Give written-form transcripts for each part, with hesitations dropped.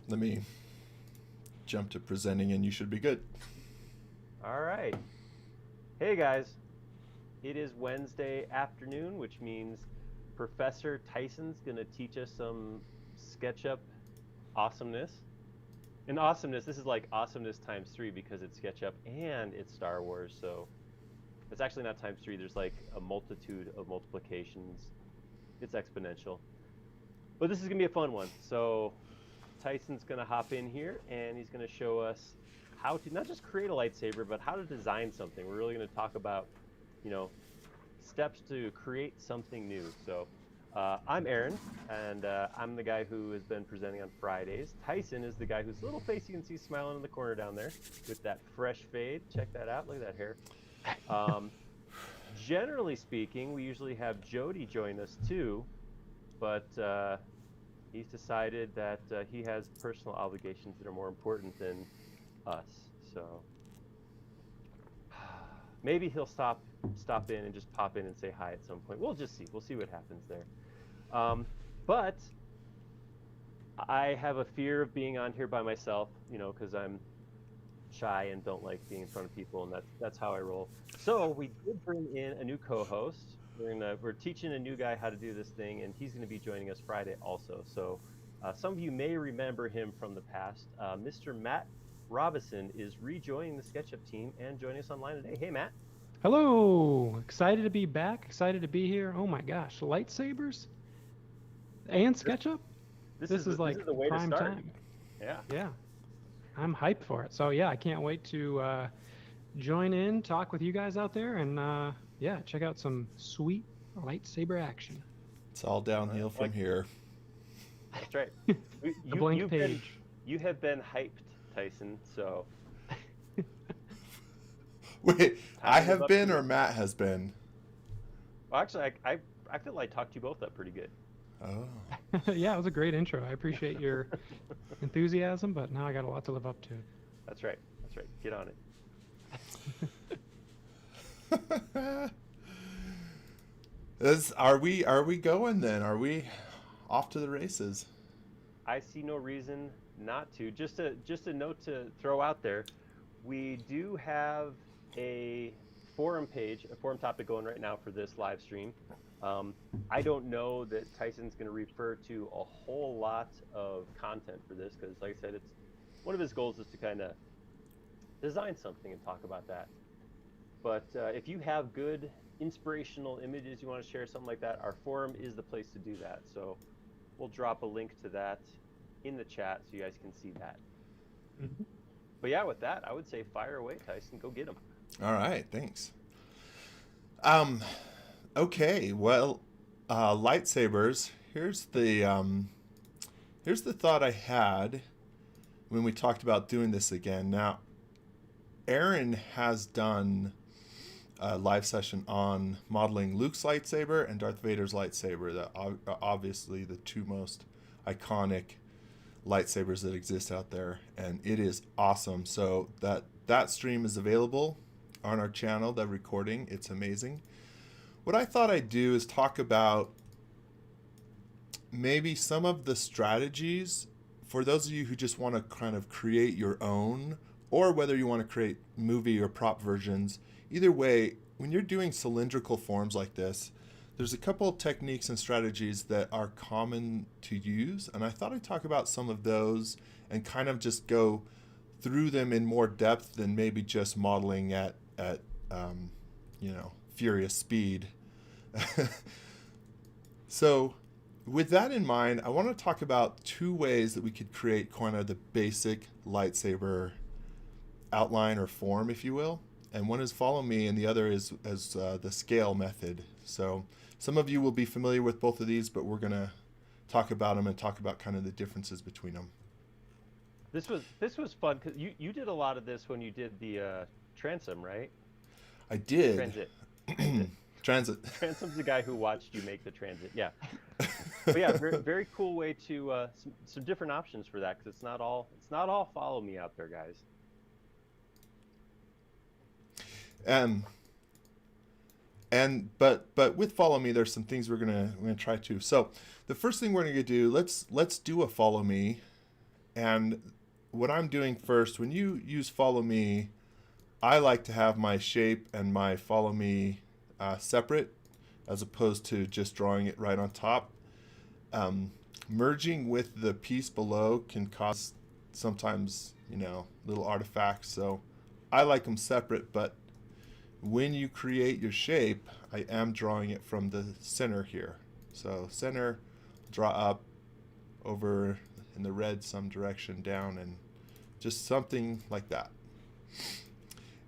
Let me jump to presenting and you should be good. All right. Hey guys, it is Wednesday afternoon, which means Professor Tyson's going to teach us some SketchUp awesomeness. And awesomeness, this is like awesomeness times three because it's SketchUp and it's Star Wars. So it's actually not times three. There's like a multitude of multiplications. It's exponential. But this is going to be a fun one. So Tyson's going to hop in here and he's going to show us how to not just create a lightsaber, but how to design something. We're really going to talk about, steps to create something new. So I'm Aaron, and I'm the guy who has been presenting on Fridays. Tyson is the guy whose little face you can see smiling in the corner down there with that fresh fade. Check that out. Look at that hair. Generally speaking, we usually have Jody join us too, but he's decided that he has personal obligations that are more important than us. So maybe he'll stop in and just pop in and say hi at some point. We'll just see. We'll see what happens there. But I have a fear of being on here by myself, because I'm shy and don't like being in front of people, and that's how I roll. So we did bring in a new co-host. We're teaching a new guy how to do this thing, and he's going to be joining us Friday also. So some of you may remember him from the past. Mr. Matt Robison is rejoining the SketchUp team and joining us online today. Hey, Matt. Hello. Excited to be back. Excited to be here. Oh my gosh, lightsabers and SketchUp. This is like the way prime to start. time. Yeah. Yeah. I'm hyped for it. So yeah, I can't wait to join in, talk with you guys out there, and check out some sweet lightsaber action. It's all downhill from here. That's right. The blank page. You have been hyped, Tyson. So. Wait, I have been or Matt has been? Well, actually, I feel like I talked you both up pretty good. Oh. Yeah, it was a great intro. I appreciate your enthusiasm, but now I got a lot to live up to. That's right. That's right. Get on it. Are we going then? Are we off to the races? I see no reason not to. Just a note to throw out there. We do have a forum page, a forum topic going right now for this live stream. I don't know that Tyson's going to refer to a whole lot of content for this because, like I said, it's one of his goals is to kind of design something and talk about that. But if you have good inspirational images you want to share, something like that, our forum is the place to do that. So we'll drop a link to that in the chat so you guys can see that. Mm-hmm. But yeah, with that, I would say fire away, Tyson. Go get them. All right, thanks. Okay, well, lightsabers. Here's the thought I had when we talked about doing this again. Now, Aaron has done a live session on modeling Luke's lightsaber and Darth Vader's lightsaber. That are obviously the two most iconic lightsabers that exist out there, and it is awesome. So that stream is available on our channel, the recording. It's amazing. What I thought I'd do is talk about maybe some of the strategies for those of you who just want to kind of create your own, or whether you want to create movie or prop versions. Either way, when you're doing cylindrical forms like this, there's a couple of techniques and strategies that are common to use, and I thought I'd talk about some of those and kind of just go through them in more depth than maybe just modeling at furious speed. So with that in mind, I want to talk about two ways that we could create kind of the basic lightsaber outline or form, if you will. And one is follow me, and the other is the scale method. So some of you will be familiar with both of these, but we're going to talk about them and talk about kind of the differences between them. This was fun because you did a lot of this when you did the transom, right? I did. Transit. Transit. Transom's the guy who watched you make the transit. Yeah. But yeah, very, very cool way to some different options for that because it's not all follow me out there, guys. But with follow me, there's some things we're gonna try to. So the first thing we're gonna do, let's do a follow me, And what I'm doing first, when you use follow me, I like to have my shape and my follow me separate, as opposed to just drawing it right on top. Merging with the piece below can cause sometimes, little artifacts. So I like them separate, but when you create your shape, I am drawing it from the center here. So center, draw up, over in the red some direction down, and just something like that.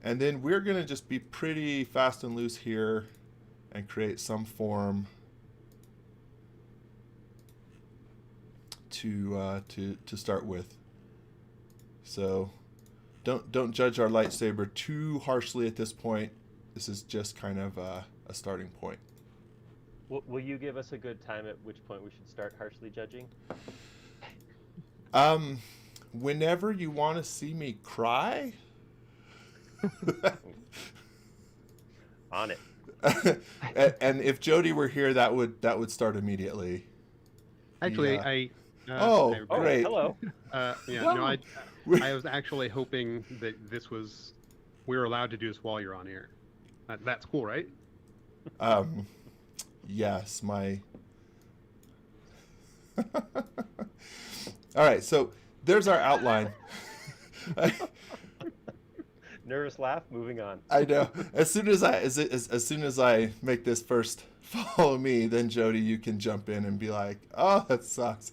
And then we're going to just be pretty fast and loose here and create some form to start with. So don't judge our lightsaber too harshly at this point. This is just kind of a starting point. Will you give us a good time at which point we should start harshly judging? Whenever you want to see me cry. On it. And if Jody were here, that would start immediately. Actually, Yeah. I Great. Hello. I was actually hoping that we were allowed to do this while you're on air. That's cool, right? Yes, my. All right, so there's our outline. Nervous laugh. Moving on. I know. As soon as I make this first follow me, then Jody, you can jump in and be like, "Oh, that sucks."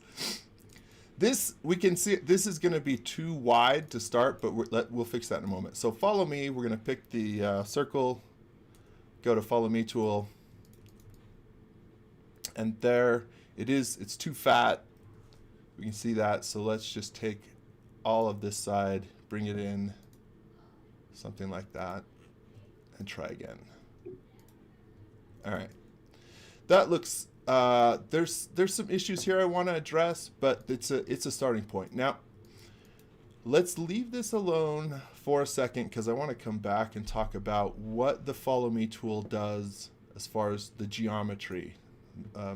This we can see. This is going to be too wide to start, but we'll fix that in a moment. So follow me. We're going to pick the circle. Go to follow me tool, and there it is. It's too fat. We can see that. So let's just take all of this side, bring it in. Something like that, and try again. All right, that looks. There's some issues here I want to address, but it's a starting point. Now, let's leave this alone for a second because I want to come back and talk about what the Follow Me tool does as far as the geometry.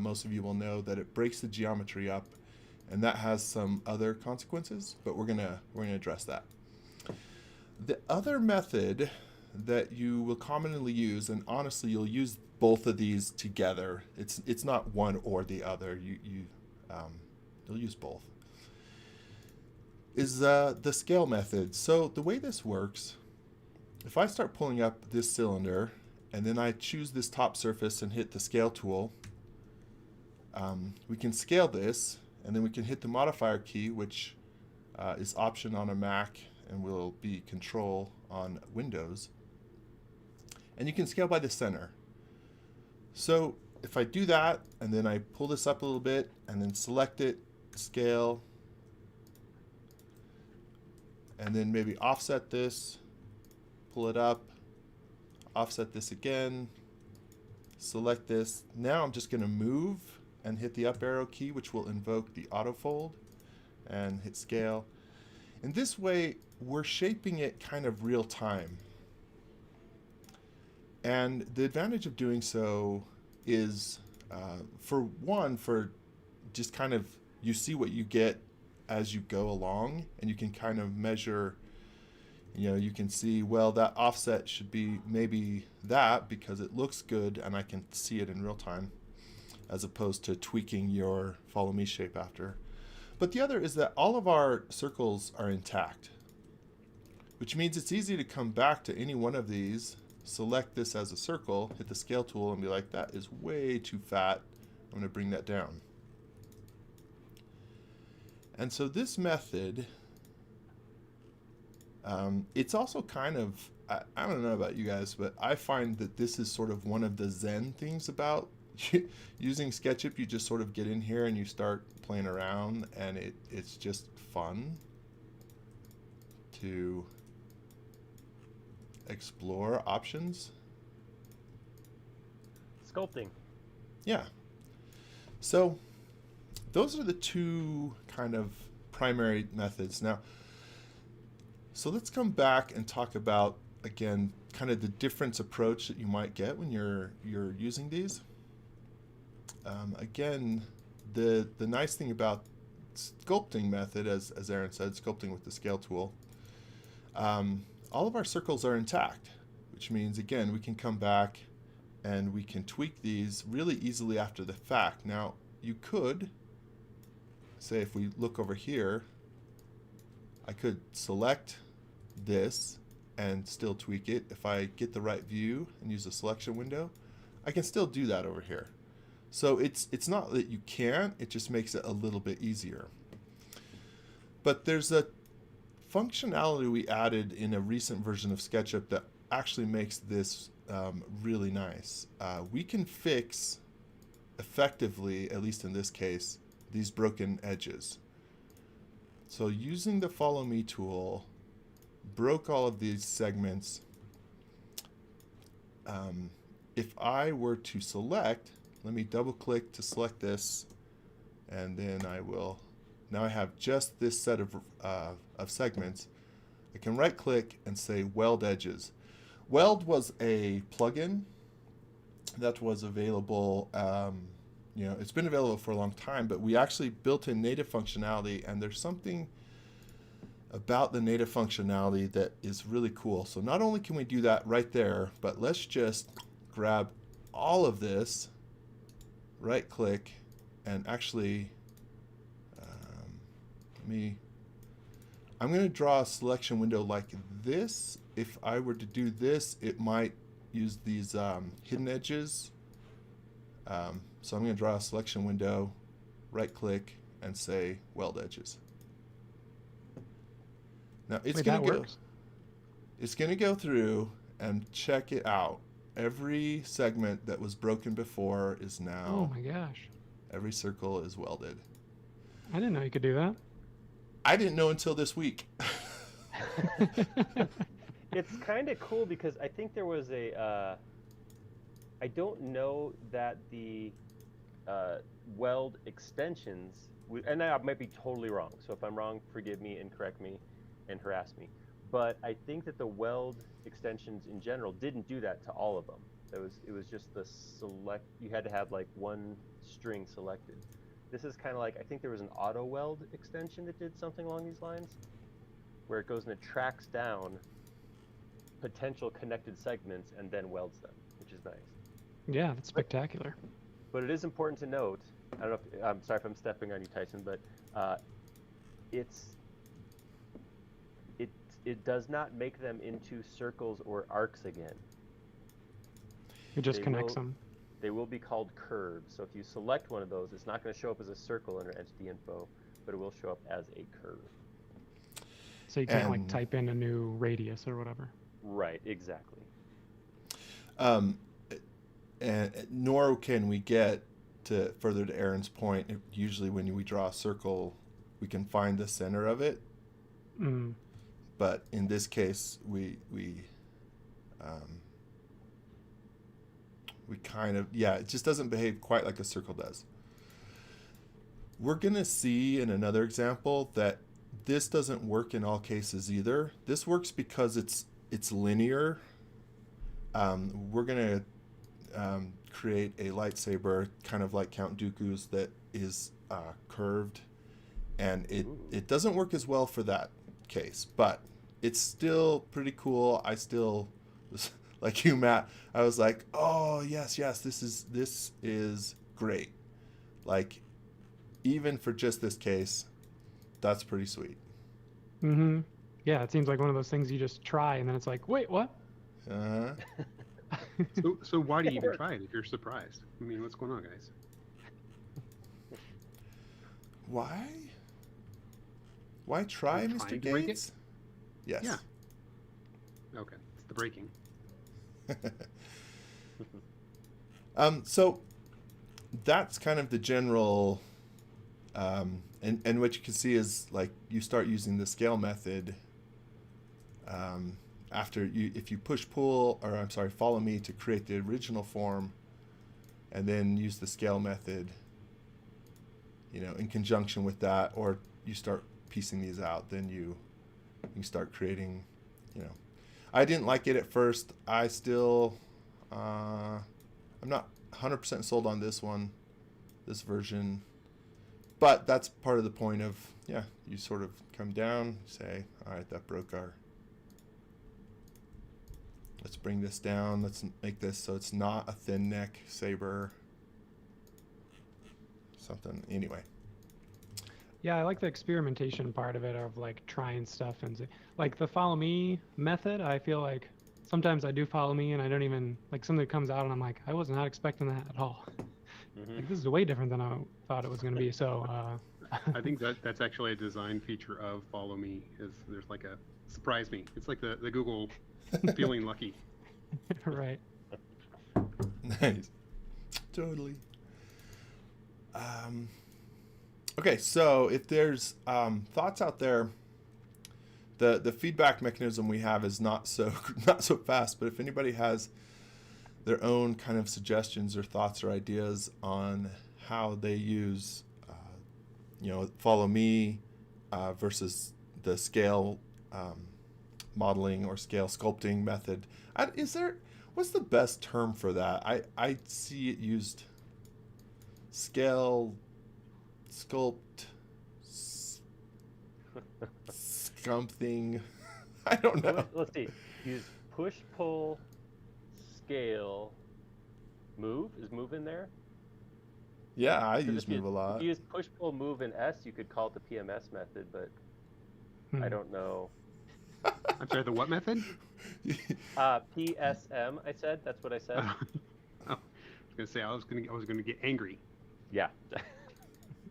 Most of you will know that it breaks the geometry up, and that has some other consequences. But we're gonna address that. The other method that you will commonly use, and honestly you'll use both of these together. It's not one or the other. You'll use both. Is the scale method. So the way this works, if I start pulling up this cylinder and then I choose this top surface and hit the scale tool, we can scale this, and then we can hit the modifier key, which is Option on a Mac and will be Control on Windows. And you can scale by the center. So if I do that, and then I pull this up a little bit, and then select it, scale, and then maybe offset this, pull it up, offset this again, select this. Now I'm just going to move and hit the up arrow key, which will invoke the auto fold, and hit scale. In this way, we're shaping it kind of real time. And the advantage of doing so is, for just kind of, you see what you get as you go along, and you can kind of measure, you can see, well, that offset should be maybe that because it looks good and I can see it in real time, as opposed to tweaking your follow me shape after. But the other is that all of our circles are intact, which means it's easy to come back to any one of these, select this as a circle, hit the scale tool, and be like, that is way too fat. I'm going to bring that down. And so this method, it's also kind of, I don't know about you guys, but I find that this is sort of one of the Zen things about using SketchUp. You just sort of get in here and you start playing around, and it's just fun to explore options. Sculpting. Yeah. So those are the two kind of primary methods. Now, so let's come back and talk about, again, kind of the different approach that you might get when you're using these. Again, the nice thing about sculpting method, as Aaron said, sculpting with the scale tool, all of our circles are intact, which means, again, we can come back and we can tweak these really easily after the fact. Now, you could, say if we look over here, I could select this and still tweak it. If I get the right view and use the selection window, I can still do that over here. So it's not that you can't, it just makes it a little bit easier. But there's a functionality we added in a recent version of SketchUp that actually makes this really nice. We can fix effectively, at least in this case, these broken edges. So using the Follow Me tool, broke all of these segments. If I were to select, let me double click to select this, and then I will, now I have just this set of segments. I can right click and say Weld Edges. Weld was a plugin that was available, it's been available for a long time, but we actually built in native functionality, and there's something about the native functionality that is really cool. So not only can we do that right there, but let's just grab all of this, right click, and actually, I'm going to draw a selection window like this. If I were to do this, it might use these hidden edges. So I'm going to draw a selection window, right click, and say Weld Edges. Now it's going to go. It's going to go through and check it out. Every segment that was broken before is now. Oh my gosh! Every circle is welded. I didn't know you could do that. I didn't know until this week. It's kind of cool because I think there was a. I don't know that the weld extensions, and I might be totally wrong. So if I'm wrong, forgive me and correct me and harass me. But I think that the weld extensions in general didn't do that to all of them. It was just the select. You had to have like one string selected. This is kind of like, I think there was an auto weld extension that did something along these lines, where it goes and it tracks down potential connected segments and then welds them, which is nice. Yeah, that's spectacular. But it is important to note, I don't know if, I'm sorry if I'm stepping on you, Tyson, but it does not make them into circles or arcs again. It just connects them. They will be called curves. So if you select one of those, it's not going to show up as a circle under entity info, but it will show up as a curve. So you can't like type in a new radius or whatever. Right, exactly. And nor can we get to further to Aaron's point. Usually when we draw a circle, we can find the center of it. Mm. But in this case, we kind of, it just doesn't behave quite like a circle does. We're going to see in another example that this doesn't work in all cases either. This works because it's linear. We're going to create a lightsaber kind of like Count Dooku's that is curved, and it doesn't work as well for that case, but it's still pretty cool. I still was like you, Matt. I was like, oh yes, this is great. Like, even for just this case, that's pretty sweet. Mm-hmm. Yeah, it seems like one of those things you just try and then it's like, wait, what? Uh-huh. So why do you even try it if you're surprised? I mean, what's going on, guys? Why try, You're Mr. trying to break Gates? it? Yes. Yeah. Okay, it's the breaking. So that's kind of the general, and what you can see is like you start using the scale method if you push pull, or I'm sorry, follow me to create the original form, and then use the scale method, in conjunction with that, or you start piecing these out, then you start creating, I didn't like it at first. I still, I'm not 100% sold on this version, But that's part of the point of, yeah, you sort of come down, say, all right, that broke our... Let's bring this down. Let's make this so it's not a thin neck saber. Something, anyway. Yeah, I like the experimentation part of it, of like trying stuff and like the follow me method. I feel like sometimes I do follow me and I don't even like something comes out and I'm like, I was not expecting that at all. Like, this is way different than I thought it was going to be. So I think that's actually a design feature of Follow Me. Is there's like a surprise me. It's like the Google feeling lucky. Right. Nice. Totally. Okay, so if there's thoughts out there, the feedback mechanism we have is not so fast. But if anybody has their own kind of suggestions or thoughts or ideas on how they use, Follow Me versus the scale modeling or scale sculpting method, what's the best term for that? I see it used scale, sculpt, something. I don't know. Let's see. Use push, pull, scale, move. Is move in there? Yeah, I use move a lot. If you use push, pull, move in S, you could call it the PMS method, but I don't know. I'm sorry, the what method? PSM, I said. That's what I said. I was gonna say I was gonna get angry. Yeah.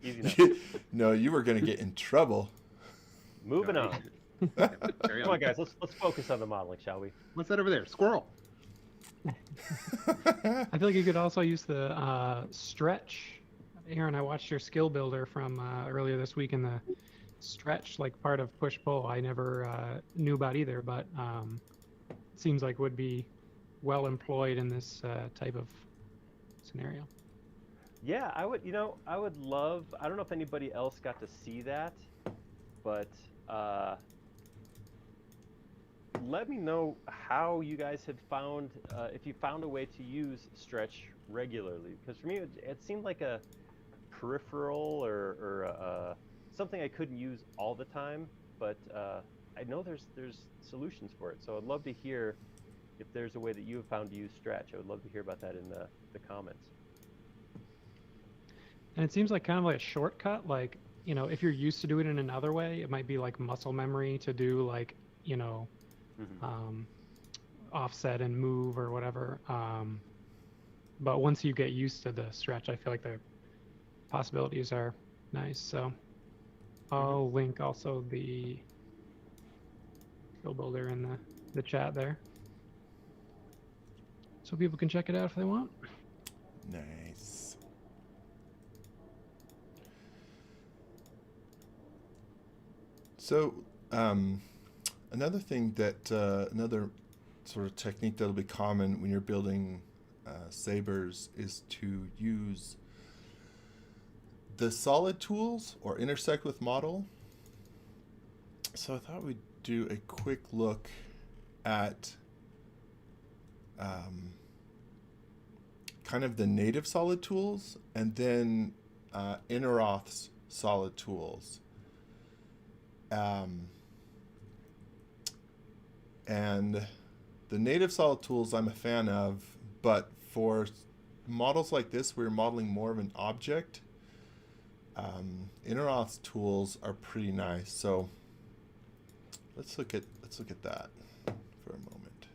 Easy enough. No, you were gonna get in trouble. Moving on. Carry Come on, guys. Let's focus on the modeling, shall we? What's that over there? Squirrel. I feel like you could also use the stretch. Aaron, I watched your skill builder from earlier this week, and the stretch, like part of push pull, I never knew about either, but seems like would be well employed in this type of scenario. Yeah, I would love, I don't know if anybody else got to see that, but let me know how you guys had found, if you found a way to use stretch regularly, because for me it seemed like a peripheral or something I couldn't use all the time, but I know there's solutions for it, so I'd love to hear if there's a way that you have found to use stretch. I would love to hear about that in the comments. And it seems like kind of like a shortcut, like, if you're used to doing it in another way, it might be like muscle memory to do like, offset and move or whatever. But once you get used to the stretch, I feel like the possibilities are nice. So I'll link also the skill builder in the chat there, so people can check it out if they want. Nice. So another thing that another sort of technique that'll be common when you're building sabers is to use the solid tools or intersect with model. So I thought we'd do a quick look at kind of the native solid tools and then Interoth's solid tools. And the native solid tools I'm a fan of, but for models like this where you're modeling more of an object, Interoth's tools are pretty nice. So let's look at that for a moment.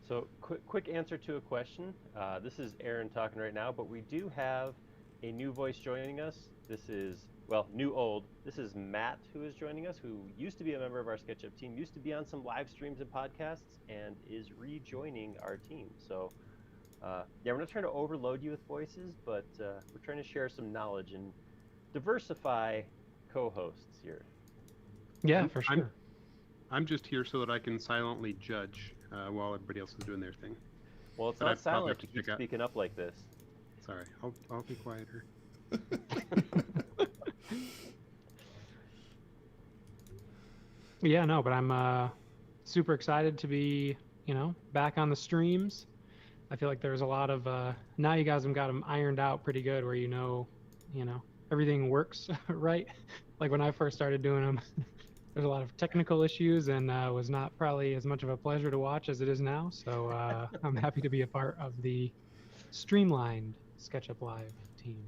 So quick answer to a question. This is Aaron talking right now, but we do have a new voice joining us. This is, well, new old. This is Matt, who is joining us, who used to be a member of our SketchUp team, used to be on some live streams and podcasts, and is rejoining our team. So yeah, we're not trying to overload you with voices, but we're trying to share some knowledge and diversify co-hosts here. Yeah, for sure. I'm just here so that I can silently judge while everybody else is doing their thing. Well, it's But not I'd probably silent have if to you keep check out- speaking up like this. Sorry, I'll be quieter. Yeah, no, but I'm super excited to be, back on the streams. I feel like there's a lot of now you guys have got them ironed out pretty good, where everything works right. Like when I first started doing them, there's a lot of technical issues and was not probably as much of a pleasure to watch as it is now. So I'm happy to be a part of the streamlined SketchUp Live team.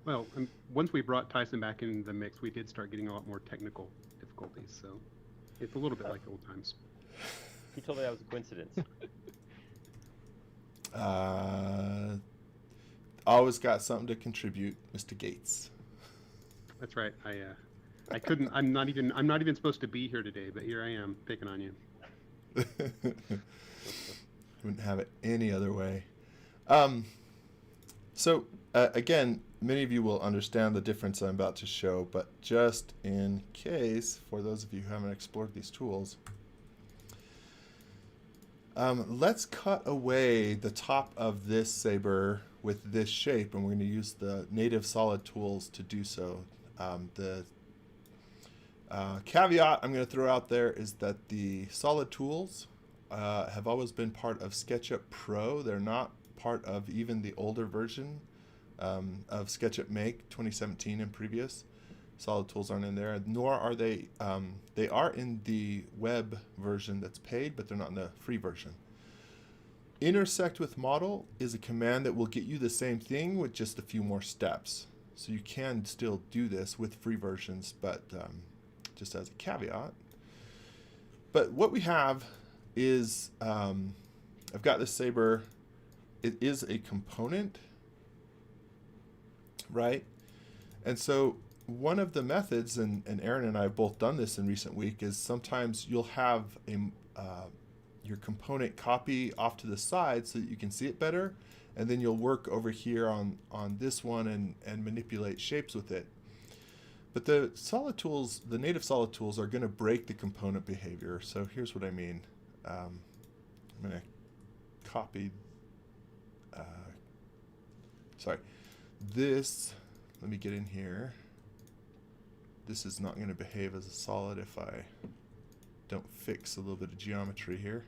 Well, once we brought Tyson back in the mix, we did start getting a lot more technical difficulties. So it's a little bit like old times. He told me that was a coincidence. Always got something to contribute, Mr. Gates. That's right. I couldn't. I'm not even supposed to be here today, but here I am picking on you. Wouldn't have it any other way. So again, many of you will understand the difference I'm about to show, but just in case, for those of you who haven't explored these tools, let's cut away the top of this saber with this shape, and we're going to use the native solid tools to do so. The caveat I'm going to throw out there is that the solid tools have always been part of SketchUp Pro. They're not part of even the older version of SketchUp Make 2017 and previous. Solid tools aren't in there, nor are they. They are in the web version that's paid, but they're not in the free version. Intersect with model is a command that will get you the same thing with just a few more steps. So you can still do this with free versions, but just as a caveat. But what we have is, I've got this saber. It is a component, right? And so one of the methods, and Aaron and I have both done this in recent week, is sometimes you'll have your component copy off to the side so that you can see it better, and then you'll work over here on this one and manipulate shapes with it. But the solid tools, the native solid tools, are going to break the component behavior. So here's what I mean. I'm going to copy, this, let me get in here. This is not going to behave as a solid if I don't fix a little bit of geometry here.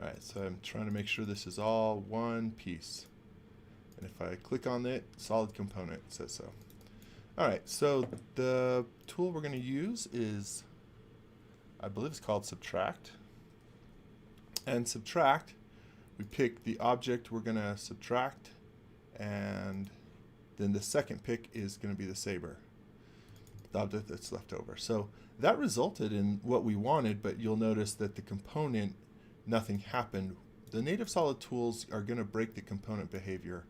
Alright, so I'm trying to make sure this is all one piece. And if I click on it, solid component, it says so. Alright, so the tool we're going to use is, I believe it's called Subtract. And Subtract, we pick the object we're going to subtract, and then the second pick is going to be the saber, the object that's left over. So that resulted in what we wanted, but you'll notice that the component, nothing happened. The native solid tools are going to break the component behavior.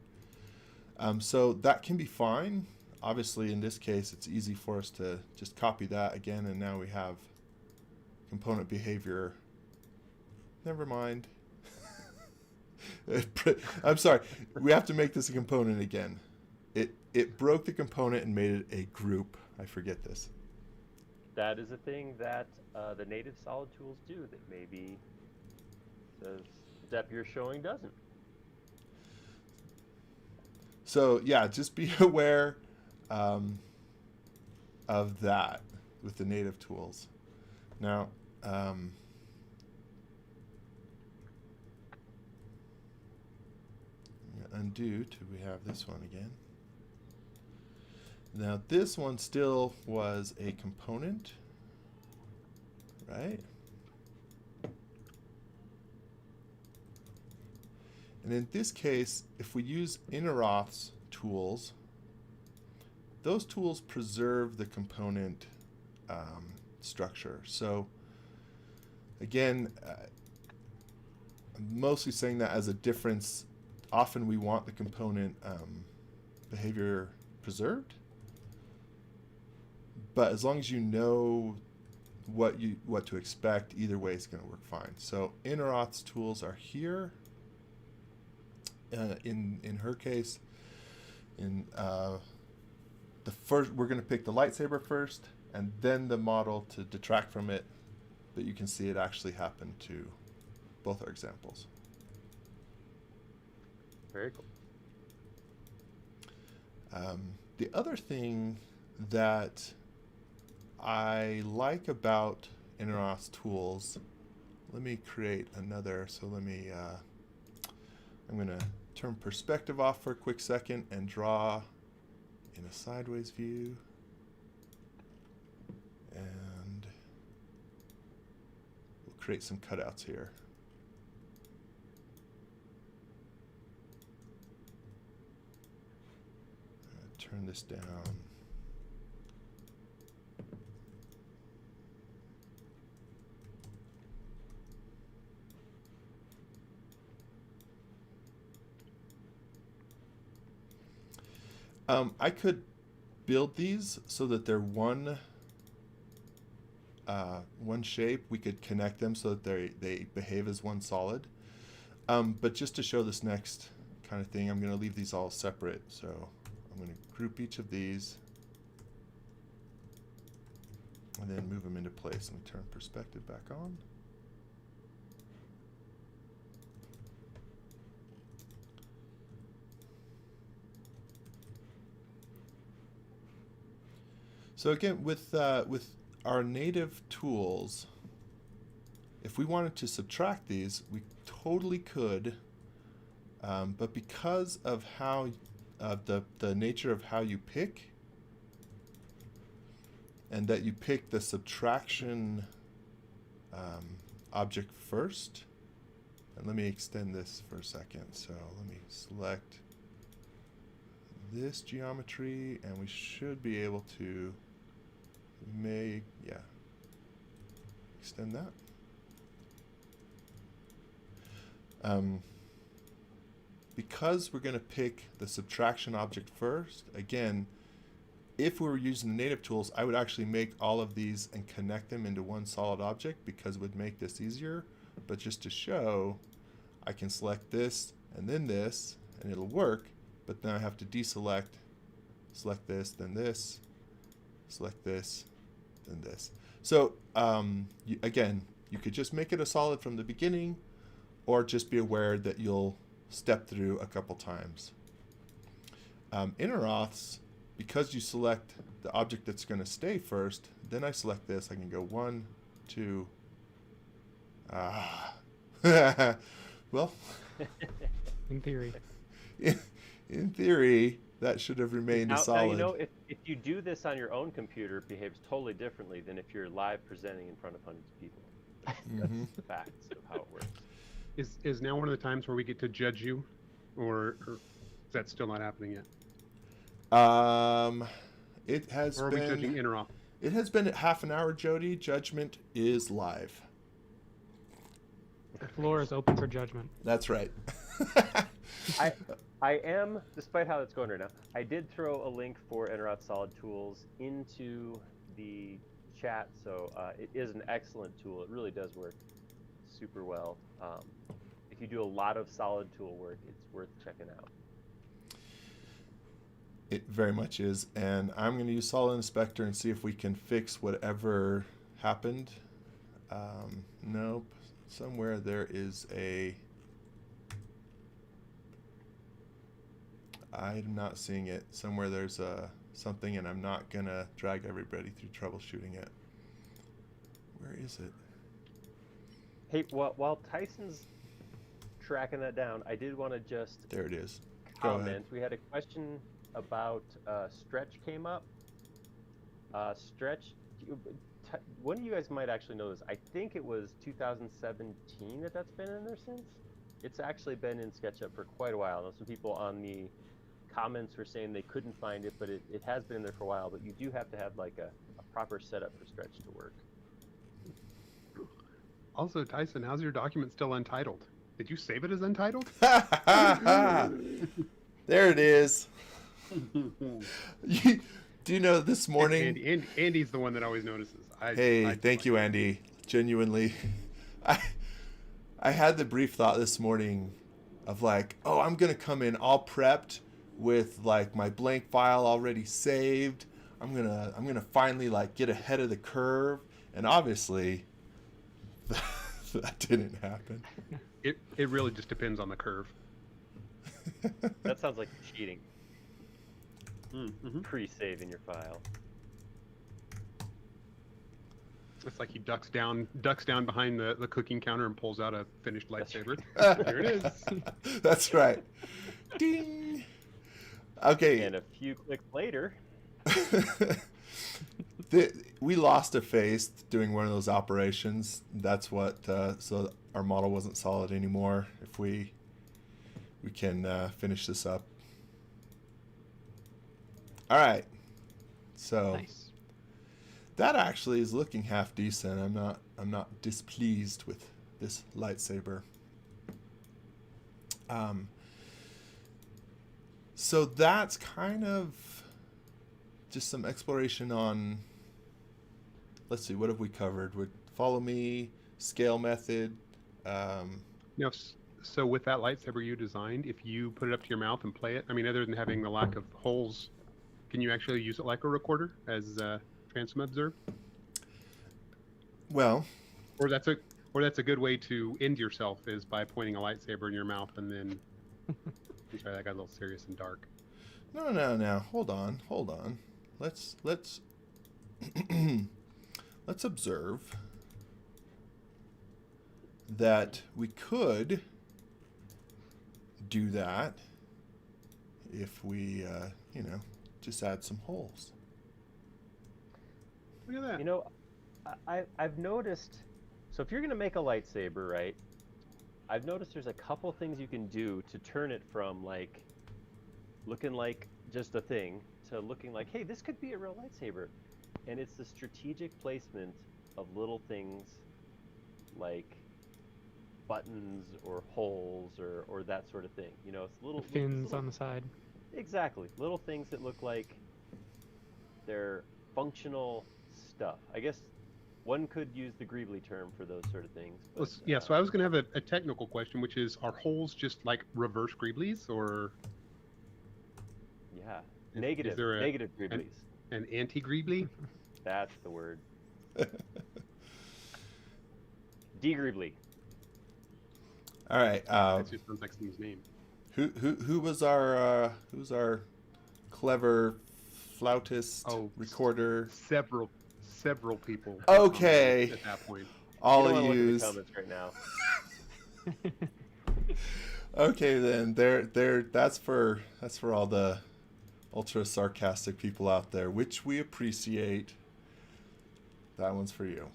So that can be fine. Obviously, in this case, it's easy for us to just copy that again, and now we have component behavior. Never mind. I'm sorry. We have to make this a component again. It broke the component and made it a group. I forget this. That is a thing that the native solid tools do that maybe the step you're showing doesn't. So yeah, just be aware of that with the native tools. Now, undo till we have this one again. Now this one still was a component, right? And in this case, if we use Inneroth's tools, those tools preserve the component structure. So again, I'm mostly saying that as a difference. Often we want the component behavior preserved, but as long as you know what to expect, either way is going to work fine. So Inneroth's tools are here. In her case, in the first, we're going to pick the lightsaber first, and then the model to detract from it, but you can see it actually happened to both our examples. Very cool. The other thing that I like about Interauth tools, let me create another, so let me, I'm going to turn perspective off for a quick second and draw in a sideways view. And we'll create some cutouts here. Turn this down. I could build these so that they're one shape. We could connect them so that they behave as one solid. But just to show this next kind of thing, I'm going to leave these all separate. So I'm going to group each of these and then move them into place. Let me turn perspective back on. So again, with our native tools, if we wanted to subtract these, we totally could, but because of how the nature of how you pick, and that you pick the subtraction object first, and let me extend this for a second. So let me select this geometry, and we should be able to extend that. Because we're going to pick the subtraction object first, again, if we were using the native tools, I would actually make all of these and connect them into one solid object because it would make this easier. But just to show, I can select this and then this, and it'll work, but then I have to deselect, select this, then this, select this, then this. So again, you could just make it a solid from the beginning, or just be aware that you'll step through a couple times. Interauths, because you select the object that's going to stay first, then I select this, I can go 1, 2, well, In theory. in theory, that should have remained a solid. Now, you know, if you do this on your own computer, it behaves totally differently than if you're live presenting in front of hundreds of people. That's the facts of how it works. Is now one of the times where we get to judge you, or is that still not happening yet? It has Or are been. we judging Interauth? It has been half an hour, Jody. Judgment is live. The floor is open for judgment. That's right. I am, despite how it's going right now, I did throw a link for Interauth Solid Tools into the chat, so it is an excellent tool. It really does work super well. If you do a lot of solid tool work, it's worth checking out. It very much is, and I'm going to use Solid Inspector and see if we can fix whatever happened. Nope. Somewhere there is a... I'm not seeing it. Somewhere there's something, and I'm not going to drag everybody through troubleshooting it. Where is it? Hey, while Tyson's tracking that down, I did want to just There it is. Go comment. ahead. We had a question about stretch came up. Stretch, one of you guys might actually know this. I think it was 2017 that's been in there since. It's actually been in SketchUp for quite a while. I know some people on the comments were saying they couldn't find it, but it has been in there for a while. But you do have to have like a proper setup for stretch to work. Also, Tyson, how's your document still untitled? Did you save it as untitled? There it is. Do you know this morning? Andy's the one that always notices. Thank you, Andy. Genuinely. I had the brief thought this morning of like, oh, I'm going to come in all prepped with like my blank file already saved. I'm going to finally like get ahead of the curve. And obviously that didn't happen. It really just depends on the curve. That sounds like cheating. Mm-hmm. Pre-save in your file. It's like he ducks down behind the cooking counter and pulls out a finished lightsaber. Here it is. That's right. Ding. Okay. And a few clicks later. We lost a face doing one of those operations. That's what. So our model wasn't solid anymore. If we can finish this up. All right. So. Nice. That actually is looking half decent. I'm not displeased with this lightsaber. So that's kind of just some exploration on. Let's see, what have we covered? Would follow me, scale method. So with that lightsaber you designed, if you put it up to your mouth and play it, I mean, other than having the lack of holes, can you actually use it like a recorder as Transom observed? Well, or that's a good way to end yourself is by pointing a lightsaber in your mouth and then. I'm sorry, that got a little serious and dark. No. Hold on. Let's let's observe that we could do that if we, just add some holes. Look at that. You know, I've noticed. So if you're gonna make a lightsaber, right? I've noticed there's a couple things you can do to turn it from like looking like just a thing to looking like, hey, this could be a real lightsaber. And it's the strategic placement of little things like buttons or holes or that sort of thing. You know, it's little Fins on the side. Exactly. Little things that look like they're functional stuff. I guess one could use the Greebly term for those sort of things. But, So I was going to have a technical question, which is, are holes just like reverse Greeblies, or? Yeah. Is Negative there Greeblies. An anti-Greebly? That's the word. De-Greebly. All right. That just sounds like someone's name. Who was our clever flautist recorder? Several people. Okay. At that point. All you don't of wanna look you. at the comments right now. Okay, then there. That's for all the ultra sarcastic people out there, which we appreciate. That one's for you.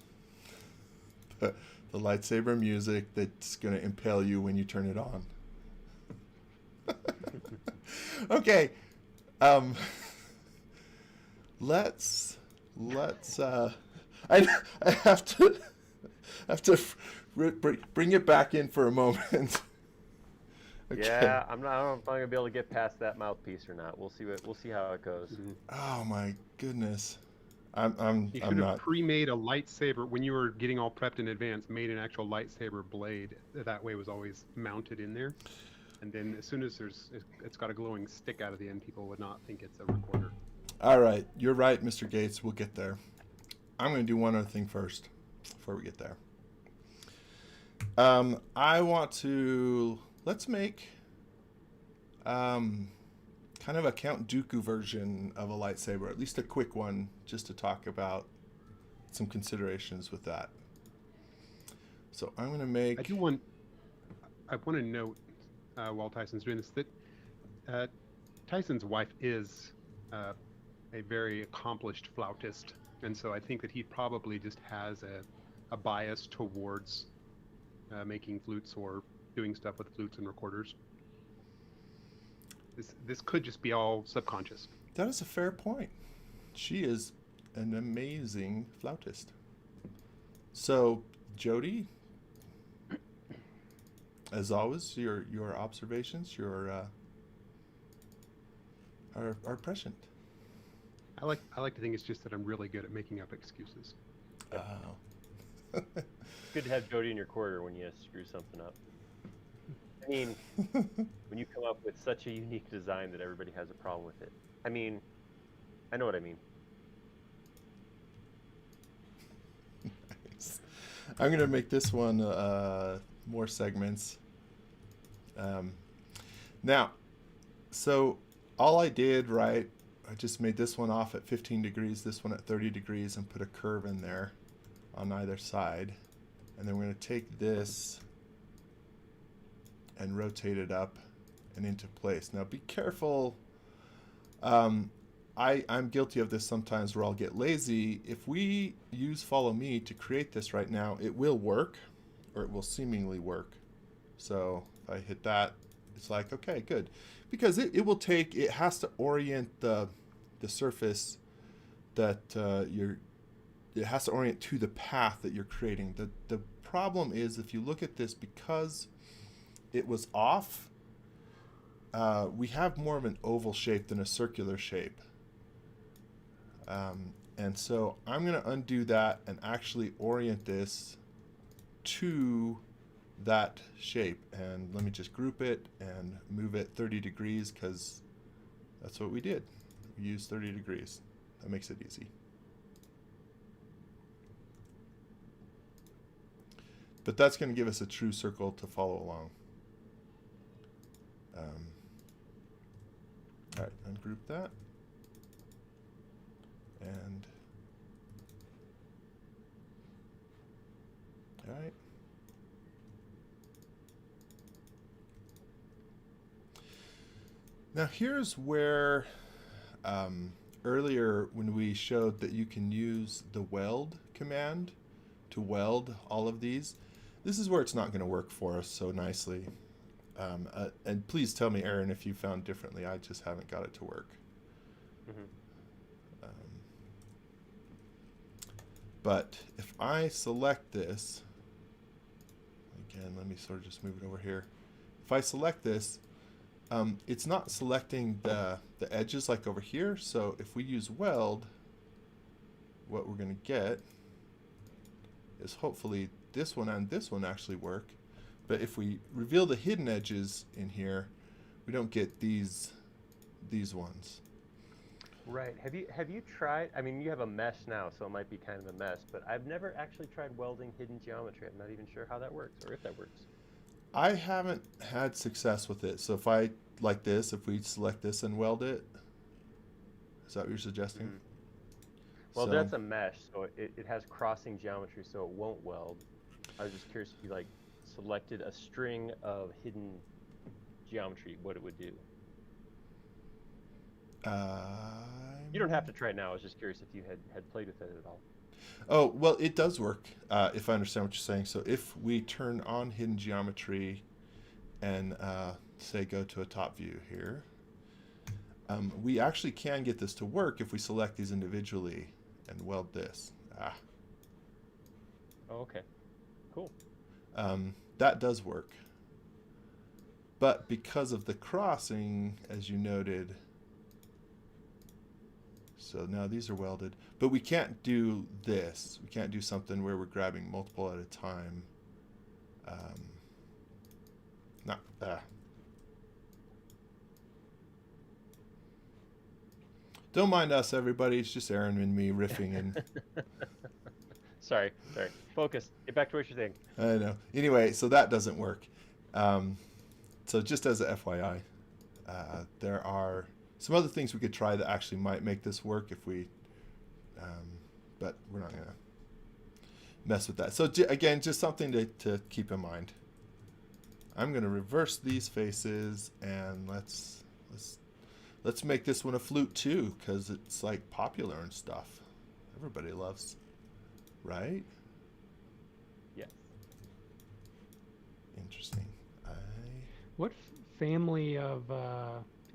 The lightsaber music that's gonna impale you when you turn it on. Okay. Let's I have to bring it back in for a moment. Okay. Yeah, I don't know if I'm gonna be able to get past that mouthpiece or not. We'll see how it goes. Mm-hmm. Oh my goodness. You I'm should have not. pre-made a lightsaber when you were getting all prepped in advance. Made an actual lightsaber blade. That way, it was always mounted in there. And then as soon as it's got a glowing stick out of the end, people would not think it's a recorder. All right, you're right, Mr. Gates. We'll get there. I'm going to do one other thing first before we get there. I want to let's make kind of a Count Dooku version of a lightsaber, at least a quick one, just to talk about some considerations with that. So I'm going to make. I want to note while Tyson's doing this that Tyson's wife is a very accomplished flautist, and so I think that he probably just has a bias towards making flutes or doing stuff with flutes and recorders. This could just be all subconscious. That is a fair point. She is an amazing flautist. So, Jody, as always, your observations are prescient. I like to think it's just that I'm really good at making up excuses. It's good to have Jody in your quarter when you screw something up. I mean, when you come up with such a unique design that everybody has a problem with it. I mean, I know what I mean. Nice. I'm gonna make this one more segments. Now, so all I did, right, I just made this one off at 15 degrees, this one at 30 degrees, and put a curve in there on either side. And then we're going to take this and rotate it up and into place. Now be careful. I'm guilty of this sometimes where I'll get lazy. If we use follow me to create this right now, it will work, or it will seemingly work. So if I hit that, it's like, okay, good. Because it has to orient the surface that it has to orient to the path that you're creating. The problem is, if you look at this, because it was off, we have more of an oval shape than a circular shape. And so I'm going to undo that and actually orient this to that shape. And let me just group it and move it 30 degrees, because that's what we did. We used 30 degrees. That makes it easy. But that's going to give us a true circle to follow along. All right, ungroup that. And all right. Now here's where earlier when we showed that you can use the weld command to weld all of these, this is where it's not going to work for us so nicely. And please tell me, Aaron, if you found differently. I just haven't got it to work. Mm-hmm. But if I select this, again, let me sort of just move it over here. If I select this, it's not selecting the edges like over here. So if we use weld, what we're going to get is hopefully this one and this one actually work. But if we reveal the hidden edges in here, we don't get these ones. Right. Have you tried? I mean, you have a mesh now, so it might be kind of a mess. But I've never actually tried welding hidden geometry. I'm not even sure how that works, or if that works. I haven't had success with it. So if I, like this, if we select this and weld it, is that what you're suggesting? Mm-hmm. Well, that's a mesh, so it has crossing geometry, so it won't weld. I was just curious if you like selected a string of hidden geometry, what it would do. You don't have to try it now. I was just curious if you had played with it at all. Oh, well, it does work, if I understand what you're saying. So if we turn on hidden geometry and, say, go to a top view here, we actually can get this to work if we select these individually and weld this. Oh, okay. Cool. That does work. But because of the crossing, as you noted, so now these are welded, but we can't do this. We can't do something where we're grabbing multiple at a time. Don't mind us, everybody. It's just Aaron and me riffing. And Sorry. Focus. Get back to what you're saying. I know. Anyway, so that doesn't work. So just as a FYI, there are some other things we could try that actually might make this work if we, but we're not gonna mess with that. So again, just something to keep in mind. I'm gonna reverse these faces and let's make this one a flute too, because it's like popular and stuff. Everybody loves, right? Yes. Interesting. What family of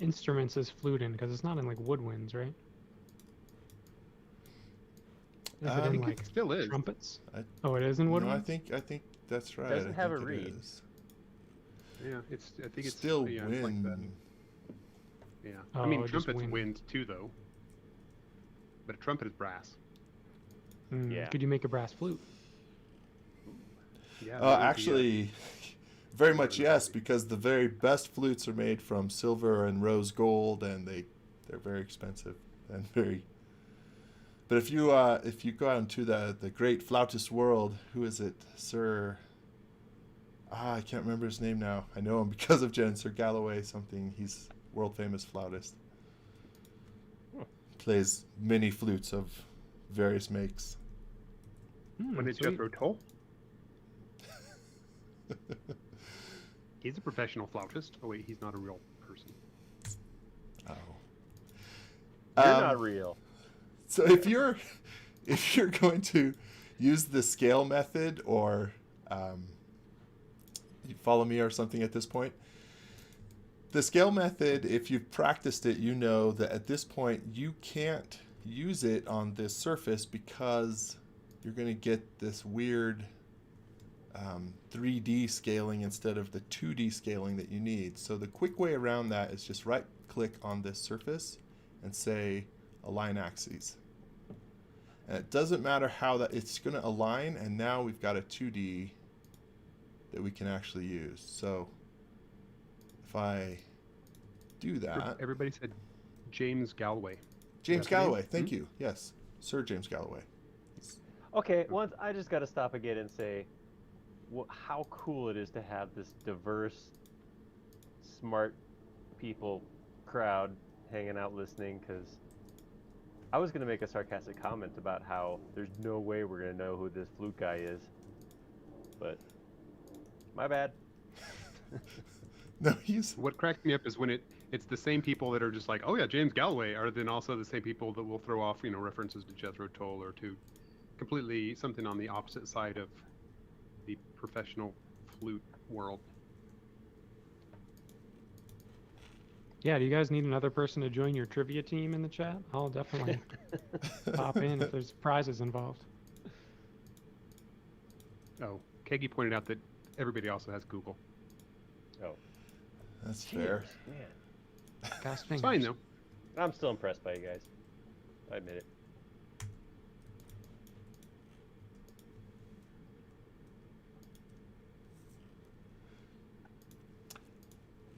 instruments is flute in? Because it's not in like woodwinds, right? Is it in like it still is. trumpets? It is in woodwinds? No, I think that's right. Doesn't have a think it reed. is. Yeah, I think it's Still yeah, wind. It's like that. Yeah. Oh, I mean, just trumpet's wind. wind too, though. But a trumpet is brass. Yeah. Could you make a brass flute? Yeah. that would be, Actually, very much yes, because the very best flutes are made from silver and rose gold, and they're very expensive and very. But if you go out into the great flautist world, who is it, Sir? I can't remember his name now. I know him because of Jen. Sir Galloway something. He's world famous flautist. Plays many flutes of various makes. When it's Sweet. Jethro Tull? He's a professional flautist. Oh wait, he's not a real person. Oh. You're not real. So if you're going to use the scale method, or you follow me or something at this point, the scale method, if you've practiced it, you know that at this point you can't use it on this surface because you're going to get this weird 3D scaling instead of the 2D scaling that you need. So the quick way around that is just right click on this surface and say align axes. And it doesn't matter how that it's going to align, and now we've got a 2D that we can actually use. So if I do that, Everybody said James Galloway. James That's the name? Galloway, thank you. Yes, Sir James Galloway. Okay, once I just got to stop again and say how cool it is to have this diverse, smart people crowd hanging out listening, because I was going to make a sarcastic comment about how there's no way we're going to know who this flute guy is, but my bad. No, he's What cracks me up is when it's the same people that are just like, oh yeah, James Galloway, are then also the same people that will throw off, references to Jethro Tull or to completely something on the opposite side of the professional flute world. Yeah, do you guys need another person to join your trivia team in the chat? I'll definitely pop in if there's prizes involved. Oh, Kegi pointed out that everybody also has Google. Oh, that's fair. man. Fast It's fingers. fine though. I'm still impressed by you guys. I admit it.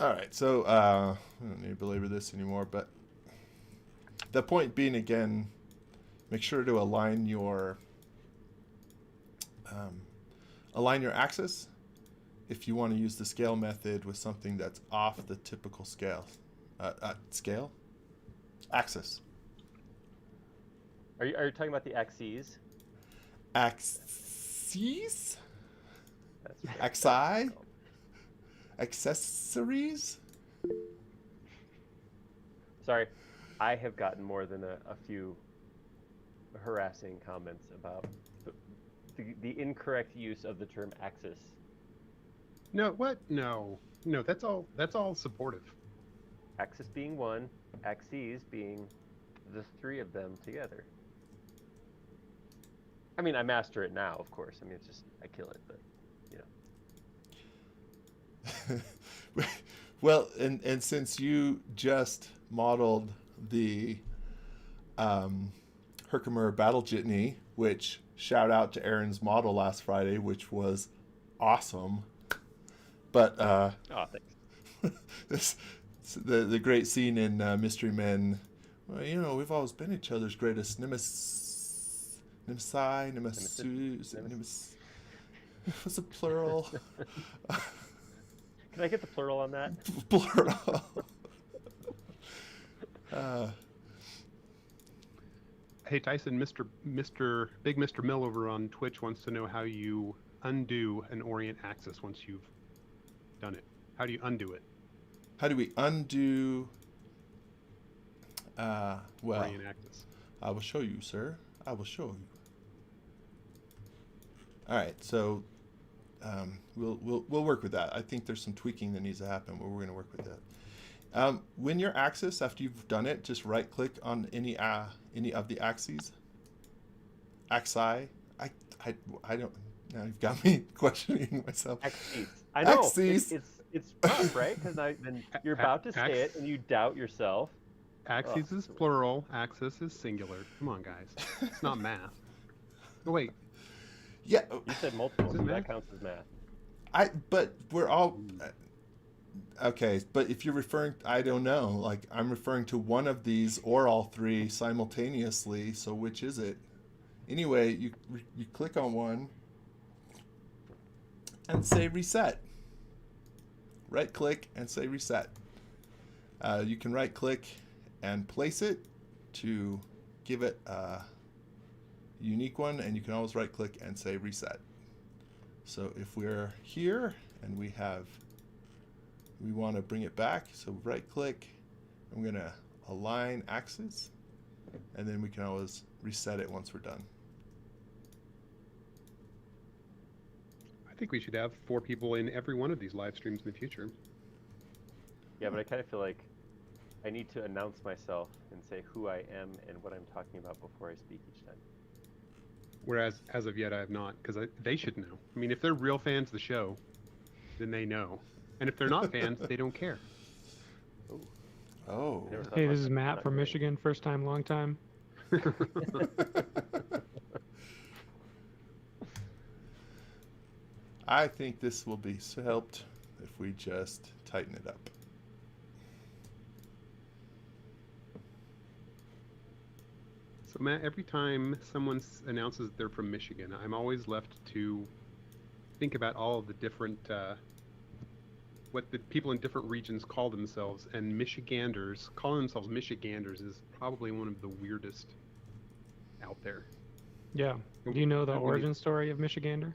All right, so I don't need to belabor this anymore, but the point being, again, make sure to align your axis if you want to use the scale method with something that's off the typical scale. Axis. Are you talking about the axes? Axes? That's right. Axi? Accessories? Sorry, I have gotten more than a few harassing comments about the incorrect use of the term axis. No, what? No, that's all supportive. Axis being one, axes being the three of them together. I mean, I master it now, of course. I mean, it's just, I kill it, but, Well, and since you just modeled the Herkimer Battle Jitney, which shout out to Aaron's model last Friday, which was awesome. But oh, thanks. the great scene in Mystery Men. Well, we've always been each other's greatest nemesis. What's a plural? Can I get the plural on that? Plural. Hey Tyson, Big Mr. Mill over on Twitch wants to know how you undo an orient axis once you've done it. How do you undo it? How do we undo? Orient axis. I will show you, sir. I will show you. All right, so we'll work with that. I think there's some tweaking that needs to happen, but we're going to work with that. When your axis, after you've done it, just right-click on any of the axes. Axi. I don't. Now you've got me questioning myself. Axes. I know. Axes. It's tough, right? Because then you're about to say it and you doubt yourself. Axes is plural. Axis is singular. Come on, guys. It's not math. Oh wait. Yeah. You said multiple, Is it so math? that counts as math. But we're all. Okay, but if you're referring, I don't know. Like I'm referring to one of these or all three simultaneously. So which is it? Anyway, you click on one and say reset. Right click and say reset. You can right click and place it to give it a unique one, and you can always right click and say reset. So if we're here and we want to bring it back, so right click, I'm going to align axes, and then we can always reset it once we're done. I think we should have 4 people in every one of these live streams in the future. Yeah, but I kind of feel like I need to announce myself and say who I am and what I'm talking about before I speak each time. Whereas, as of yet, I have not, because they should know. I mean, if they're real fans of the show, then they know. And if they're not fans, they don't care. Oh. Never thought Hey, about this is that. Matt Not from great. Michigan. First time, long time. I think this will be helped if we just tighten it up. So, Matt, every time someone announces they're from Michigan, I'm always left to think about all of the different, what the people in different regions call themselves. And Michiganders, calling themselves Michiganders is probably one of the weirdest out there. Yeah. Do you know the When you- origin story of Michigander?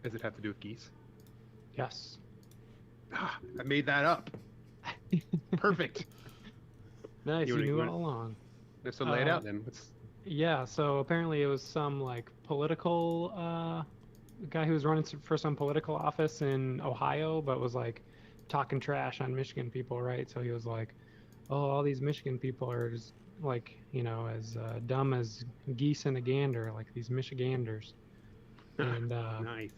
Does it have to do with geese? Yes. Ah, I made that up. Perfect. Nice. You You wanna- knew you all wanna- along. So lay it out then. Yeah, so apparently it was some like political guy who was running for some political office in Ohio, but was like talking trash on Michigan people, right? So he was like, "Oh, all these Michigan people are just like, as dumb as geese in a gander, like these Michiganders." And Nice.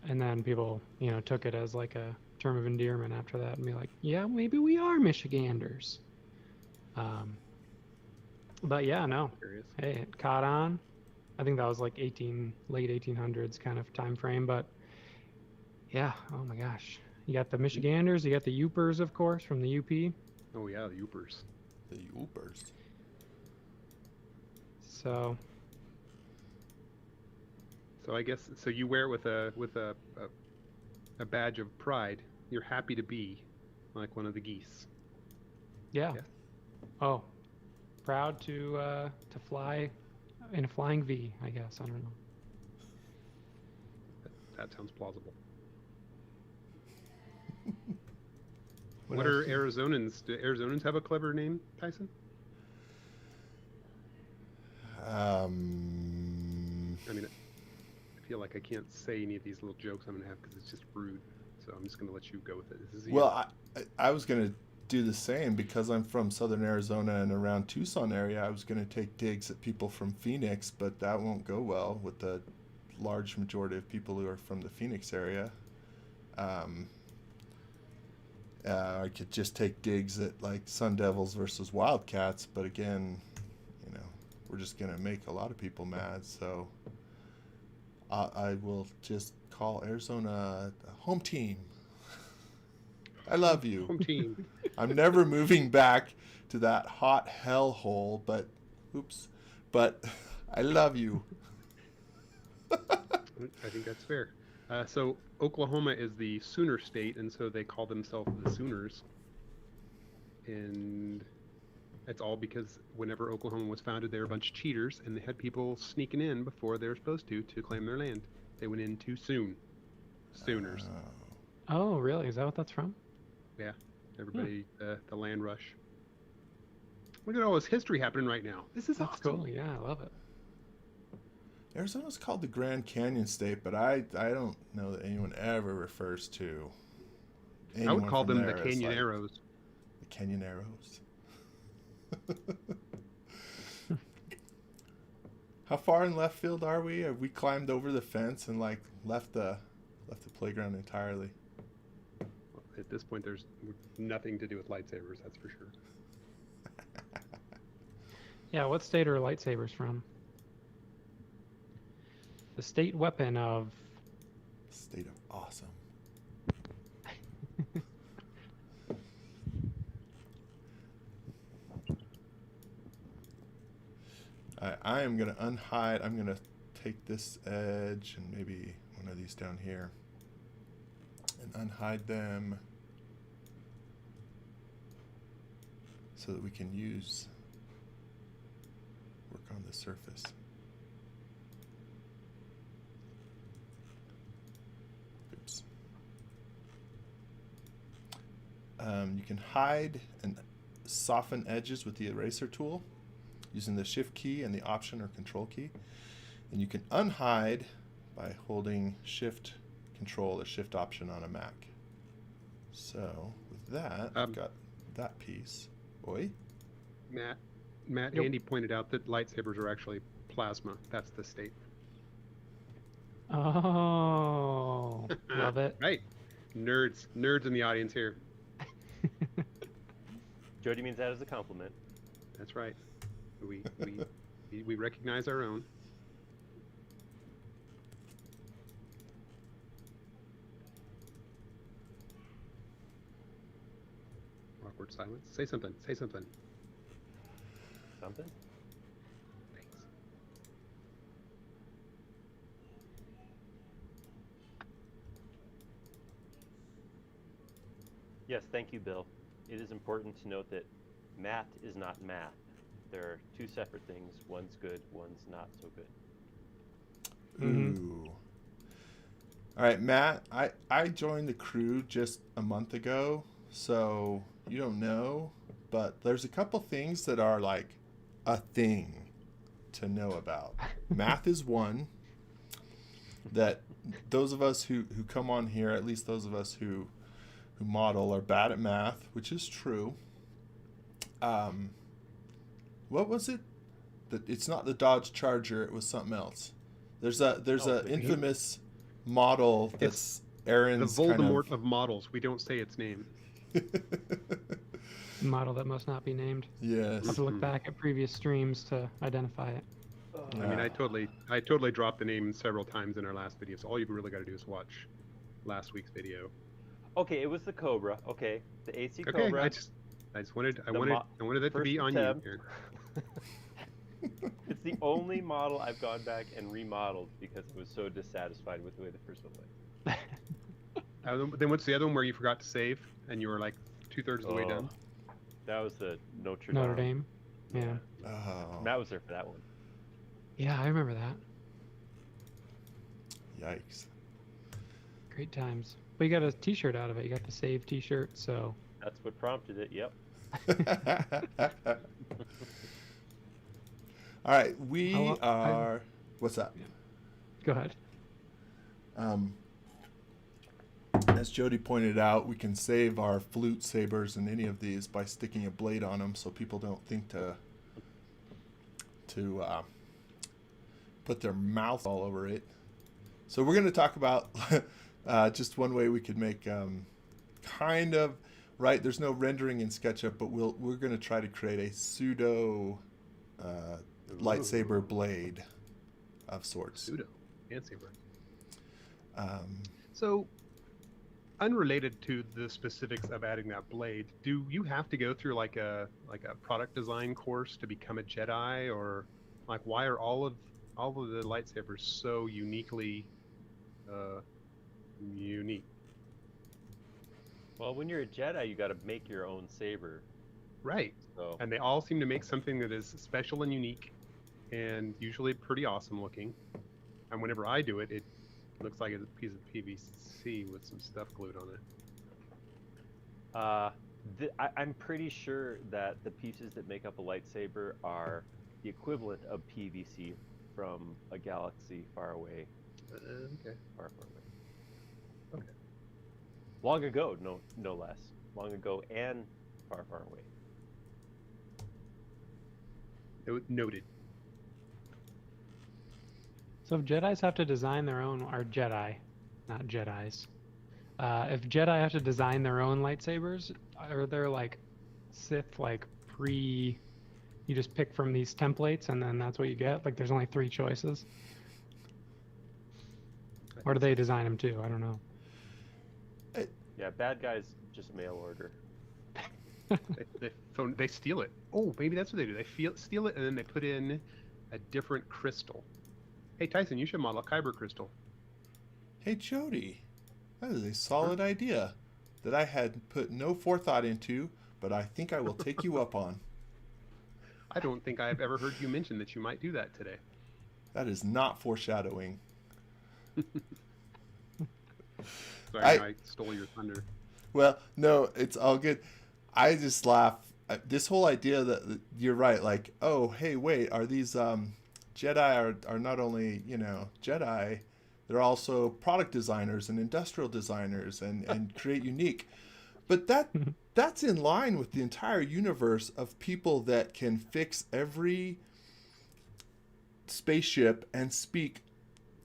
and then people, took it as like a term of endearment after that, and be like, "Yeah, maybe we are Michiganders." But yeah, no. Curious. Hey, it caught on. I think that was like late 1800s kind of time frame. But yeah, oh my gosh, you got the Michiganders, you got the Yoopers, of course, from the UP. Oh yeah, the Yoopers. The Ubers. So So I guess you wear it with a badge of pride. You're happy to be like one of the geese. yeah. Yeah. Oh, proud to fly in a flying V, I guess. I don't know. That sounds plausible. What What else are do- Arizonans? Do Arizonans have a clever name, Tyson? I mean, I feel like I can't say any of these little jokes I'm gonna have because it's just rude. So I'm just gonna let you go with it. This is Well, I was going to do the same because I'm from southern Arizona and around Tucson area. I was going to take digs at people from Phoenix, but that won't go well with the large majority of people who are from the Phoenix area. I could just take digs at like Sun Devils versus Wildcats, but again, we're just going to make a lot of people mad. So I will just call Arizona home team. I love you. home team. I'm never moving back to that hot hellhole, but I love you. I think that's fair. So Oklahoma is the Sooner state, and so they call themselves the Sooners. And that's all because whenever Oklahoma was founded, they were a bunch of cheaters, and they had people sneaking in before they were supposed to claim their land. They went in too soon. Sooners. Oh, really? Is that what that's from? Yeah. Everybody, the land rush. Look at all this history happening right now. This is That's awesome. cool. Yeah, I love it. Arizona's called the Grand Canyon State, but I don't know that anyone ever refers to. I would call from them the there as, Canyon like, Arrows. The Canyon Arrows. How far in left field are we? Have we climbed over the fence and like left the playground entirely? At this point, there's nothing to do with lightsabers, that's for sure. Yeah, what state are lightsabers from? The state weapon of State of awesome. I am going to unhide. I'm going to take this edge and maybe one of these down here and unhide them so that we can work on the surface. Oops. You can hide and soften edges with the eraser tool using the shift key and the option or control key. And you can unhide by holding shift control or shift option on a Mac. So with that, I've got that piece. Oi? Matt, Yep. Andy pointed out that lightsabers are actually plasma. That's the state. Oh, love it. Right. Nerds in the audience here. Jody means that as a compliment. That's right. We recognize our own. Awkward silence. Say something. Say something. Something? Thanks. Yes, thank you, Bill. It is important to note that math is not math. There are two separate things. One's good, one's not so good. Ooh. All right, Matt, I joined the crew just a month ago, so you don't know, but there's a couple things that are like a thing to know about. Math is one that those of us who come on here, at least those of us who model, are bad at math, which is true. What was it? It's not the Dodge Charger, it was something else. There's a infamous model that's Aaron's the Voldemort kind of models. We don't say its name. Model that must not be named. Yes. I'll have to look back at previous streams to identify it. I mean, I totally dropped the name several times in our last video. So all you've really got to do is watch last week's video. Okay, it was the Cobra. Okay, the AC Okay, Cobra. I just wanted I wanted it to be on you here. It's the only model I've gone back and remodeled because I was so dissatisfied with the way the first one went. Then what's the other one where you forgot to save and you were like 2/3 of the way done? That was the Notre Dame. Yeah. Oh, Matt was there for that one. Yeah, I remember that. yikes. Great times. But you got a t-shirt out of it. You got the save t-shirt, so. That's what prompted it. Yep. All right, we are. What's that? Go ahead. As Jody pointed out, we can save our flute sabers in any of these by sticking a blade on them, so people don't think to put their mouth all over it. So we're going to talk about just one way we could make kind of right. There's no rendering in SketchUp, but we're going to try to create a pseudo lightsaber blade of sorts. Pseudo fancy word. So, unrelated to the specifics of adding that blade, do you have to go through like a product design course to become a Jedi, or like why are all of the lightsabers so uniquely unique? Well, when you're a Jedi, you got to make your own saber. Right. So And they all seem to make something that is special and unique, and usually pretty awesome looking. And whenever I do it, it looks like a piece of PVC with some stuff glued on it. I'm pretty sure that the pieces that make up a lightsaber are the equivalent of PVC from a galaxy far away. Okay. Far, far away. Okay. Long ago, no less. Long ago and far, far away. Noted. So if Jedis have to design their own, or Jedi, not Jedis. If Jedi have to design their own lightsabers, are there like Sith you just pick from these templates and then that's what you get? Like there's only 3 choices? Or do they design them too? I don't know. Yeah, bad guys just mail order. They steal it. Oh, maybe that's what they do. They steal it and then they put in a different crystal. Hey, Tyson, you should model a Kyber crystal. Hey, Jody, that is a solid idea that I had put no forethought into, but I think I will take you up on. I don't think I've ever heard you mention that you might do that today. That is not foreshadowing. Sorry, I stole your thunder. Well, no, it's all good. I just laugh. This whole idea that you're right, like, oh, hey, wait, are these Jedi are not only, Jedi, they're also product designers and industrial designers and create unique. But that's in line with the entire universe of people that can fix every spaceship and speak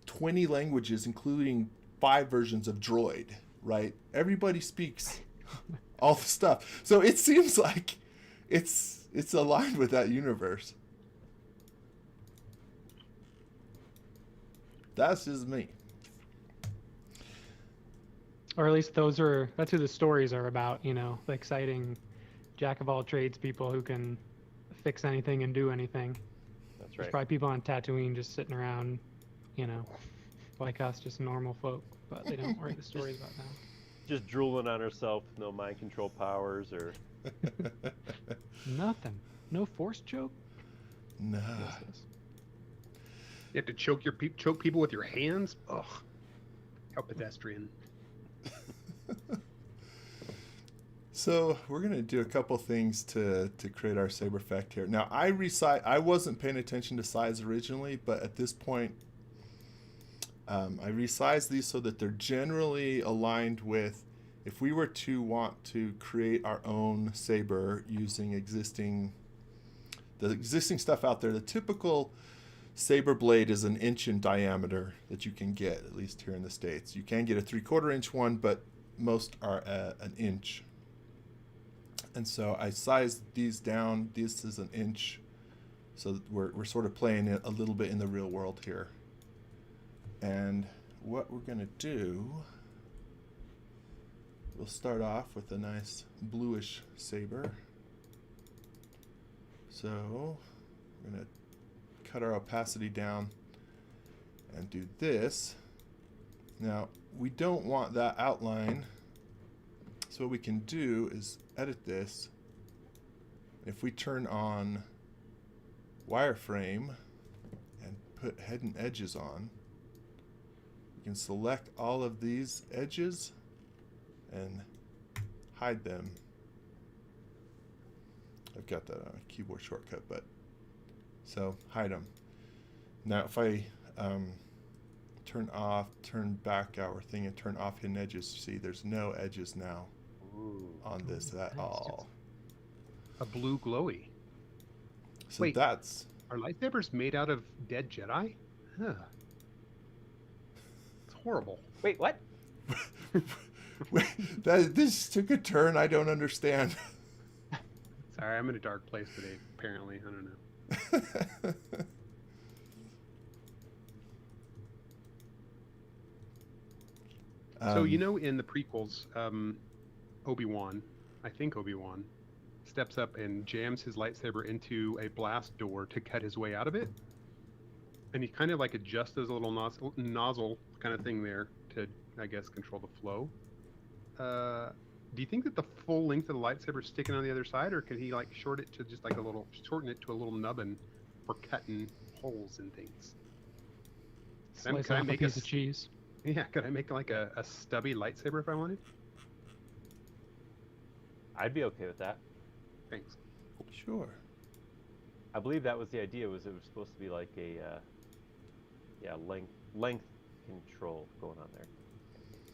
20 languages, including 5 versions of droid, right? Everybody speaks all the stuff. So it seems like it's aligned with that universe. That's just me. Or at least that's who the stories are about, the exciting jack of all trades people who can fix anything and do anything. That's right. There's probably people on Tatooine just sitting around, like us, just normal folk, but they don't write the stories about them. Just drooling on herself with no mind control powers or... Nothing. No force choke? Nah. You have to choke people with your hands? Ugh. How pedestrian. So we're gonna do a couple things to create our saber effect here. Now I wasn't paying attention to size originally, but at this point I resized these so that they're generally aligned with if we were to want to create our own saber using the existing stuff out there. The typical saber blade is an inch in diameter that you can get, at least here in the States. You can get a 3/4 inch one, but most are an inch. And so I sized these down. This is an inch. So we're sort of playing it a little bit in the real world here. And what we're going to do, we'll start off with a nice bluish saber. So we're going to cut our opacity down and do this. Now, we don't want that outline, so what we can do is edit this. If we turn on wireframe and put head and edges on, we can select all of these edges and hide them. I've got that on a keyboard shortcut, but so hide them. Now if I turn back our thing and turn off hidden edges, see there's no edges now on this at all. A blue glowy. So wait, that's... Are lightsabers made out of dead Jedi? Huh. It's horrible. Wait, what? This took a turn I don't understand. Sorry, I'm in a dark place today, apparently. I don't know. So, in the prequels, Obi-Wan steps up and jams his lightsaber into a blast door to cut his way out of it. And he kind of like adjusts his little nozzle kind of thing there to, I guess, control the flow. Do you think that the full length of the lightsaber is sticking on the other side, or can he like shorten it to a little nubbin for cutting holes in things? Slice off a piece of cheese. Yeah, could I make like a stubby lightsaber if I wanted? I'd be okay with that. Thanks. Sure. I believe that was the idea. It was supposed to be like a length control going on there.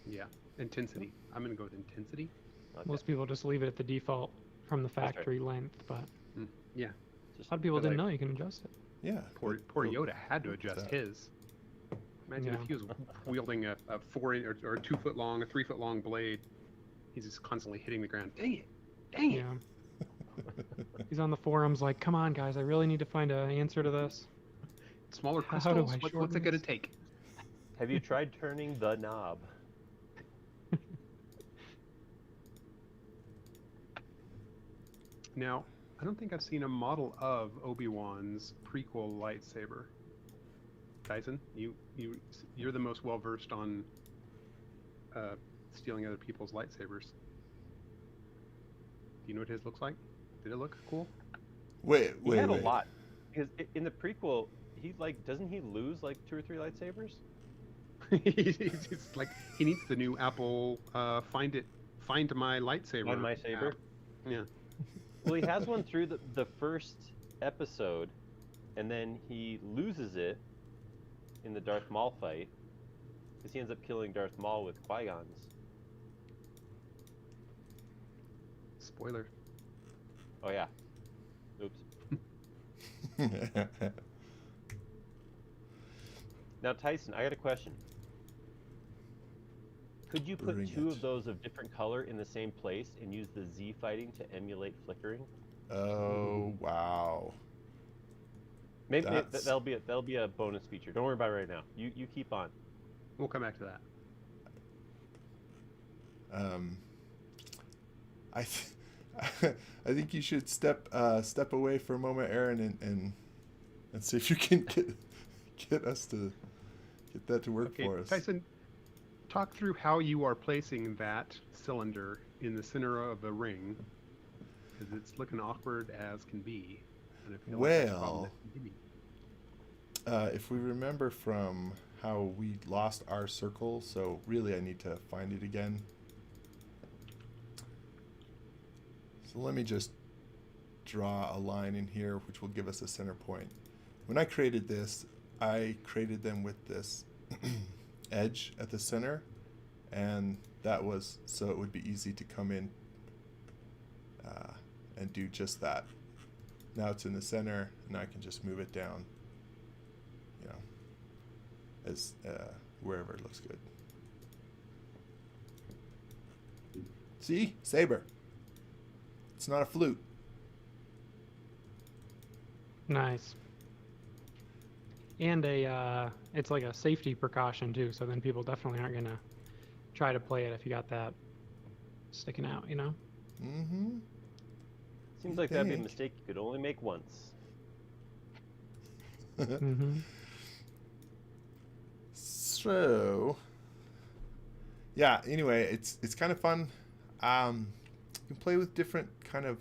Yeah, intensity. I'm gonna go with intensity. Okay. Most people just leave it at the default from the factory length, but yeah, a lot of people didn't know you can adjust it. Yeah. Poor Yoda had to adjust his. Imagine if he was wielding a 4 inch or a 2 foot long, a 3 foot long blade. He's just constantly hitting the ground. Dang it! Dang it! Yeah. He's on the forums like, come on, guys, I really need to find an answer to this. Smaller How do crystals. I What's it gonna this? take? Have you tried turning the knob? Now, I don't think I've seen a model of Obi-Wan's prequel lightsaber. Tyson, you're the most well versed on stealing other people's lightsabers. Do you know what his looks like? Did it look cool? Wait. He had a lot. Because in the prequel, doesn't he lose like 2 or 3 lightsabers? It's like he needs the new Apple find my lightsaber. Find my saber. app. Yeah. Well, he has one through the first episode, and then he loses it in the Darth Maul fight, because he ends up killing Darth Maul with Qui-Gon's. Spoiler. Oh yeah. Oops. Now, Tyson, I got a question. Could you put Bring 2 it. of those of different color in the same place and use the Z fighting to emulate flickering? Oh, wow. Maybe That's- that'll be a bonus feature. Don't worry about it right now. You keep on. We'll come back to that. I think you should step away for a moment, Aaron, and see if you can get us to get that to work Okay, for us. Tyson, talk through how you are placing that cylinder in the center of the ring, because it's looking awkward as can be. And I feel like that's a problem Well, that can be. if we remember from how we lost our circle, so really I need to find it again. So let me just draw a line in here which will give us a center point. When I created this, I created them with this edge at the center, and that was so it would be easy to come in and do just that. Now it's in the center, and I can just move it down, as wherever it looks good. See? Saber. It's not a flute. Nice. And it's like a safety precaution too, so then people definitely aren't gonna try to play it if you got that sticking out, you know? Mm-hmm. Seems like that'd be a mistake you could only make once. Mm-hmm. So, yeah. Anyway, it's kind of fun. You can play with different kind of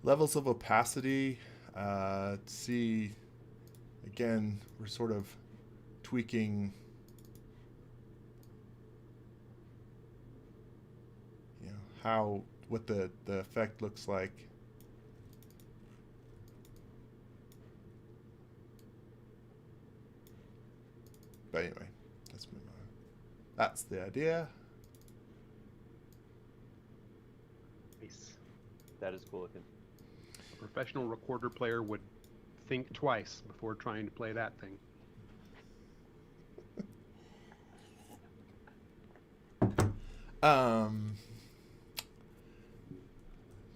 levels of opacity. See, again, we're sort of tweaking. What the effect looks like. But anyway, let's move on. That's the idea. Nice. That is cool looking. A professional recorder player would think twice before trying to play that thing.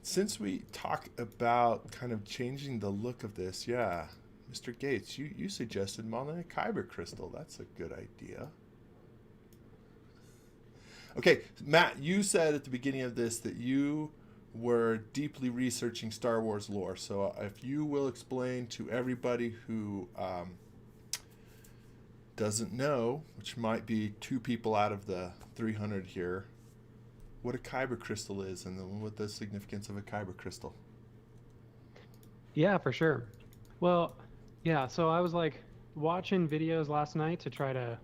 Since we talk about kind of changing the look of this, yeah, Mr. Gates, you suggested modeling a Kyber crystal. That's a good idea. Okay, Matt, you said at the beginning of this that you were deeply researching Star Wars lore. So if you will explain to everybody who doesn't know, which might be 2 people out of the 300 here, what a Kyber crystal is and then what the significance of a Kyber crystal. Yeah, for sure. Well, yeah, so I was like watching videos last night to try to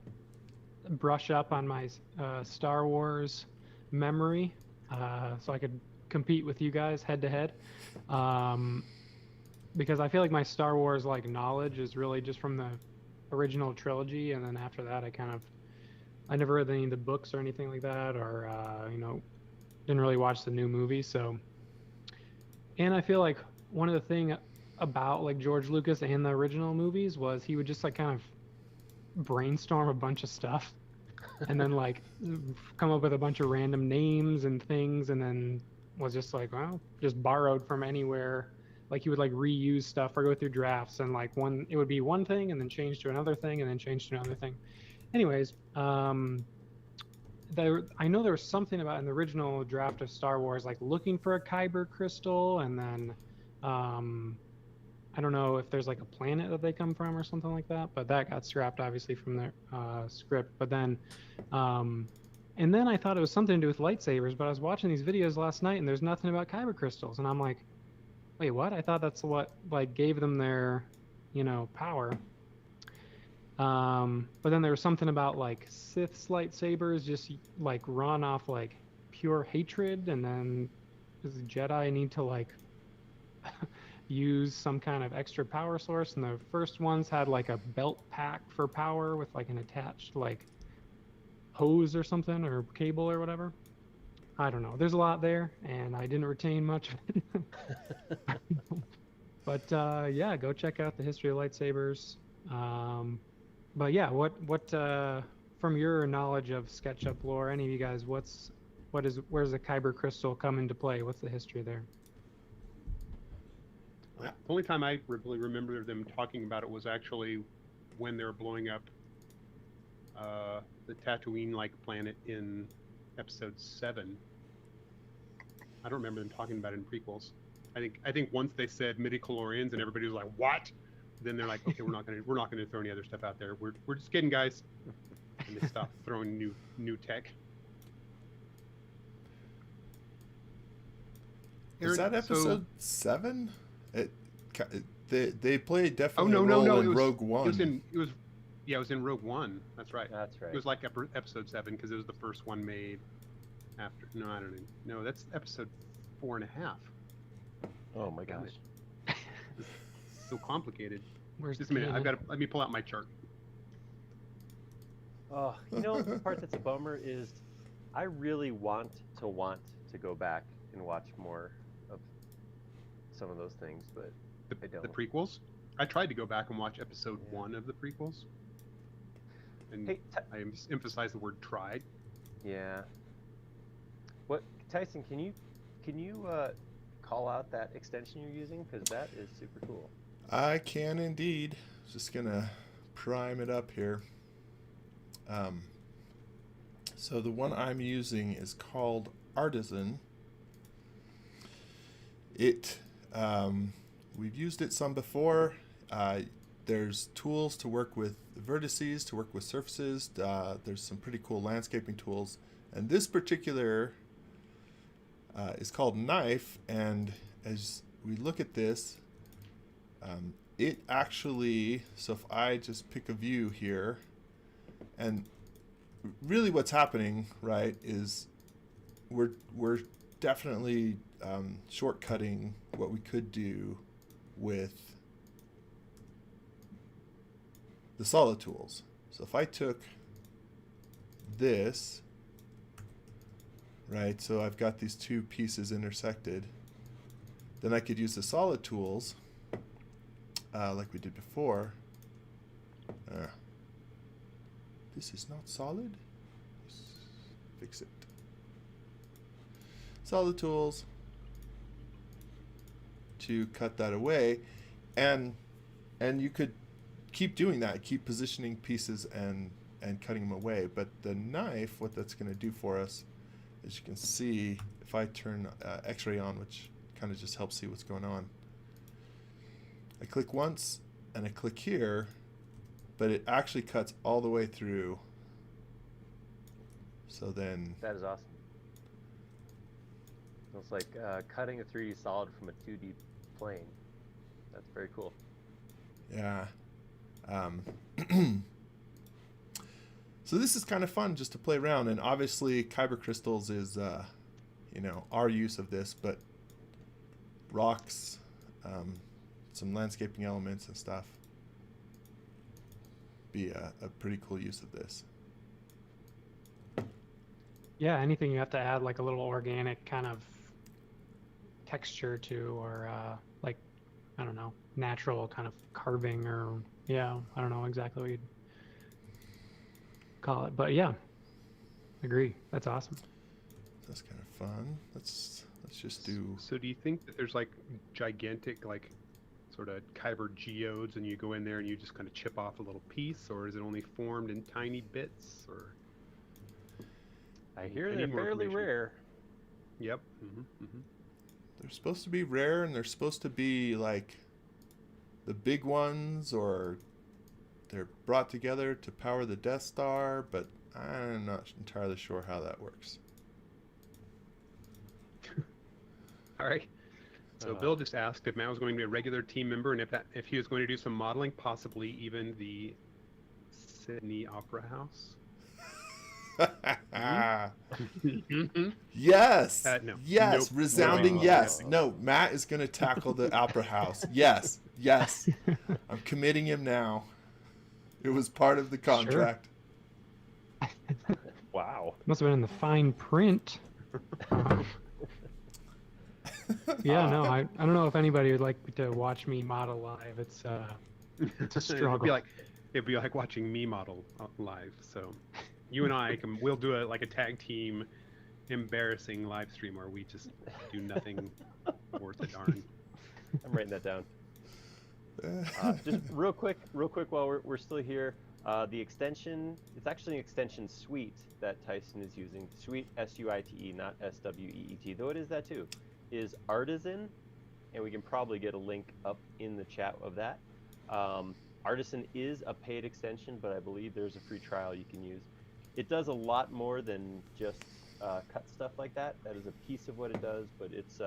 brush up on my Star Wars memory so I could compete with you guys head to head. Because I feel like my Star Wars like knowledge is really just from the original trilogy, and then after that I never read any of the books or anything like that, or didn't really watch the new movies. So, and I feel like one of the thing about like George Lucas and the original movies was he would just like kind of brainstorm a bunch of stuff and then like come up with a bunch of random names and things, and then was just like, well, just borrowed from anywhere. Like he would like reuse stuff or go through drafts, and like it would be one thing and then change to another thing and then change to another thing. Anyways, I know there was something about in the original draft of Star Wars, like looking for a Kyber crystal, and then I don't know if there's like a planet that they come from or something like that, but that got scrapped obviously from their script. But then, and then I thought it was something to do with lightsabers, but I was watching these videos last night and there's nothing about Kyber crystals, and I'm like, wait, what? I thought that's what like gave them their, power. But then there was something about like Sith's lightsabers just like run off like pure hatred, and then does the Jedi need to like use some kind of extra power source? And the first ones had like a belt pack for power with like an attached like hose or something or cable or whatever. I don't know. There's a lot there, and I didn't retain much of it. But yeah, go check out the history of lightsabers. But yeah, what from your knowledge of SketchUp lore, any of you guys, where's the Kyber crystal come into play? What's the history there? The only time I really remember them talking about it was actually when they were blowing up the Tatooine-like planet in Episode 7. I don't remember them talking about it in prequels. I think once they said midi-chlorians and everybody was like, "What?" Then they're like, "Okay, we're not gonna throw any other stuff out there. We're just kidding, guys." And they stopped throwing new tech. Is that Episode 7? They played Oh definitely no, a role in it was, Rogue One. it was in Rogue One. That's right. That's right. It was like Episode 7 because it was the first one made after. No, I don't know. No, that's Episode 4.5. Oh my gosh. It's so complicated. Where's Just a minute. the- Let me pull out my chart. Oh, the part that's a bummer is I really want to go back and watch more of some of those things, but I don't. The prequels. I tried to go back and watch Episode 1 of the prequels, and Hey, I emphasize the word "tried." yeah. What, Tyson? Can you call out that extension you're using, because that is super cool. I can indeed. Just gonna prime it up here. So the one I'm using is called Artisan. We've used it some before. There's tools to work with vertices, to work with surfaces. There's some pretty cool landscaping tools, and this particular is called Knife. And as we look at this, it actually, so if I just pick a view here, and really what's happening, right, is we're definitely shortcutting what we could do with the solid tools. So if I took this, right, so I've got these two pieces intersected, then I could use the solid tools like we did before. This is not solid. Let's fix it. Solid tools to cut that away, and you could keep doing that, keep positioning pieces and cutting them away. But the knife, what that's going to do for us, as you can see, if I turn X-ray on, which kind of just helps see what's going on, I click once and I click here, but it actually cuts all the way through. So then That is awesome. It's like cutting a 3D solid from a 2D plane. That's very cool. yeah. So this is kind of fun just to play around, and obviously Kyber Crystals is our use of this, but rocks, some landscaping elements and stuff be a pretty cool use of this. Yeah, anything you have to add like a little organic kind of texture to, or like, I don't know, natural kind of carving, or yeah, I don't know exactly what you'd call it, but yeah, agree. That's awesome. That's kind of fun. Let's just do. So do you think that there's like gigantic, like sort of Kyber geodes, and you go in there and you just kind of chip off a little piece, or is it only formed in tiny bits? Or I hear I they're need more fairly information. rare. Yep. They're supposed to be rare, and they're supposed to be like the big ones, or they're brought together to power the Death Star, but I'm not entirely sure how that works. All right. So Bill just asked if Matt was going to be a regular team member, and if he was going to do some modeling, possibly even the Sydney Opera House. Yes. No. Yes. Nope. Resounding No. yes. No, Matt is going to tackle the Opera House. Yes. Yes. I'm committing him now. It was part of the contract. Wow. Must have been in the fine print. Yeah, no, I don't know if anybody would like to watch me model live. It's a struggle. It'd be like watching me model live. So you and I we'll do a tag team embarrassing live stream where we just do nothing worth a darn. I'm writing that down. Just real quick while we're still here, the extension, it's actually an extension suite that Tyson is using. Suite, S-U-I-T-E, not S-W-E-E-T, though it is that too, is Artisan, and we can probably get a link up in the chat of that. Artisan is a paid extension, but I believe there's a free trial you can use. It does a lot more than just cut stuff like that. That is a piece of what it does, but it's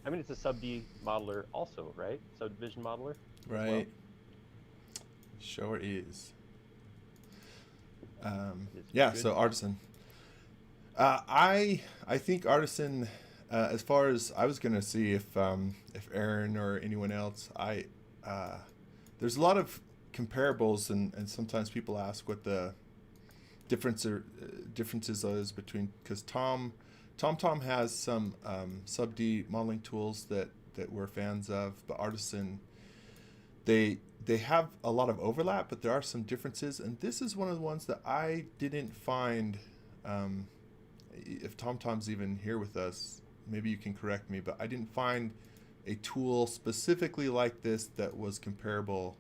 it's a sub-D modeler also, right? Subdivision modeler. Right. Well. Sure is. It's Yeah, good. so Artisan. I think Artisan, as far as I was going to see if Aaron or anyone else, there's a lot of comparables, and sometimes people ask what the differences is between, because Tom has some sub-D modeling tools that we're fans of, but Artisan, they have a lot of overlap, but there are some differences, and this is one of the ones that I didn't find. If Tom's even here with us, maybe you can correct me, but I didn't find a tool specifically like this that was comparable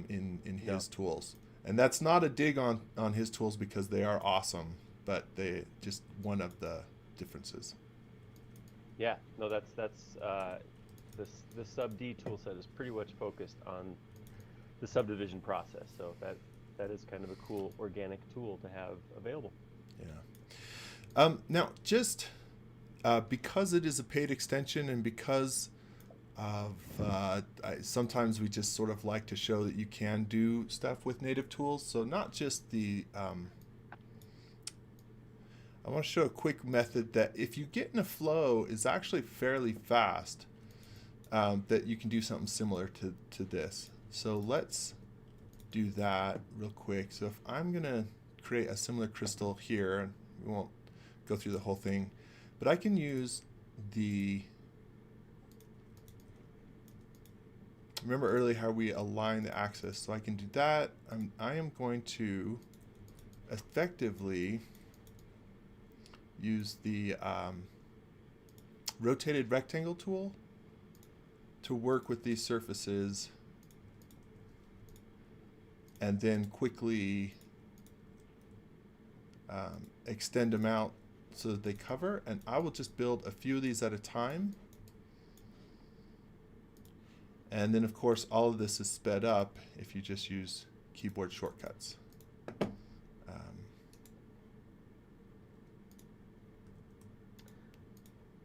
in his tools. And that's not a dig on his tools, because they are awesome, but they just one of the differences. Yeah, no, that's the sub-D tool set is pretty much focused on the subdivision process. So that is kind of a cool organic tool to have available. Yeah. Now, just because it is a paid extension, and because of sometimes we just sort of like to show that you can do stuff with native tools. So not just the I want to show a quick method that if you get in a flow is actually fairly fast, that you can do something similar to this. So let's do that real quick. So if I'm going to create a similar crystal here, and we won't go through the whole thing, but I can use remember earlier how we align the axis. So I can do that. I am going to effectively use the rotated rectangle tool to work with these surfaces, and then quickly extend them out so that they cover. And I will just build a few of these at a time. And then, of course, all of this is sped up if you just use keyboard shortcuts.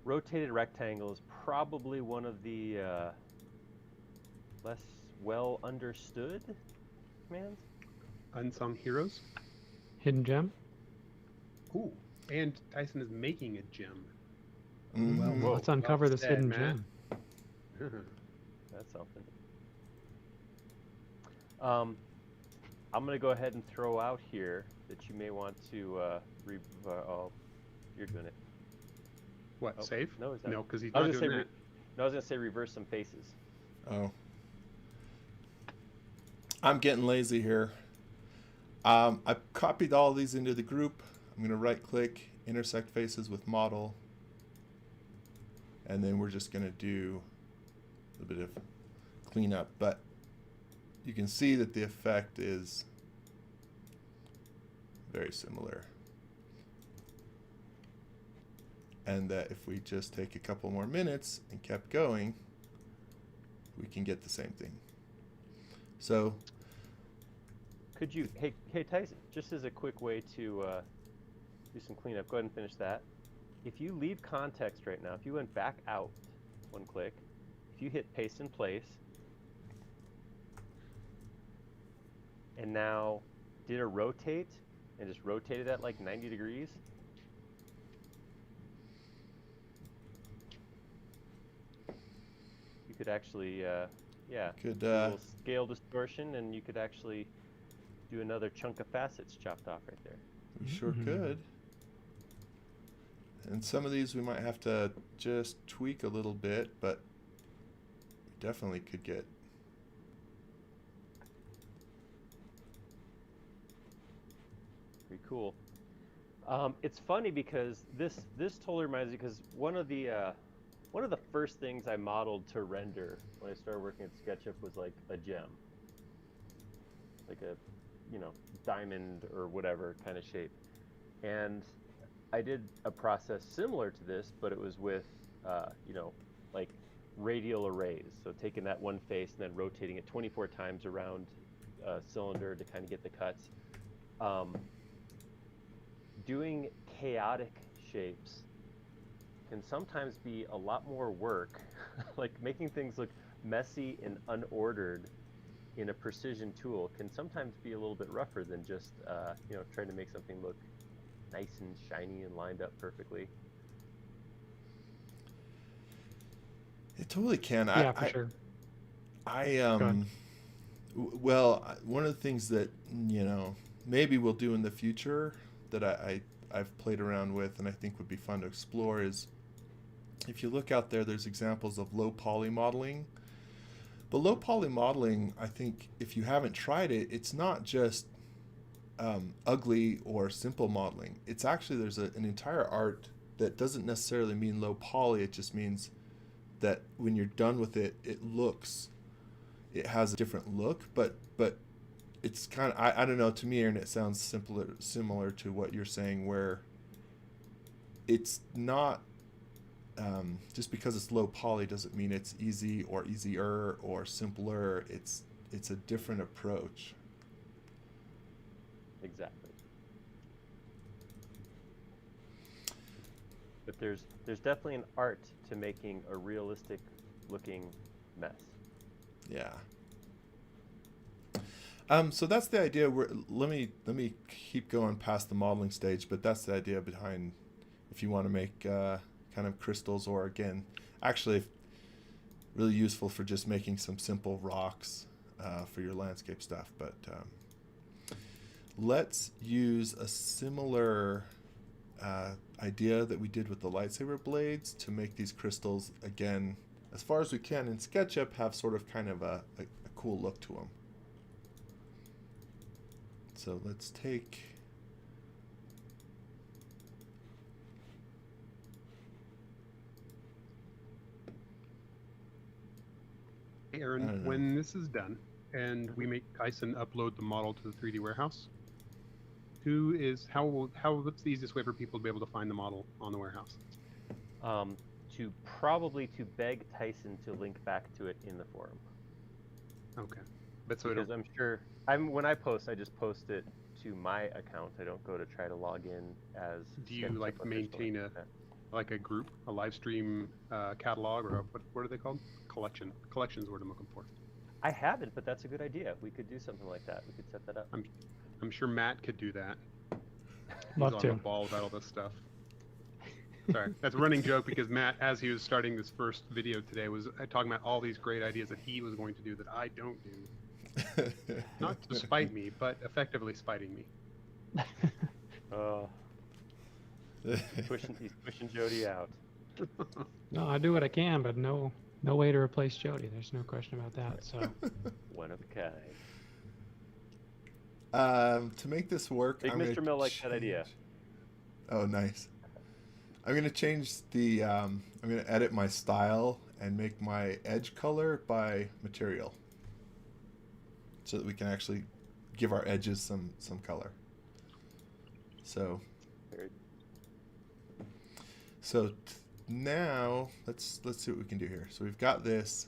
Rotated rectangle is probably one of the less well understood commands. Unsung heroes. Hidden gem. Ooh, and Tyson is making a gem. Mm. Well, Let's uncover this said, hidden Matt. gem. That's something. I'm going to go ahead and throw out here that you may want to oh, you're doing it. What, Oh, save? no, it's not. No, because he's I was not gonna doing say that. I was going to say reverse some faces. Oh. I'm getting lazy here. I copied all these into the group. I'm going to right click, intersect faces with model. And then we're just going to do a bit of cleanup. But you can see that the effect is very similar. and that if we just take a couple more minutes and kept going, we can get the same thing. So Could you, hey Tyson, just as a quick way to do some cleanup, go ahead and finish that. If you leave context right now, if you went back out one click, if you hit paste in place, and now did a rotate, and just rotated at like 90 degrees, you could actually, could do a little scale distortion, and you could actually do another chunk of facets chopped off right there. we sure could. And some of these we might have to just tweak a little bit, but we definitely could get. Pretty cool. It's funny because this totally reminds me, because one of the first things I modeled to render when I started working at SketchUp was like a gem, like a diamond or whatever kind of shape, and I did a process similar to this, but it was with like radial arrays. So taking that one face and then rotating it 24 times around a cylinder to kind of get the cuts. Doing chaotic shapes can sometimes be a lot more work. Like making things look messy and unordered in a precision tool can sometimes be a little bit rougher than just trying to make something look nice and shiny and lined up perfectly. It totally can. Yeah, for sure. One of the things that maybe we'll do in the future that I've played around with and I think would be fun to explore is, if you look out there, there's examples of low poly modeling. But low poly modeling, I think if you haven't tried it, it's not just ugly or simple modeling. It's actually, there's an entire art that doesn't necessarily mean low poly. It just means that when you're done with it, it has a different look, but it's kind of, I don't know, to me, Aaron, it sounds similar to what you're saying, where it's not, just because it's low poly doesn't mean it's easy or easier or simpler. It's a different approach. Exactly. But there's definitely an art to making a realistic looking mess. Yeah. So that's the idea. Let me keep going past the modeling stage, but that's the idea behind, if you want to make kind of crystals, or again, actually really useful for just making some simple rocks for your landscape stuff. But let's use a similar idea that we did with the lightsaber blades to make these crystals, again, as far as we can in SketchUp, have sort of kind of a cool look to them. So let's take Aaron, when this is done and we make Tyson upload the model to the 3D warehouse, what's the easiest way for people to be able to find the model on the warehouse? To beg Tyson to link back to it in the forum. Okay. But so because I'm sure when I post, I just post it to my account. I don't go to try to log in as. Do you maintain a group, a live stream catalog, or what are they called? Collection. Collection is what I'm looking for. I haven't, but that's a good idea. We could do something like that. We could set that up. I'm sure Matt could do that. Love He's to. on the ball about all this stuff. Sorry, that's a running joke because Matt, as he was starting this first video today, was talking about all these great ideas that he was going to do that I don't do. Not to spite me, but effectively spiting me. He's pushing Jody out. No, I do what I can, but no way to replace Jody. There's no question about that. So One of a kind. To make this work, Big Mr. Mill likes that idea. Oh, nice. I'm going to change the, I'm going to edit my style and make my edge color by material, so that we can actually give our edges some color. So So now let's see what we can do here. So we've got this.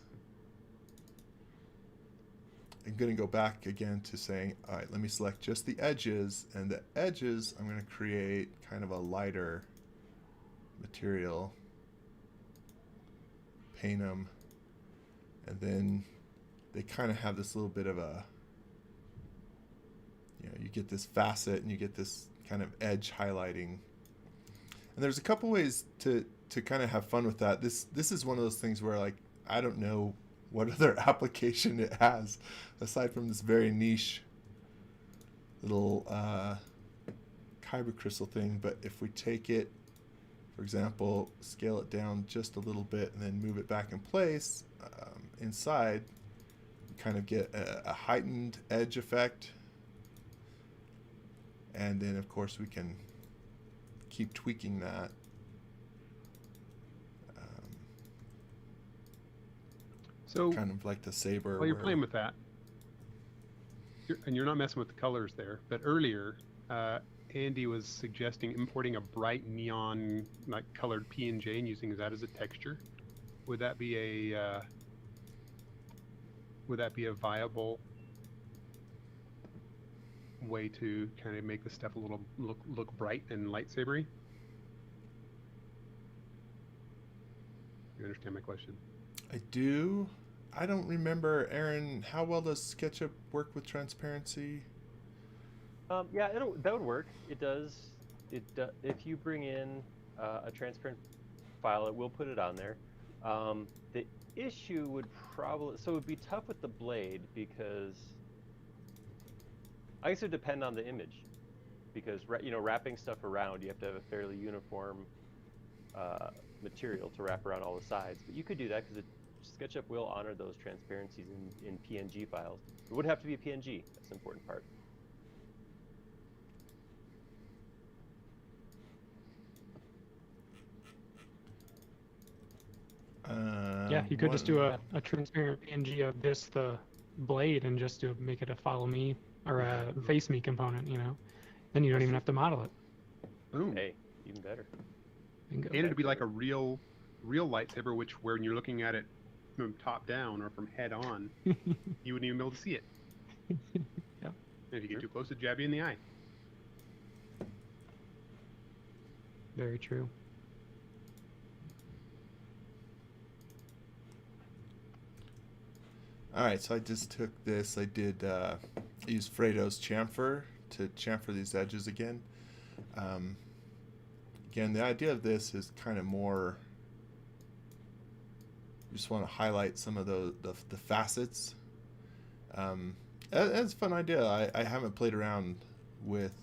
I'm going to go back again to saying, all right, let me select just the edges, and the edges I'm going to create kind of a lighter material, paint them, and then they kind of have this little bit of a, you get this facet and you get this kind of edge highlighting. And there's a couple ways to kind of have fun with that. This is one of those things where, like, I don't know what other application it has aside from this very niche little Kyber crystal thing. But if we take it, for example, scale it down just a little bit and then move it back in place, inside, we kind of get a heightened edge effect. And then, of course, we can keep tweaking that. So kind of like the saber. While you're playing with that, and you're not messing with the colors there, but earlier, Andy was suggesting importing a bright neon, like colored PNG and using that as a texture. Would that be a viable way to kind of make the stuff a little look bright and lightsabery? You understand my question? I do. I don't remember, Aaron, how well does SketchUp work with transparency? Yeah, that would work. It does. If you bring in a transparent file, it will put it on there. The issue would so it would be tough with the blade, because I guess it would depend on the image, because wrapping stuff around, you have to have a fairly uniform material to wrap around all the sides. But you could do that because SketchUp will honor those transparencies in PNG files. It would have to be a PNG. That's the important part. Yeah, you could just do a transparent PNG of the blade, and just make it a follow me or a face me component, Then you don't even have to model it. Boom. Hey, even better. And it'd be like a real lightsaber, which when you're looking at it from top down or from head on, you wouldn't even be able to see it. Yep. And if you get too close, it'd jab you in the eye. Very true. All right, so I just took this. I used Fredo's chamfer to chamfer these edges again. Again, the idea of this is kind of more, you just want to highlight some of the facets. That's a fun idea. I haven't played around with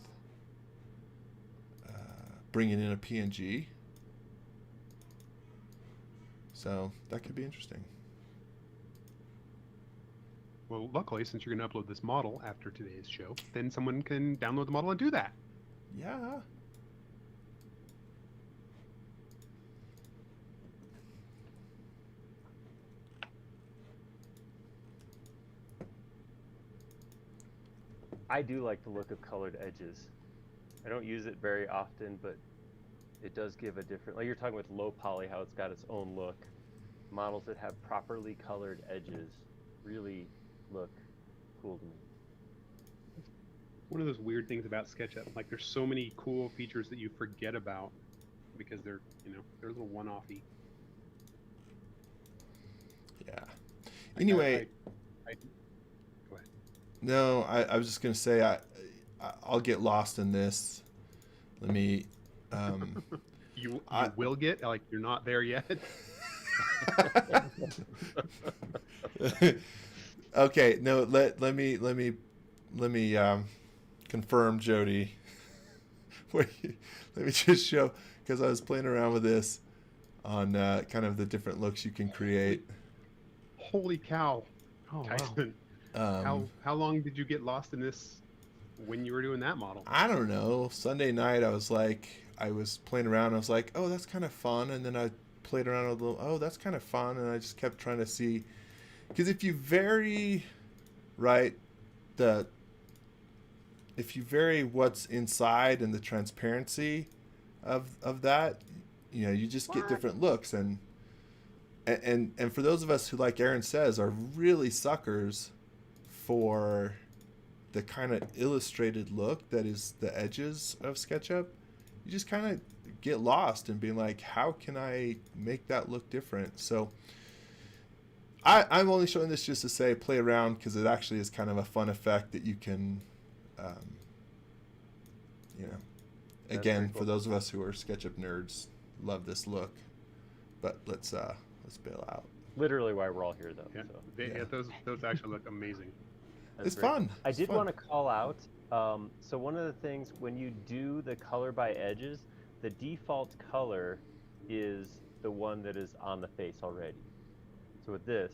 bringing in a PNG, so that could be interesting. Well, luckily, since you're going to upload this model after today's show, then someone can download the model and do that. Yeah. I do like the look of colored edges. I don't use it very often, but it does give a different, like you're talking with low poly, how it's got its own look. Models that have properly colored edges really look cool to me. One of those weird things about SketchUp, like there's so many cool features that you forget about because they're a little one-offy. Yeah. Anyway, go ahead. No, I was just gonna say I'll get lost in this. Let me. You will get, like, you're not there yet. Okay, no. Let me confirm, Jody. Wait, let me just show, because I was playing around with this on kind of the different looks you can create. Holy cow, Oh, wow. Tyson! How long did you get lost in this when you were doing that model? I don't know. Sunday night, I was playing around. I was like, oh, that's kind of fun. And then I played around a little. Oh, that's kind of fun. And I just kept trying to see, because if you vary, right, if you vary what's inside and the transparency of that, You know, you just get different looks, and for those of us who, like Aaron says, are really suckers for the kind of illustrated look that is the edges of SketchUp, you just kind of get lost and being like, how can I make that look different? So I'm only showing this just to say play around, because it actually is kind of a fun effect that you can, you know, again, for those of us who are SketchUp nerds, love this look. But let's bail out. Literally why we're all here, though. Yeah, So. those actually look amazing. It's fun. I did want to call out, so one of the things, when you do the color by edges, the default color is the one that is on the face already. So with this,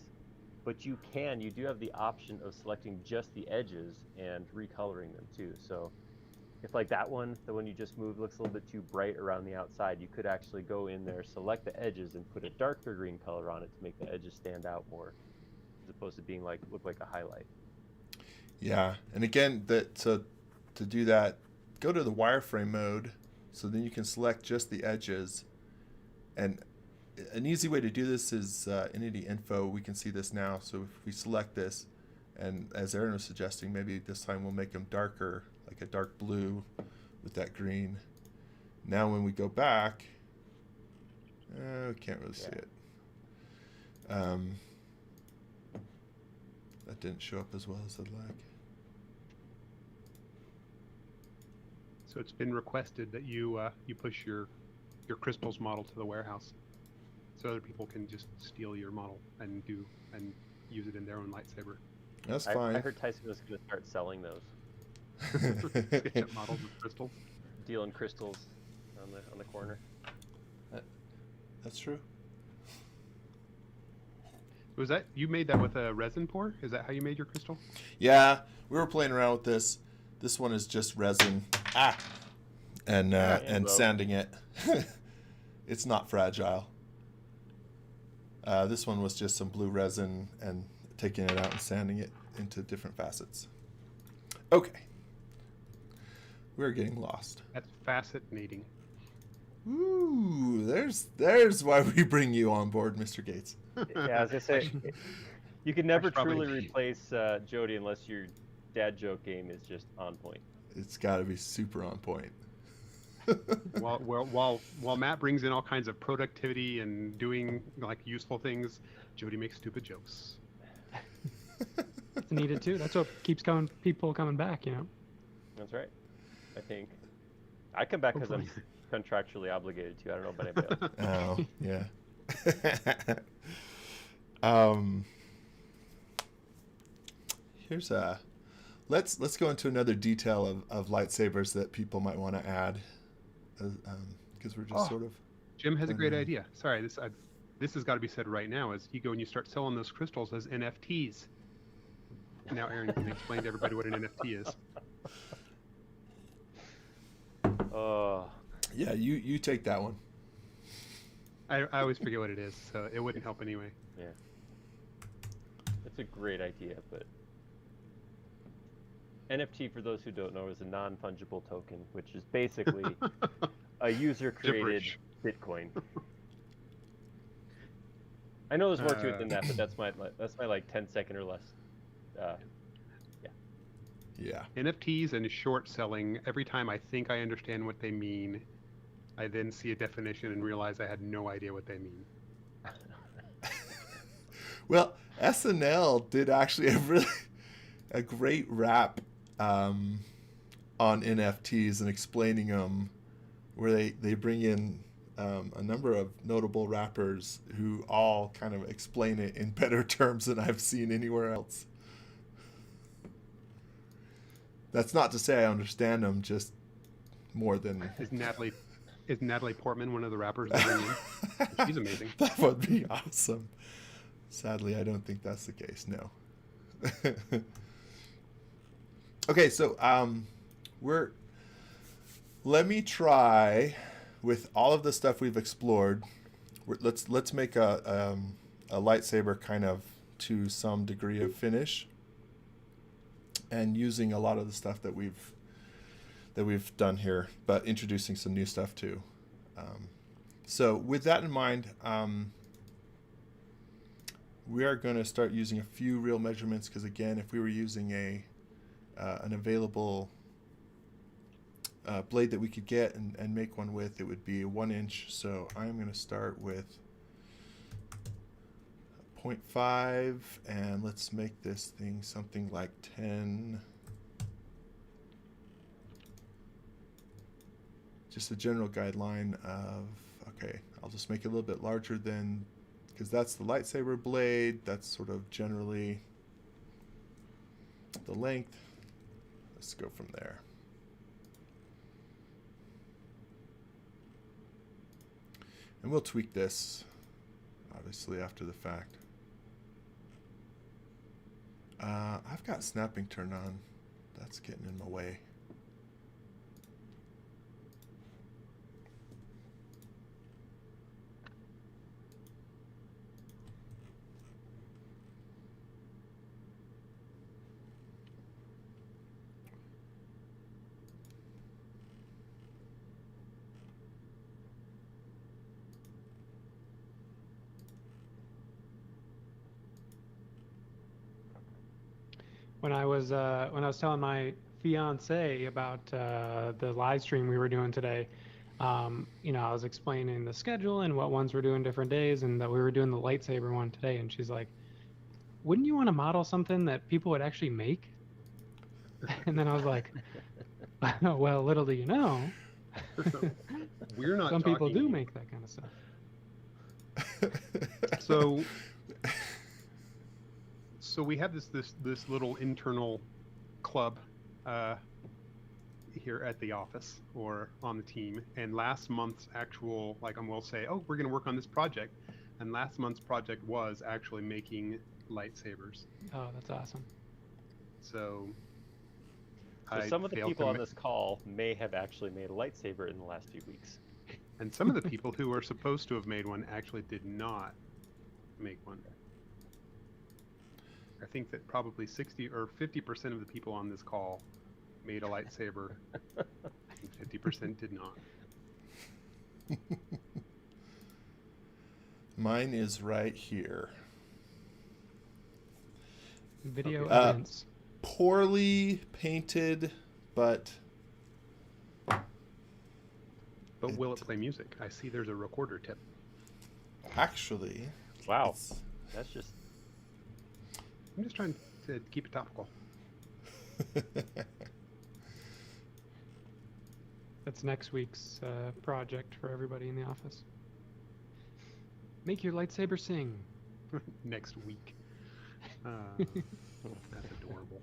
but you do have the option of selecting just the edges and recoloring them too. So if like that one, the one you just moved, looks a little bit too bright around the outside, you could actually go in there, select the edges, and put a darker green color on it to make the edges stand out more, as opposed to being like, look like a highlight. Yeah, and again, to do that, go to the wireframe mode, so then you can select just the edges. And an easy way to do this is Entity Info. We can see this now. So if we select this, and as Aaron was suggesting, maybe this time we'll make them darker, like a dark blue with that green. Now when we go back, we can't really see it. That didn't show up as well as I'd like. So it's been requested that you push your crystals model to the warehouse, so other people can just steal your model and use it in their own lightsaber. That's fine. I heard Tyson was going to start selling those. SketchUp models with crystals. Dealing crystals on the corner. That's true. Was that you made that with a resin pour? Is that how you made your crystal? Yeah, we were playing around with this. This one is just resin. And sanding it. It's not fragile. This one was just some blue resin and taking it out and sanding it into different facets. Okay. We're getting lost. That's fascinating. Ooh, there's why we bring you on board, Mr. Gates. Yeah, as I say, you can never Probably. truly replace Jody unless your dad joke game is just on point. It's got to be super on point. While Matt brings in all kinds of productivity and doing like useful things, Jody makes stupid jokes. It's needed too. That's what keeps people coming back, you know. That's right. I think I come back because I'm contractually obligated to. I don't know about anybody else. Oh, yeah. Here's a let's go into another detail of lightsabers that people might want to add, because we're just sort of. Jim has a great idea. Sorry, this has got to be said right now. As you go and you start selling those crystals as NFTs. Now Aaron can explain to everybody what an NFT is. Yeah, you take that one. I always forget what it is, so it wouldn't help anyway. Yeah, it's a great idea, but NFT, for those who don't know, is a non-fungible token, which is basically a user-created Bitcoin. I know there's more to it than that, but that's my like 10-second or less. Yeah. NFTs and short selling. Every time I think I understand what they mean, I then see a definition and realize I had no idea what they mean. Well, SNL did actually a great rap on NFTs and explaining them, where they bring in a number of notable rappers who all kind of explain it in better terms than I've seen anywhere else. That's not to say I understand them, just more than. Is Natalie Portman one of the rappers? She's amazing. That would be awesome. Sadly, I don't think that's the case. No. Okay, so let me try with all of the stuff we've explored. Let's make a lightsaber kind of to some degree of finish, and using a lot of the stuff that we've done here, but introducing some new stuff too. So with that in mind, we are going to start using a few real measurements because, again, if we were using an available blade that we could get and make one with, it would be 1 inch. So I'm going to start with 0.5, and let's make this thing something like 10. Just a general guideline of, okay, I'll just make it a little bit larger than, because that's the lightsaber blade. That's sort of generally the length. Let's go from there. And we'll tweak this, obviously, after the fact. I've got snapping turned on. That's getting in my way. When I was telling my fiance about the live stream we were doing today, you know, I was explaining the schedule and what ones we're doing different days, and that we were doing the lightsaber one today. And she's like, "Wouldn't you want to model something that people would actually make?" And then I was like, "Well, little do you know, We're not. some people do talking- make that kind of stuff." So we have this little internal club here at the office or on the team, and last month's actual, like, we'll say, oh, we're going to work on this project, and last month's project was actually making lightsabers. Oh, that's awesome. So some of the failed people to on ma- this call may have actually made a lightsaber in the last few weeks. and some of the people who were supposed to have made one actually did not make one. I think that probably 60 or 50% of the people on this call made a lightsaber, and 50% did not. Mine is right here. Video Okay. evidence. Poorly painted, but But will it play music? I see there's a recorder tip. actually, Wow, it's- that's just I'm just trying to keep it topical. That's next week's project for everybody in the office. Make your lightsaber sing. Next week. That's adorable.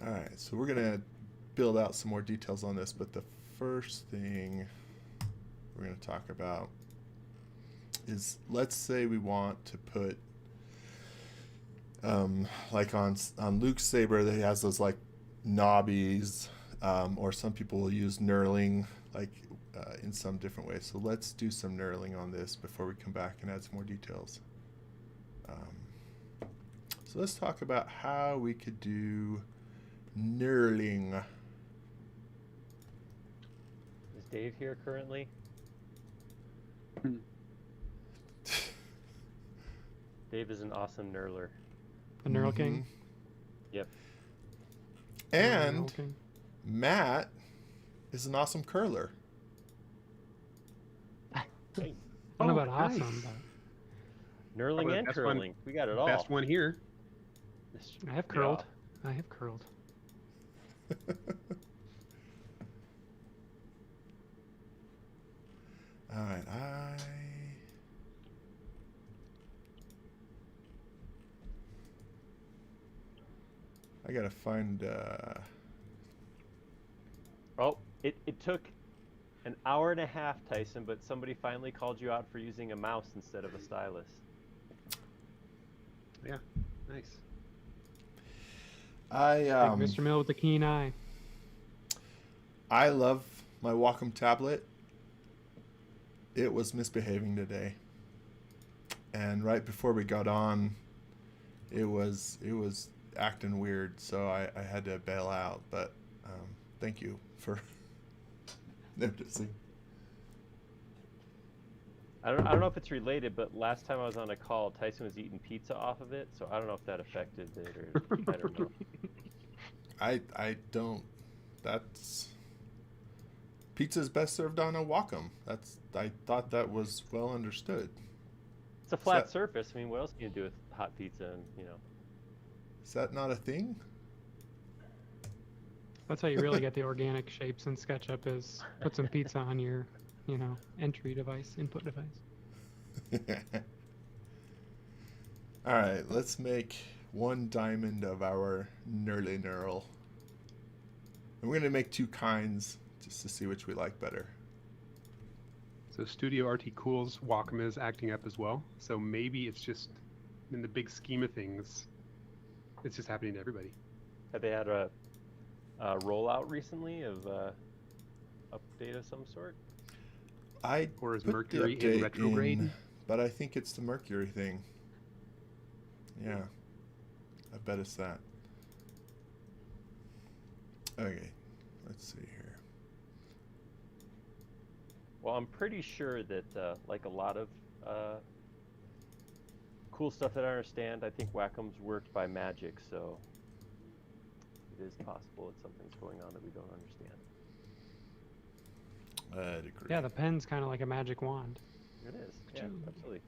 All right, so we're gonna build out some more details on this, but the first thing we're gonna talk about is, let's say we want to put, like on Luke's saber, that he has those like knobbies, or some people will use knurling, like in some different ways. So let's do some knurling on this before we come back and add some more details. So let's talk about how we could do knurling. is Dave here currently? Dave is an awesome knurler. The Neural King. Yep. And Neural King. Matt is an awesome curler. Hey, I don't know Oh, about nice. awesome, knurling Probably the and best one- curling. We got it all. Best one here. but I have curled. I have curled. All right, I gotta find. Oh, it took an hour and a half, Tyson, but somebody finally called you out for using a mouse instead of a stylus. Yeah. Nice. I Like Mr. Mill with the keen eye. I love my Wacom tablet. It was misbehaving today, and right before we got on, it was acting weird, so I had to bail out. But thank you for noticing. I don't know if it's related, but last time I was on a call, Tyson was eating pizza off of it, so I don't know if that affected it or I don't know. I don't. That's pizza's best served on a Wacom. I thought that was well understood. It's a flat surface. I mean, what else can you do with hot pizza? And Is that not a thing? That's how you really get the organic shapes in SketchUp, is put some pizza on your, entry device, input device. All right, let's make one diamond of our knurly knurl. And we're going to make two kinds just to see which we like better. So Studio RT Cool's Wacom is acting up as well. So maybe it's just, in the big scheme of things, it's just happening to everybody. Have they had a rollout recently of update of some sort? Or is put Mercury the update in retrograde? But I think it's the Mercury thing. Yeah, I bet it's that. Okay, let's see here. Well, I'm pretty sure that, like a lot of cool stuff that I understand, I think Wacom's worked by magic, so it is possible that something's going on that we don't understand. I'd agree. Yeah, the pen's kind of like a magic wand. It is. Yeah, absolutely.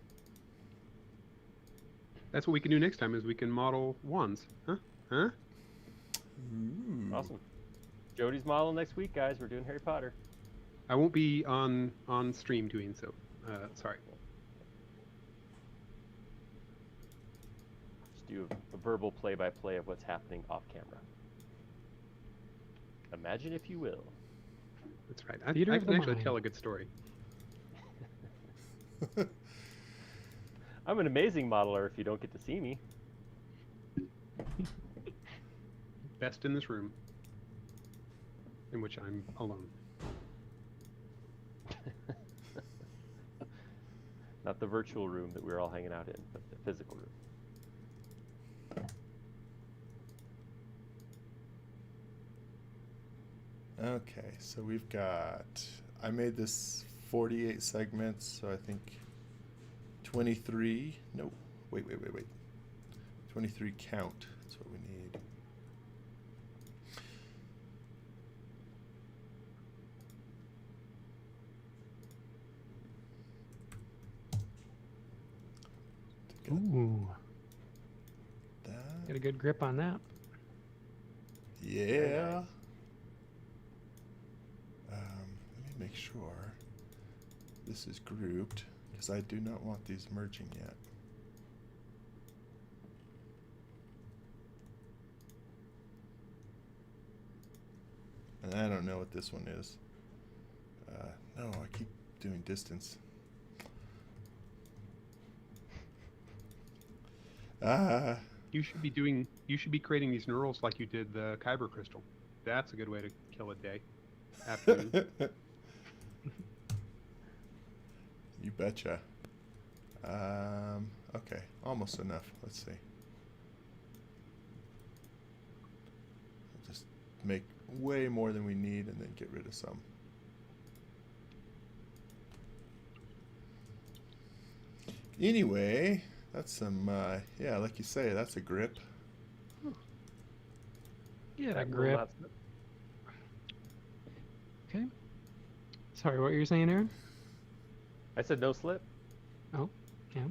That's what we can do next time, is we can model wands. Huh? Ooh. Awesome. Jody's model next week, guys. We're doing Harry Potter. I won't be on stream doing so. Sorry. Just do a verbal play-by-play of what's happening off camera. Imagine if you will. That's right. Theater I of can the actually mind. tell a good story. I'm an amazing modeler if you don't get to see me. Best in this room, in which I'm alone. Not the virtual room that we're all hanging out in, but the physical room. Okay, so we've got, I made this 48 segments, so I think 23, no, wait. 23 count, that's what we need. Ooh, That. get a good grip on that. Yeah. Let me make sure this is grouped, because I do not want these merging yet. And I don't know what this one is. No, I keep doing distance. You should be creating these neurals like you did the Kyber crystal. That's a good way to kill a day. Afternoon. You betcha. Okay, almost enough. Let's see. I'll just make way more than we need and then get rid of some. Anyway, that's some, yeah, like you say, that's a grip. Yeah, That will grip. not- Okay. Sorry, what were you saying, Aaron? I said no slip. Oh, yeah.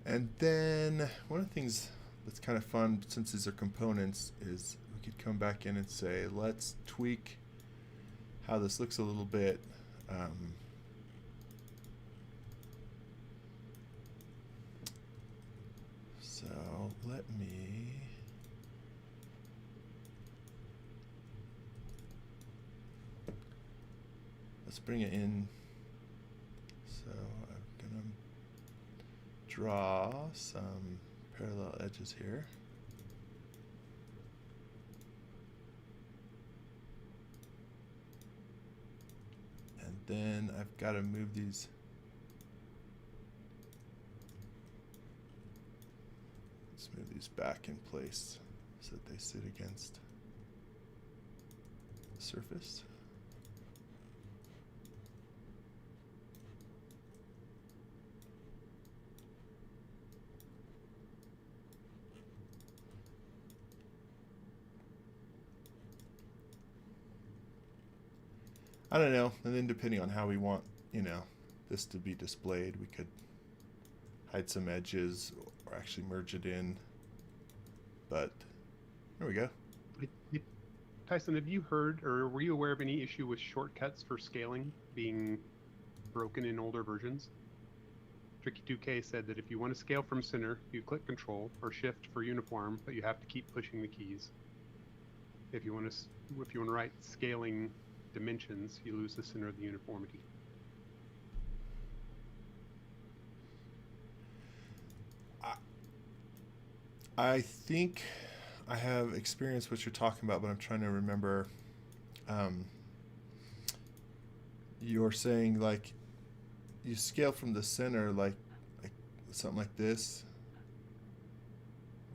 And then one of the things that's kind of fun, since these are components, is we could come back in and say, let's tweak how this looks a little bit. So let me... Let's bring it in. So I'm gonna draw some parallel edges here. And then I've got to move these. Let's move these back in place so that they sit against the surface. I don't know, and then depending on how we want, this to be displayed, we could hide some edges or actually merge it in. But there we go. Tyson, have you heard or were you aware of any issue with shortcuts for scaling being broken in older versions? Tricky2K said that if you want to scale from center, you click Control or Shift for uniform, but you have to keep pushing the keys. If you want to write scaling dimensions, you lose the center of the uniformity. I think I have experienced what you're talking about, but I'm trying to remember. You're saying like you scale from the center, like something like this.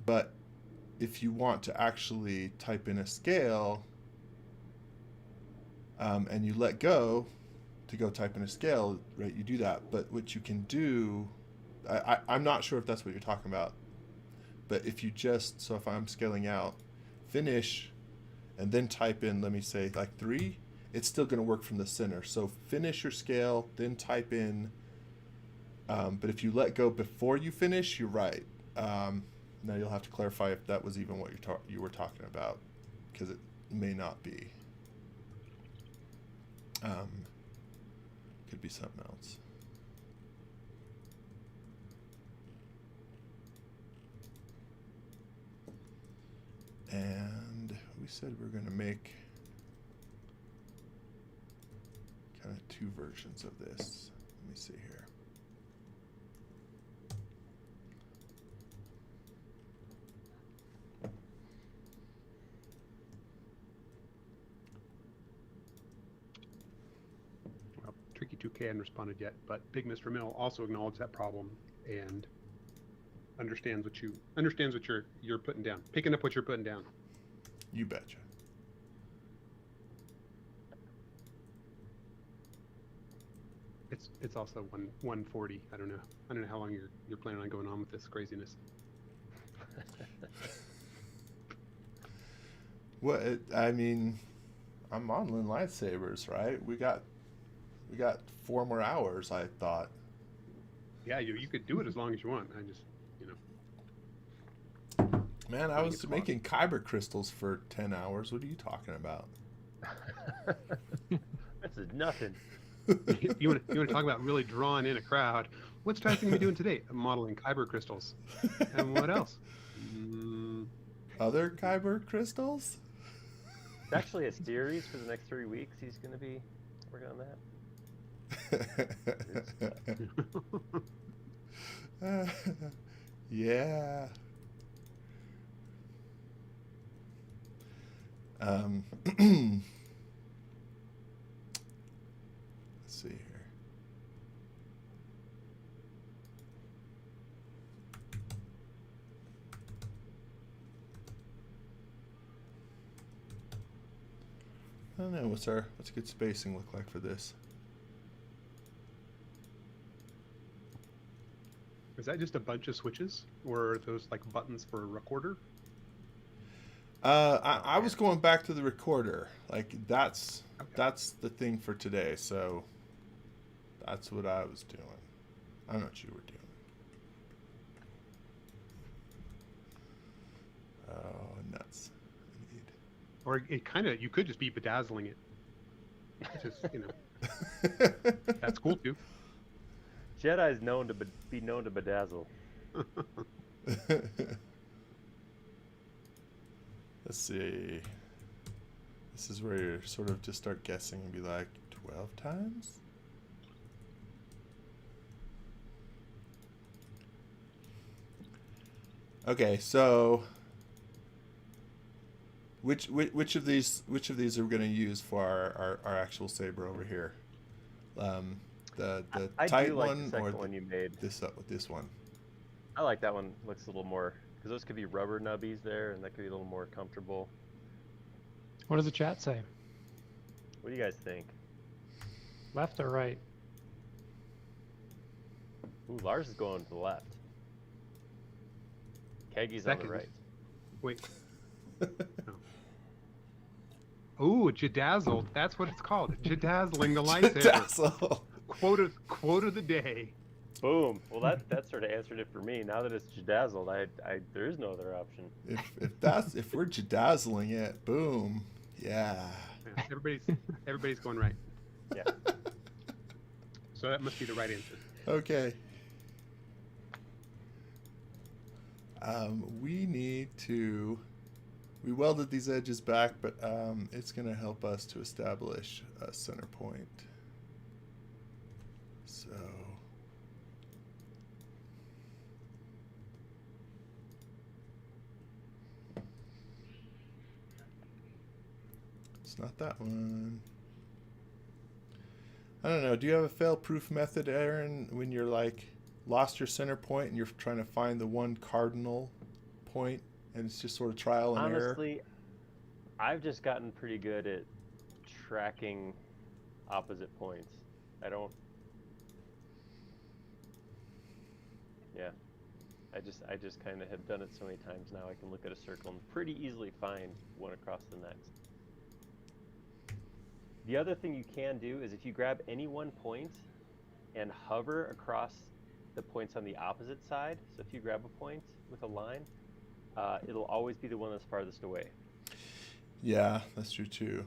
But if you want to actually type in a scale, and you let go to go type in a scale, right? You do that. But what you can do, I'm not sure if that's what you're talking about. But if you so if I'm scaling out, finish, and then type in, let me say like 3, it's still going to work from the center. So finish your scale, then type in. But if you let go before you finish, you're right. Now you'll have to clarify if that was even what you were talking about, because it may not be. Could be something else. And we said we're going to make kind of 2 versions of this. Let me see here. Well, Tricky2K hadn't responded yet, but Big Mr. Mill also acknowledged that problem and understands what you're putting down, picking up what you're putting down. You betcha. It's also 140. I don't know how long you're planning on going on with this craziness. I mean, I'm modeling lightsabers, right? We got 4 more hours, I thought. Yeah, you could do it as long as you want. I just, Man, I was making Kyber crystals for 10 hours. What are you talking about? This is nothing. You want to talk about really drawing in a crowd? What's Tyson gonna be doing today? I'm modeling Kyber crystals. And what else? Other Kyber crystals? It's actually a series for the next 3 weeks. He's going to be working on that. Yeah. Let's see here. I don't know, what's good spacing look like for this? Is that just a bunch of switches, or are those like buttons for a recorder? I was going back to the recorder. Like that's the thing for today. So that's what I was doing. I don't know what you were doing. Oh, nuts. Indeed. Or you could just be bedazzling it. Just that's cool too. Jedi's known to be known to bedazzle. Let's see. This is where you sort of just start guessing and be like, 12 times? Okay, so which of these are we going to use for our actual saber over here? The I tight do like one the second or one you made. this one. I like that one. Looks a little more, because those could be rubber nubbies there, and that could be a little more comfortable. What does the chat say? What do you guys think? Left or right? Ooh, Lars is going to the left. Keggy's on the Second. right. Wait. Oh, Jadazzled. That's what it's called. Jadazzling the lightsaber. Dazzle. Quote of the day. Boom. Well, that sort of answered it for me. Now that it's Jadazzled, there is no other option. If we're Jadazzling it, boom. Yeah. Yeah, everybody's going right. Yeah. So that must be the right answer. Okay. We welded these edges back, but it's going to help us to establish a center point. So it's not that one. I don't know. Do you have a fail-proof method, Aaron, when you're like lost your center point and you're trying to find the one cardinal point and it's just sort of trial and error? Honestly, I've just gotten pretty good at tracking opposite points. I just kind of have done it so many times now. I can look at a circle and pretty easily find one across the next. The other thing you can do is if you grab any one point and hover across the points on the opposite side, so if you grab a point with a line, it'll always be the one that's farthest away. Yeah, that's true too.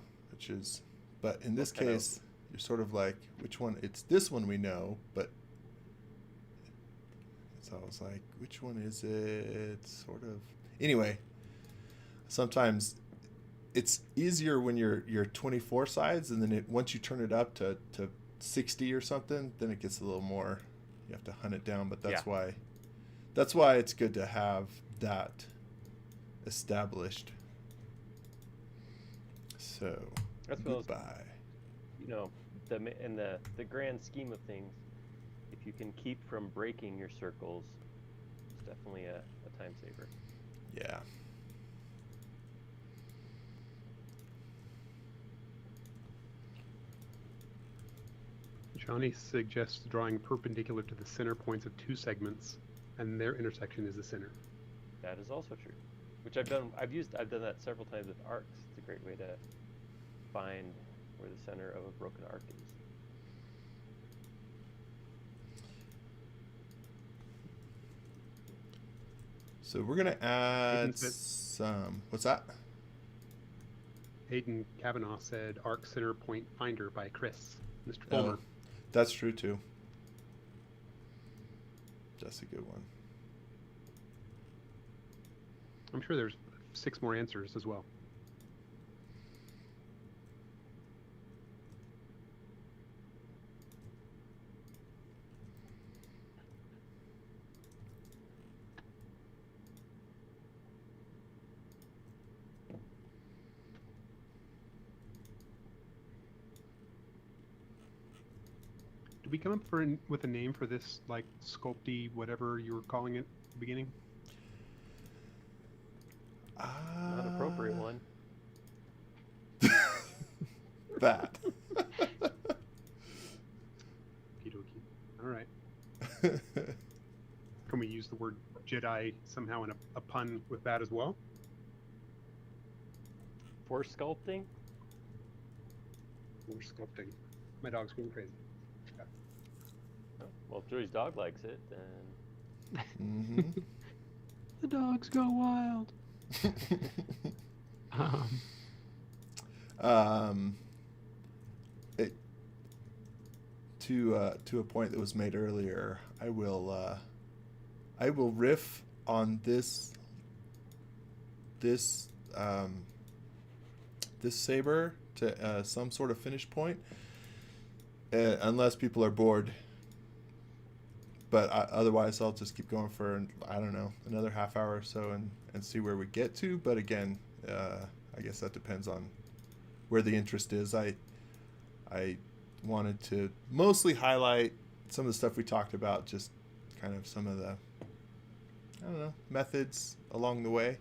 But in this case, you're sort of like, which one? It's this one we know, but it's always like, which one is it? Sort of. Anyway, sometimes it's easier when you're 24 sides, and then once you turn it up to 60 or something, then it gets a little more. You have to hunt it down, but that's why it's good to have that established. So That's what goodbye. In the grand scheme of things, if you can keep from breaking your circles, it's definitely a time saver. Yeah. Johnny suggests drawing perpendicular to the center points of two segments, and their intersection is the center. That is also true, which I've done. I've done that several times with arcs. It's a great way to find where the center of a broken arc is. So we're gonna add some. What's that? Hayden Kavanaugh said arc center point finder by Chris. Mr. Fulmer. That's true too. That's a good one. I'm sure there's 6 more answers as well. Did we come up with a name for this, like sculpty, whatever you were calling it at the beginning? Not appropriate one. That. Okie dokie. All right. Can we use the word Jedi somehow in a pun with that as well? For sculpting? Or sculpting. My dog's going crazy. Oh, well, if Joey's dog likes it, then Mm-hmm. The dogs go wild. To a point that was made earlier, I will riff on this saber to some sort of finish point, unless people are bored. But otherwise, I'll just keep going for, I don't know, another half hour or so and see where we get to. But again, I guess that depends on where the interest is. wanted to mostly highlight some of the stuff we talked about, just kind of some of the, I don't know, methods along the way.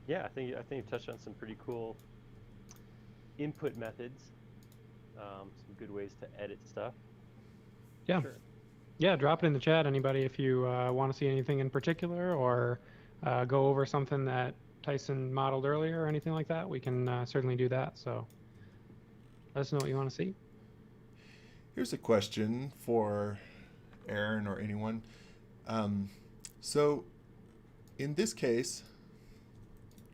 Yeah, I think you touched on some pretty cool input methods, some good ways to edit stuff. Yeah. Sure. Yeah, drop it in the chat, anybody, if you want to see anything in particular, or go over something that Tyson modeled earlier or anything like that. We can certainly do that. So let us know what you want to see. Here's a question for Aaron or anyone. So in this case,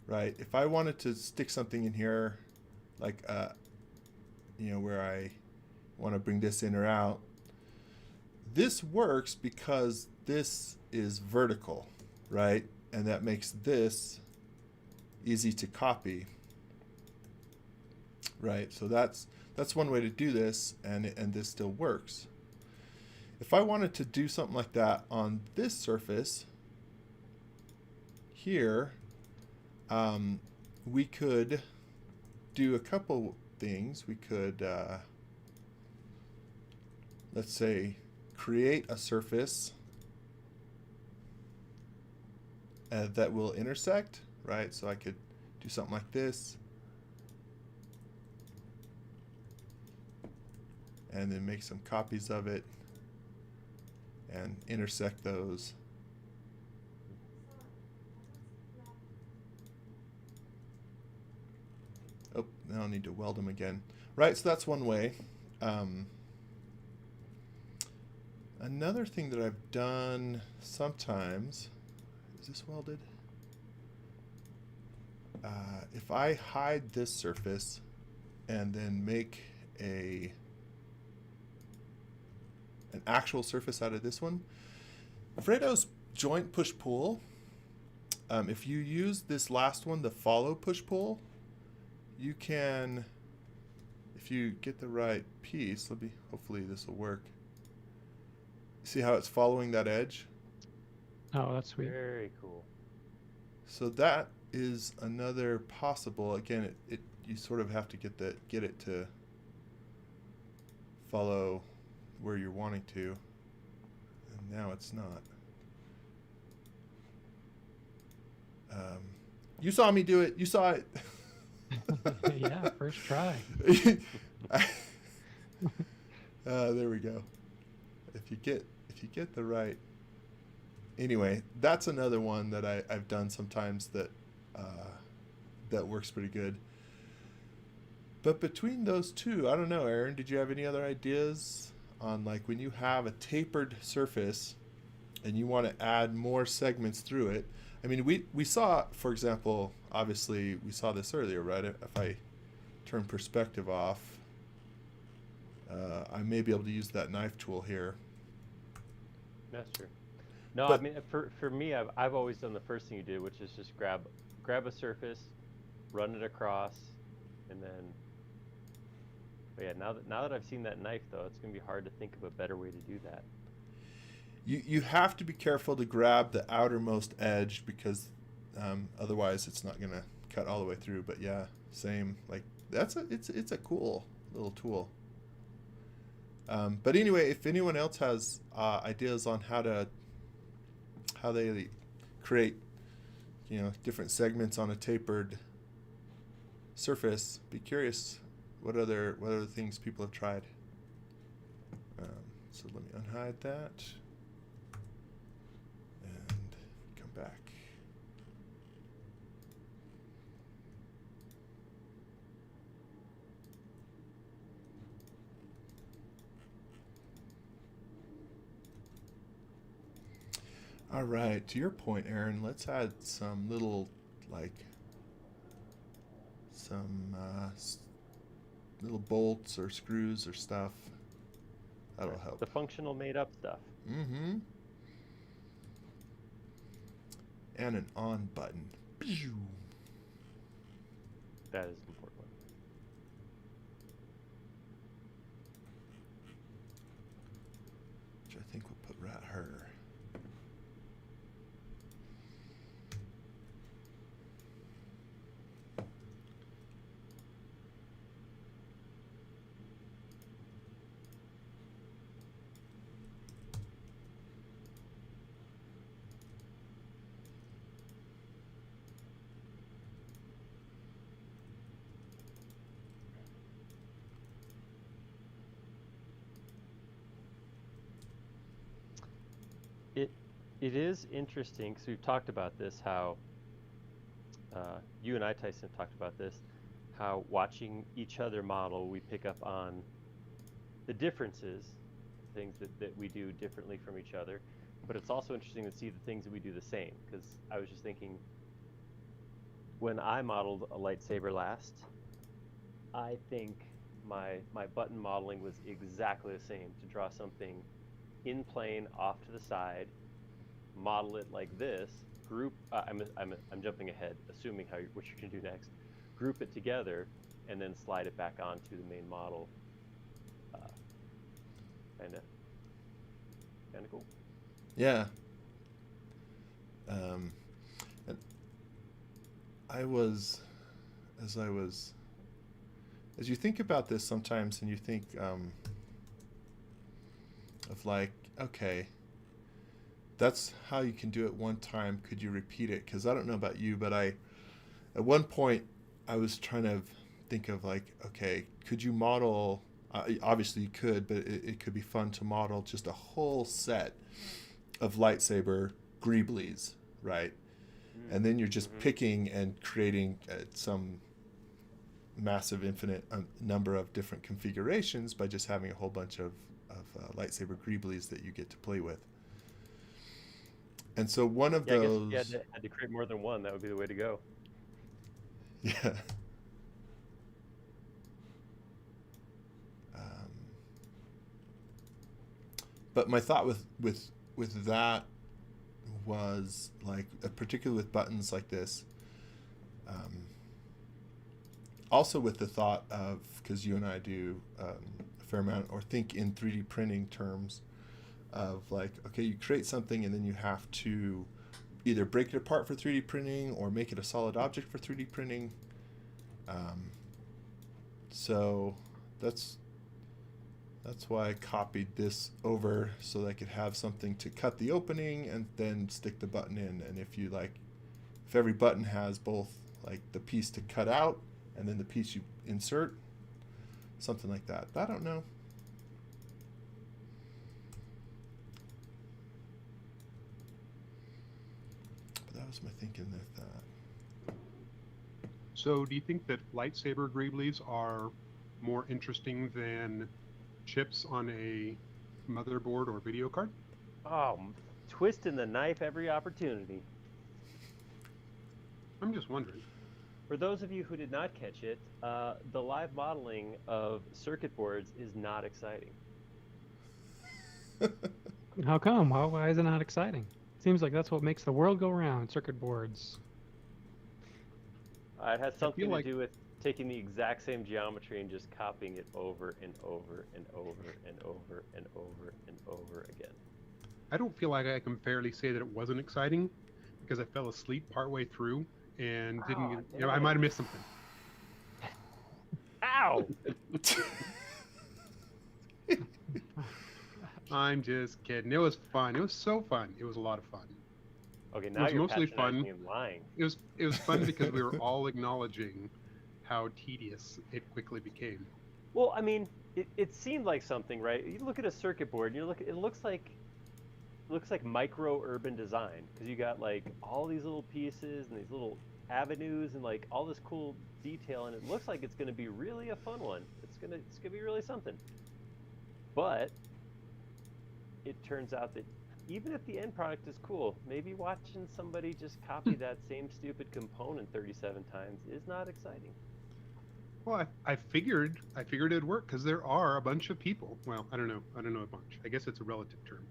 right, if I wanted to stick something in here, like, where I want to bring this in or out, this works because this is vertical, right? And that makes this easy to copy, right? So that's one way to do this, and this still works. If I wanted to do something like that on this surface here, we could do a couple things. We could, let's say, create a surface that will intersect, right? So I could do something like this, and then make some copies of it and intersect those. Oh, now I need to weld them again. Right, so that's one way. Another thing that I've done sometimes, is this welded? If I hide this surface and then make an actual surface out of this one, Fredo's joint push-pull, if you use this last one, the follow push-pull, you can, if you get the right piece, hopefully this will work. See how it's following that edge? Oh, that's sweet. Very cool. So that is another possible. Again, you sort of have to get it to follow where you're wanting to, and now it's not. You saw me do it. You saw it. Yeah, first try. There we go. If you get the right. Anyway, that's another one that I've done sometimes that works pretty good. But between those two, I don't know, Aaron, did you have any other ideas on, like, when you have a tapered surface and you want to add more segments through it? I mean, we saw, for example, obviously we saw this earlier, right? If I turn perspective off, I may be able to use that knife tool here. That's true. No, But, I mean, for me, I've always done the first thing you did, which is just grab a surface, run it across, and then. But yeah, now that I've seen that knife, though, it's gonna be hard to think of a better way to do that. You have to be careful to grab the outermost edge, because otherwise it's not gonna cut all the way through. But yeah, same. Like, it's a cool little tool. But anyway, if anyone else has ideas on how they create, different segments on a tapered surface, be curious what other things people have tried. So let me unhide that and come back. All right, to your point, Aaron, let's add some little, like, some little bolts or screws or stuff. That'll help. The functional made-up stuff. Mm-hmm. And an on button. That is an important one. Which I think will put right her. It is interesting because we've talked about this, how you and I, Tyson, have talked about this, how watching each other model, we pick up on the differences, things that we do differently from each other. But it's also interesting to see the things that we do the same, because I was just thinking, when I modeled a lightsaber last, I think my button modeling was exactly the same, to draw something in plane off to the side, model it like this, group, I'm jumping ahead, assuming what you're going to do next, group it together, and then slide it back onto the main model. Kind of cool. Yeah. And as you think about this sometimes, and you think of like, okay, that's how you can do it one time. Could you repeat it? Because I don't know about you, but at one point, I was trying to think of like, okay, could you model? Obviously, you could, but it could be fun to model just a whole set of lightsaber greeblies, right? And then you're just picking and creating some massive infinite number of different configurations by just having a whole bunch of lightsaber greeblies that you get to play with. And so one of those... I guess if you had to create more than one, that would be the way to go. Yeah. But my thought with that was like, particularly with buttons like this, also with the thought of, because you and I do a fair amount, or think in 3D printing terms of like, okay, you create something and then you have to either break it apart for 3D printing or make it a solid object for 3D printing. So that's why I copied this over, so that I could have something to cut the opening and then stick the button in. And if every button has both like the piece to cut out and then the piece you insert, something like that. I don't know. But that was my thinking with that. So do you think that lightsaber greeblies are more interesting than chips on a motherboard or video card? Oh, twisting the knife every opportunity. I'm just wondering. For those of you who did not catch it, the live modeling of circuit boards is not exciting. How come? Why is it not exciting? Seems like that's what makes the world go round, circuit boards. It has something to like- do with taking the exact same geometry and just copying it over and over and over and over and over and over again. I don't feel like I can fairly say that it wasn't exciting, because I fell asleep partway through and didn't get, I might have missed something. Ow! I'm just kidding. It was fun. It was so fun. It was a lot of fun. Okay, now was you're mostly patronizing fun. and lying. It was fun because we were all acknowledging how tedious it quickly became. Well, I mean, it seemed like something, right? You look at a circuit board, and it looks like micro urban design, because you got like all these little pieces and these little avenues and like all this cool detail, and it looks like it's going to be really a fun one. It's gonna be really something. But it turns out that even if the end product is cool, maybe watching somebody just copy that same stupid component 37 times is not exciting. Well, I figured it'd work, because there are a bunch of people. Well, I don't know a bunch. I guess it's a relative term.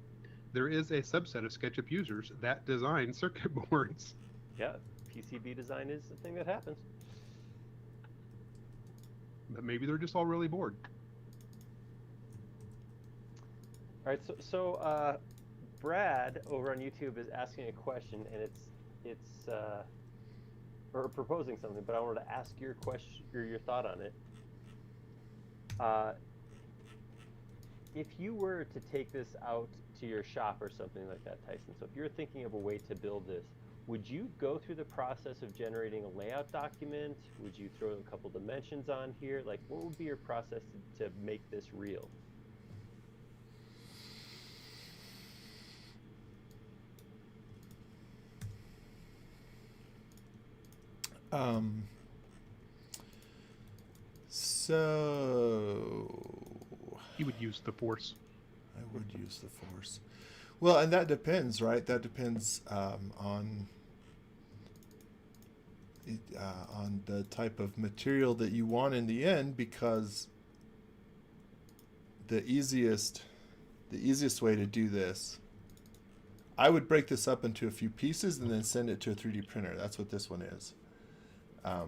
There is a subset of SketchUp users that design circuit boards. Yeah, PCB design is the thing that happens. But maybe they're just all really bored. All right, so Brad over on YouTube is asking a question, and it's or proposing something, but I wanted to ask your question or your thought on it. If you were to take this out to your shop or something like that, Tyson, so if you're thinking of a way to build this, would you go through the process of generating a layout document? Would you throw a couple dimensions on here? Like, what would be your process to make this real? Um, so He would use the Force. I would use the Force. Well, and that depends, right? That depends on the type of material that you want in the end, because the easiest way to do this, I would break this up into a few pieces and then send it to a 3D printer. That's what this one is. Yeah.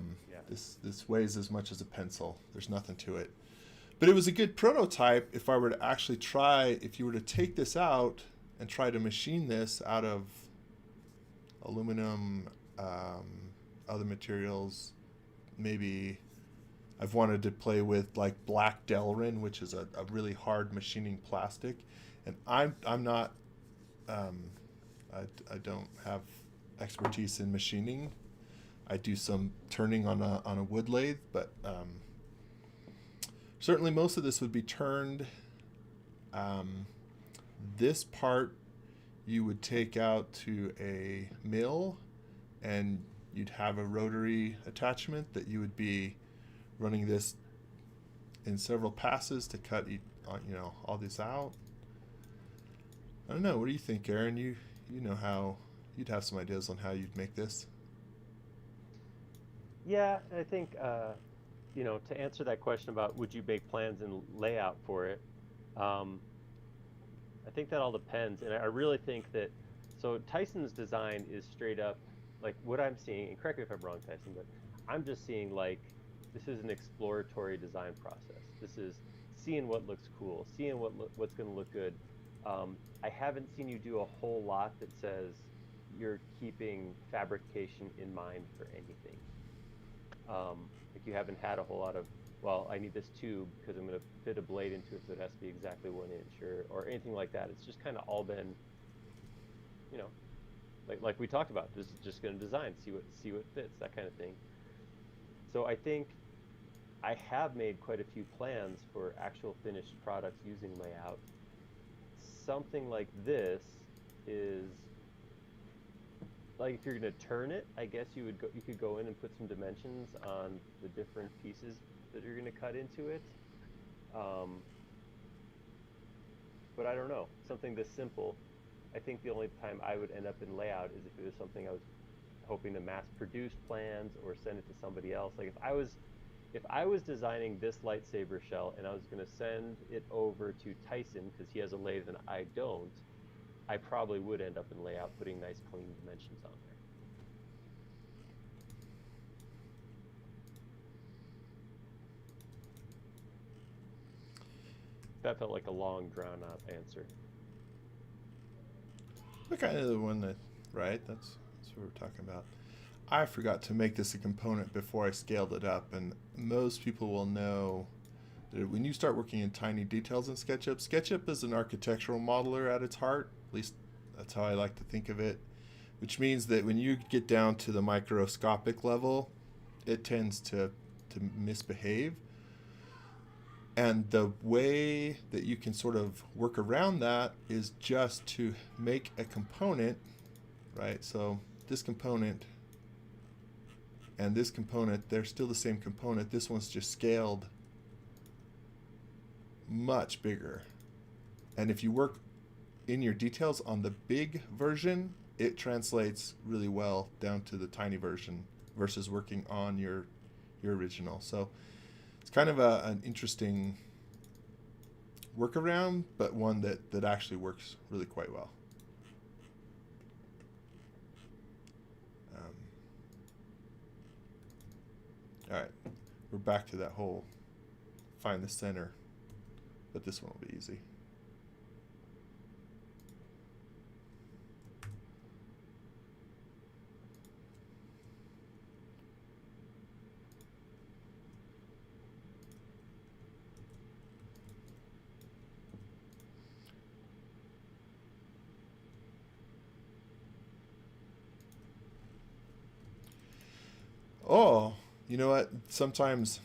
This weighs as much as a pencil. There's nothing to it. But it was a good prototype if I were to actually try, if you were to take this out and try to machine this out of aluminum, other materials. Maybe I've wanted to play with like black Delrin, which is a really hard machining plastic. And I'm not, I don't have expertise in machining. I do some turning on a wood lathe, but certainly most of this would be turned. This part you would take out to a mill, and you'd have a rotary attachment that you would be running this in several passes to cut all this out. I don't know. What do you think, Aaron? You know how you'd have some ideas on how you'd make this. Yeah, I think to answer that question about would you make plans and layout for it, I think that all depends, and I really think that so Tyson's design is straight up like what I'm seeing, and correct me if I'm wrong, Tyson, but I'm just seeing like this is an exploratory design process. This is seeing what looks cool, seeing what's going to look good. I haven't seen you do a whole lot that says you're keeping fabrication in mind for anything. Like you haven't had a whole lot of, well, I need this tube because I'm going to fit a blade into it, so it has to be exactly 1 inch or anything like that. It's just kind of all been, like we talked about. This is just going to design, see what fits, that kind of thing. So I think I have made quite a few plans for actual finished products using layout. Something like this is like if you're going to turn it, I guess you could go in and put some dimensions on the different pieces that you're going to cut into it. But I don't know, something this simple. I think the only time I would end up in layout is if it was something I was hoping to mass produce plans or send it to somebody else. Like if I was designing this lightsaber shell and I was going to send it over to Tyson because he has a lathe and I don't, I probably would end up in layout putting nice clean dimensions on there. That felt like a long drawn out answer. We're kind of the one that, right? That's what we're talking about. I forgot to make this a component before I scaled it up, and most people will know that when you start working in tiny details in SketchUp, SketchUp is an architectural modeler at its heart. At least that's how I like to think of it, which means that when you get down to the microscopic level, it tends to misbehave. And the way that you can sort of work around that is just to make a component, right? So this component and this component, they're still the same component. This one's just scaled much bigger. And if you work in your details on the big version, it translates really well down to the tiny version versus working on your original. So it's kind of an interesting workaround, but one that actually works really quite well. All right, we're back to that whole find the center, but this one will be easy. Oh, you know what? Sometimes,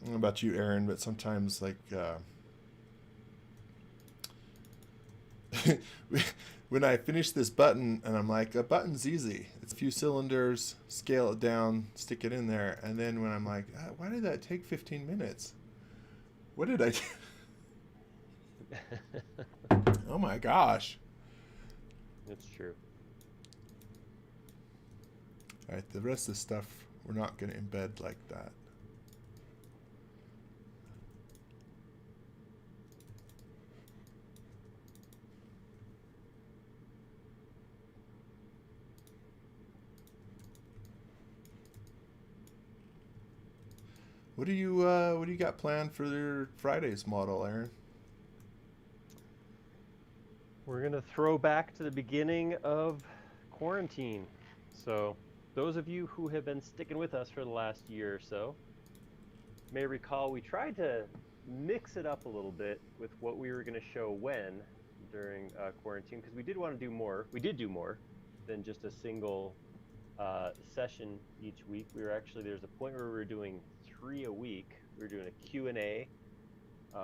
I don't know about you, Aaron, but sometimes like when I finish this button, and I'm like, a button's easy. It's a few cylinders, scale it down, stick it in there. And then when I'm like, why did that take 15 minutes? What did I do? Oh my gosh. That's true. All right, the rest of the stuff we're not going to embed like that. What do you got planned for your Friday's model, Aaron? We're gonna throw back to the beginning of quarantine. So those of you who have been sticking with us for the last year or so may recall we tried to mix it up a little bit with what we were gonna show when during quarantine, because we did want to do more. We did do more than just a single session each week. We were actually, there's a point where we were doing 3 a week. We were doing a Q&A,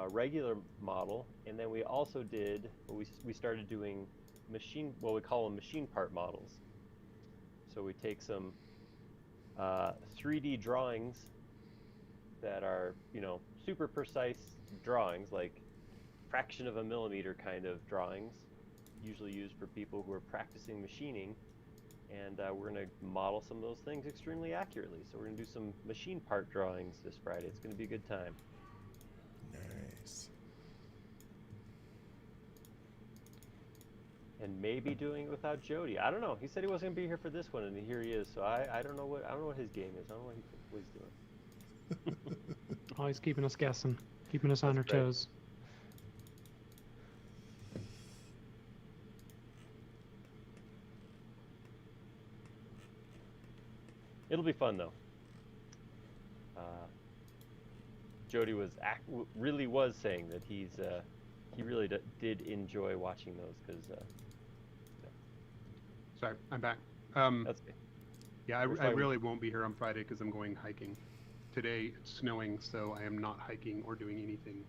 regular model, and then we also did, we started doing what we call them machine part models. So we take some 3D drawings that are, super precise drawings, like fraction of a millimeter kind of drawings, usually used for people who are practicing machining. And we're going to model some of those things extremely accurately. So we're going to do some machine part drawings this Friday. It's going to be a good time. Nice. And maybe doing it without Jody. I don't know. He said he wasn't going to be here for this one, and here he is. So I don't know what his game is. I don't know what he's doing. Always keeping us guessing, keeping us on our toes. It'll be fun though. Jody really was saying that he really did enjoy watching those because. Sorry, I'm back. That's okay. Yeah, I really won't be here on Friday because I'm going hiking. Today it's snowing, so I am not hiking or doing anything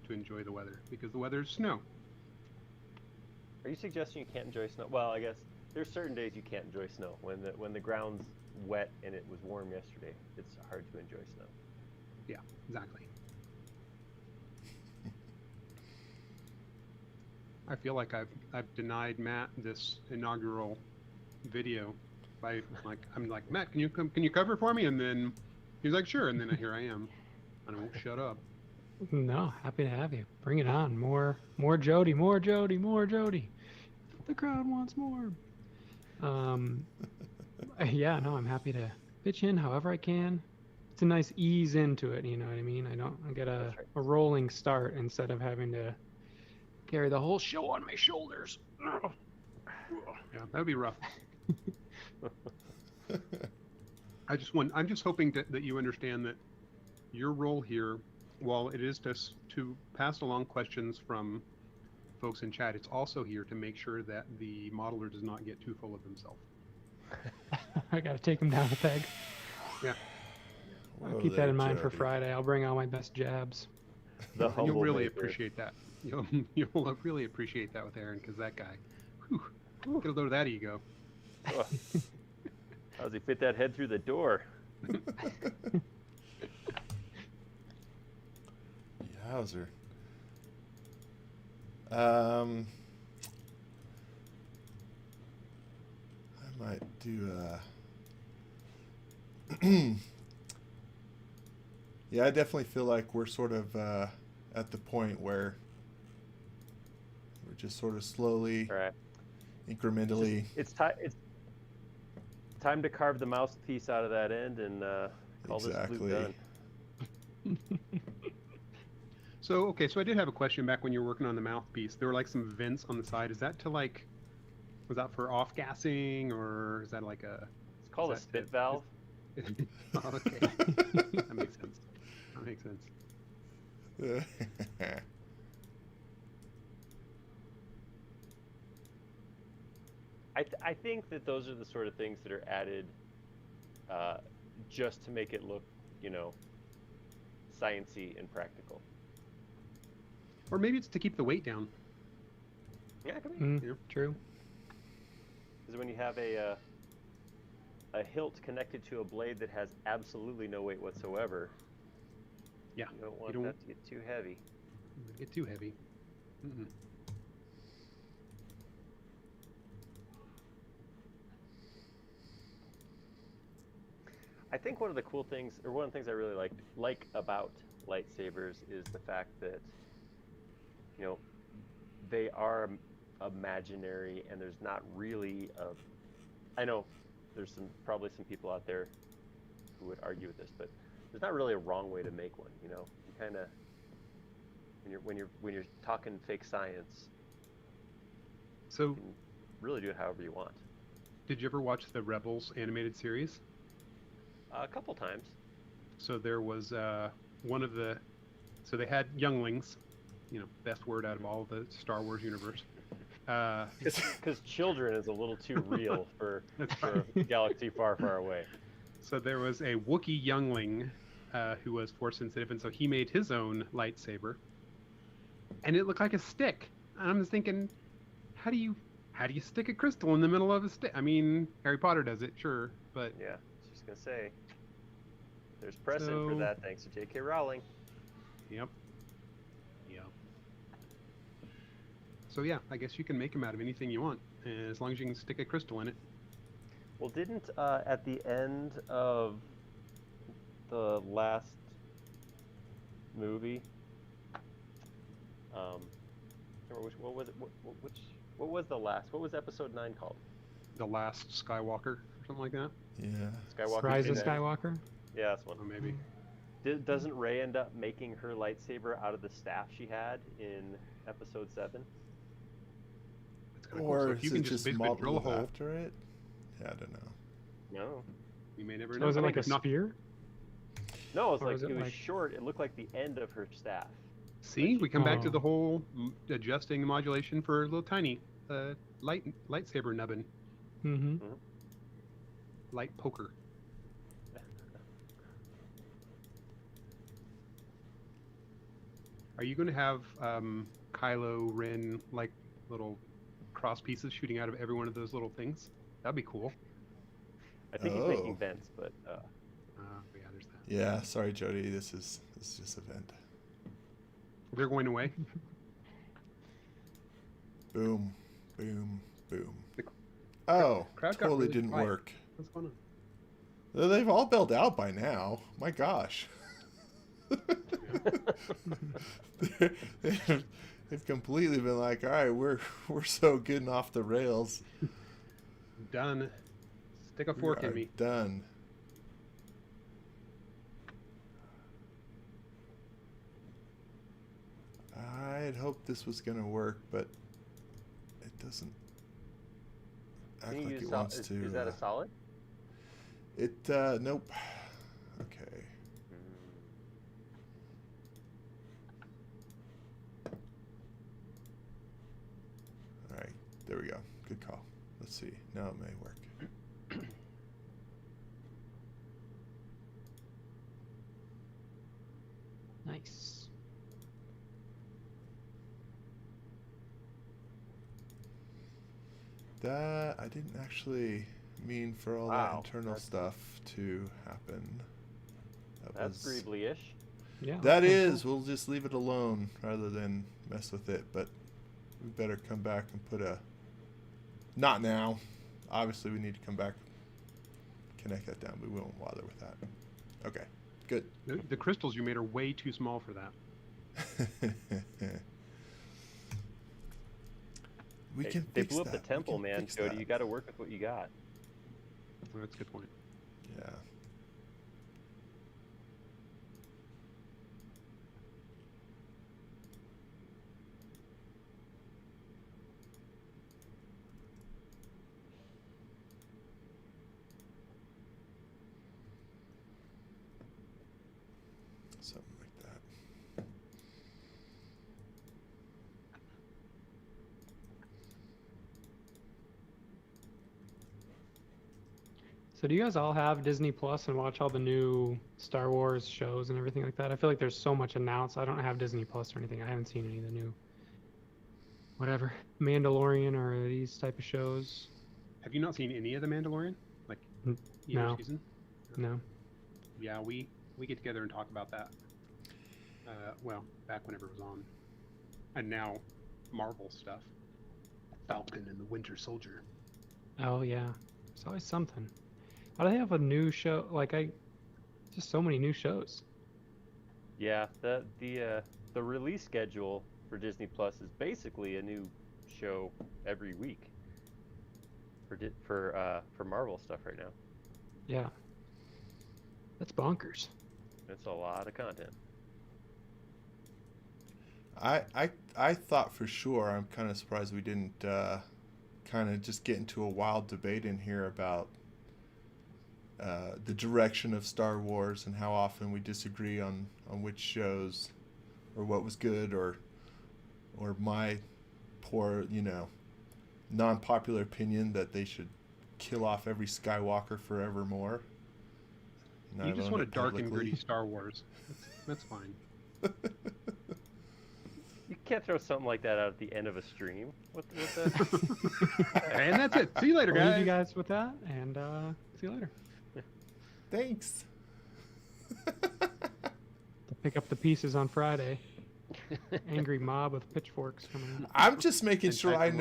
to enjoy the weather because the weather is snow. Are you suggesting you can't enjoy snow? Well, I guess there's certain days you can't enjoy snow. When the ground's wet and it was warm yesterday, it's hard to enjoy snow. Yeah, exactly. I feel like I've denied Matt this inaugural video by I'm like, Matt, can you cover for me? And then he's like, sure. And then here I am, and I won't shut up. No, happy to have you. Bring it on. More Jody, more Jody, more Jody. The crowd wants more. Yeah, no, I'm happy to pitch in however I can. It's a nice ease into it, you know what I mean? I get a rolling start instead of having to carry the whole show on my shoulders. Yeah, that would be rough. I'm just hoping that you understand that your role here, while it is to pass along questions from folks in chat, it's also here to make sure that the modeler does not get too full of himself. I gotta take him down a peg. Yeah. I'll keep that in mind for Friday. I'll bring all my best jabs. You'll really appreciate that. You'll really appreciate that with Aaron, because that guy, get a load of that ego. Oh. How does he fit that head through the door? Yowzer. I might do yeah, I definitely feel like we're sort of at the point where we're just sort of slowly, incrementally. It's time to carve the mouthpiece out of that end and call this loop done. So I did have a question back when you were working on the mouthpiece. There were like some vents on the side. Is that was that for off gassing, or is that like a? It's called a spit valve. Oh, okay, that makes sense. That makes sense. I think that those are the sort of things that are added just to make it look, sciencey and practical. Or maybe it's to keep the weight down. Yeah, it could be. True. Because when you have a hilt connected to a blade that has absolutely no weight whatsoever, Yeah. you don't want don't- that to get too heavy. Get too heavy. Mm-mm. I think one of the cool things, or one of the things I really like about lightsabers is the fact that, you know, they are imaginary, and there's not really I know there's probably some people out there who would argue with this, but there's not really a wrong way to make one. You know, you kind of when you're talking fake science, So, you can really do it however you want. did you ever watch the Rebels animated series? A couple times. So there was one of the, so they had younglings, best word out of all the Star Wars universe. Because children is a little too real for That's for a galaxy far, far away. So there was a Wookiee youngling who was force sensitive, and so he made his own lightsaber, and it looked like a stick. And I'm just thinking, how do you stick a crystal in the middle of a stick? I mean, Harry Potter does it, sure, but Yeah, I was just gonna say. There's precedent for So- that, thanks to J.K. Rowling. yep. So yeah, I guess you can make them out of anything you want, as long as you can stick a crystal in it. Well, didn't at the end of the last movie, remember what was it? What was the last? What was Episode 9 called? The Last Skywalker, or something like that. Yeah. Skywalker. Rise of Kingdom? Skywalker. Yeah, that's one. Or maybe. Doesn't Rey end up making her lightsaber out of the staff she had in Episode 7? That's kind of cool. So Or if you is can it just just basically drill a modeled hole, after it? Yeah, I don't know. No. you may never So know. is it I like think a if not- spear? No, it was Or like is it it was like- short. It looked like the end of her staff. See, we come back to Oh. the whole adjusting the modulation for a little tiny lightsaber nubbin, Mm-hmm. light poker. Are you going to have Kylo Ren like little cross pieces shooting out of every one of those little things? That'd be cool. I think he's Oh. making vents, but Yeah, there's that. Yeah, sorry, Jody. This is just a vent. They're going away. Boom, boom, boom. The Oh, crowd got totally really didn't quiet. work. What's going on? They've all bailed out by now. My gosh. They've completely been like, all right, we're so good and off the rails. Done. Stick a We fork are in me. done. I'd hoped this was gonna work, but it doesn't act can you like use it wants is, to. is that a solid? Nope. Okay. All right, there we go. Good call. Let's see. Now it may work. Nice. That I didn't actually mean for all Wow, that internal that's- stuff to happen. That's was greebly-ish. Yeah. that okay, is. We'll just leave it alone rather than mess with it. But we better come back and put a. Not now. Obviously, we need to come back, connect that down. We won't bother with that. Okay. Good. The crystals you made are way too small for that. We can They fix blew up the that. We temple, can man. fix Jody, that. you got to work with what you got. Well, that's a good point. Yeah. Something like that. So do you guys all have Disney Plus and watch all the new Star Wars shows and everything like that? I feel like there's so much announced. I don't have Disney Plus or anything. I haven't seen any of the new, whatever, Mandalorian or these type of shows. Have you not seen any of The Mandalorian? Like either No. season? No. Yeah, we get together and talk about that. Well, back whenever it was on, and now Marvel stuff. Falcon and the Winter Soldier. Oh yeah. There's always something. How do they have a new show? Just so many new shows. Yeah, the release schedule for Disney Plus is basically a new show every week for Marvel stuff right now. Yeah. That's bonkers. It's a lot of content. I thought for sure. I'm kind of surprised we didn't kind of just get into a wild debate in here about the direction of Star Wars and how often we disagree on which shows or what was good or my poor, non-popular opinion that they should kill off every Skywalker forevermore. And You I've just owned want a it dark and publicly. gritty Star Wars. That's fine. You can't throw something like that out at the end of a stream. What the? And that's it. See you later, I'll leave guys. you guys with that, and see you later. Thanks. To pick up the pieces on Friday. Angry mob with pitchforks coming in. I'm just making In sure fact,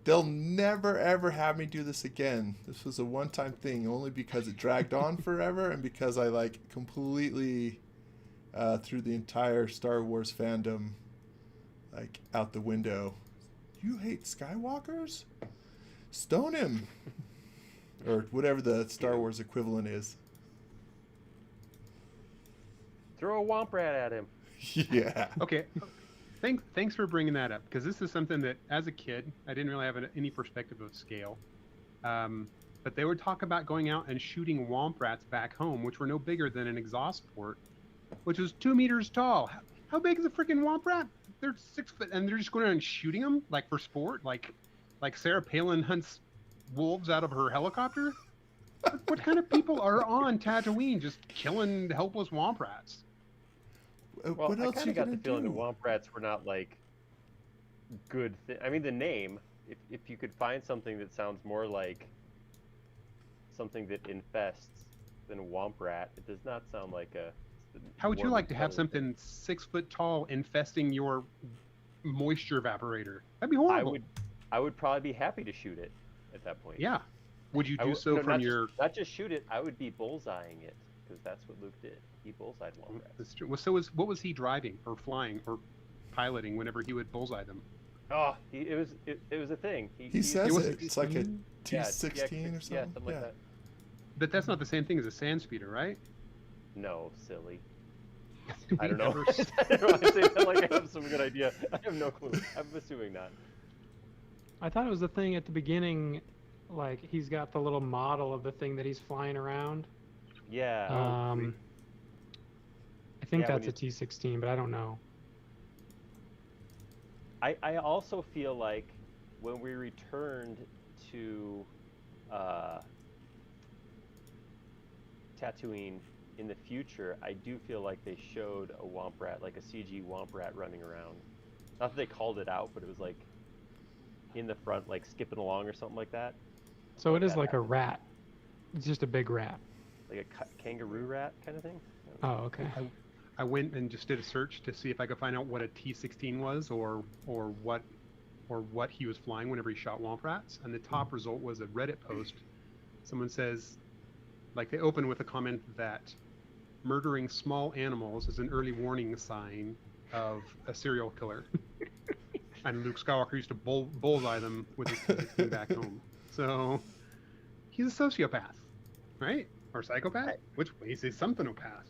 they'll never ever have me do this again. This was a one-time thing only because it dragged on forever and because I completely threw the entire Star Wars fandom out the window. You hate Skywalkers? Stone him. Or whatever the Star Wars equivalent is. Throw a womp rat at him. Yeah. Okay. Thanks for bringing that up, because this is something that, as a kid, I didn't really have any perspective of scale. But they would talk about going out and shooting womp rats back home, which were no bigger than an exhaust port, which was 2 meters tall. How big is a freaking womp rat? They're 6 foot, and they're just going around and shooting them for sport, like Sarah Palin hunts wolves out of her helicopter. What kind of people are on Tatooine just killing helpless womp rats? Well, What I else kind you of got gonna the feeling do? the womp rats were not good. I mean, the name. If you could find something that sounds more like something that infests than a womp rat, it does not sound like a. How would you more like to have repellent thing. something 6 foot tall infesting your moisture evaporator? That'd be horrible. I would probably be happy to shoot it at that point. Yeah. Would you I do would- so no, from your? not just shoot it. I would be bullseyeing it because that's what Luke did. He bullseyed womp rats. That's true. Well, so what was he driving or flying or piloting whenever he would bullseye them? Oh, it was a thing. He says was it. It's like a Yeah, T16 or something. Yeah, something like that. But that's not the same thing as a sand speeder, right? No, silly. I don't know. Never I don't know. I say that like I have some good idea. I have no clue. I'm assuming not. I thought it was the thing at the beginning, he's got the little model of the thing that he's flying around. Yeah. I think Yeah, when that's a T16, but I don't know. I also feel like when we returned to Tatooine in the future, I do feel like they showed a womp rat, like a CG womp rat running around. Not that they called it out, but it was in the front, skipping along or something like that. So it is that like a happened. rat. It's just a big rat. Like a kangaroo rat kind of thing. Oh, okay. I went and just did a search to see if I could find out what a T16 was or what he was flying whenever he shot womp rats. And the top result was a Reddit post. Someone says, they open with a comment that murdering small animals is an early warning sign of a serial killer. And Luke Skywalker used to bullseye them with his T16 back home. So he's a sociopath, right? Or psychopath? Which way? He's a somethinopath.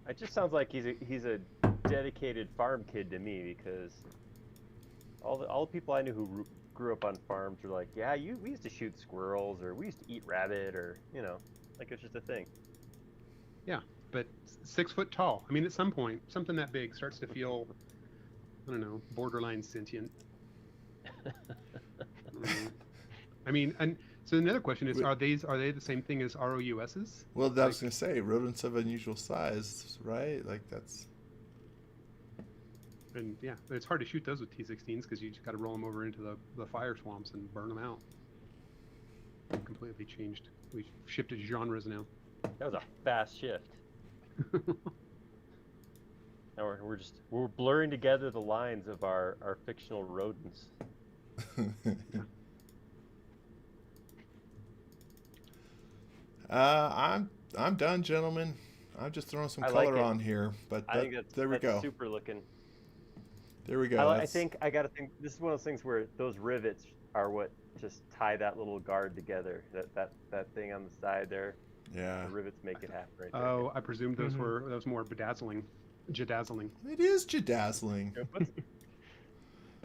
It just sounds like he's a dedicated farm kid to me because all the people I knew who grew up on farms were like, yeah, we used to shoot squirrels or we used to eat rabbit or it's just a thing. Yeah, but 6 foot tall. I mean, at some point, something that big starts to feel, I don't know, borderline sentient. I mean, and so another question is, are they the same thing as ROUSs? Well, that was gonna say rodents of unusual size, right? That's. And yeah, it's hard to shoot those with T16s because you just got to roll them over into the fire swamps and burn them out. Completely changed. We've shifted genres now. That was a fast shift. Now we're blurring together the lines of our fictional rodents. I'm done, gentlemen. I'm just throwing some I like color it. on here, but I think there we that's go. super looking. There we go. I think I gotta think. This is one of those things where those rivets are what just tie that little guard together. That thing on the side there. Yeah. The rivets make it happen right there. Oh, I presumed those were more bedazzling, jedazzling. It is jedazzling.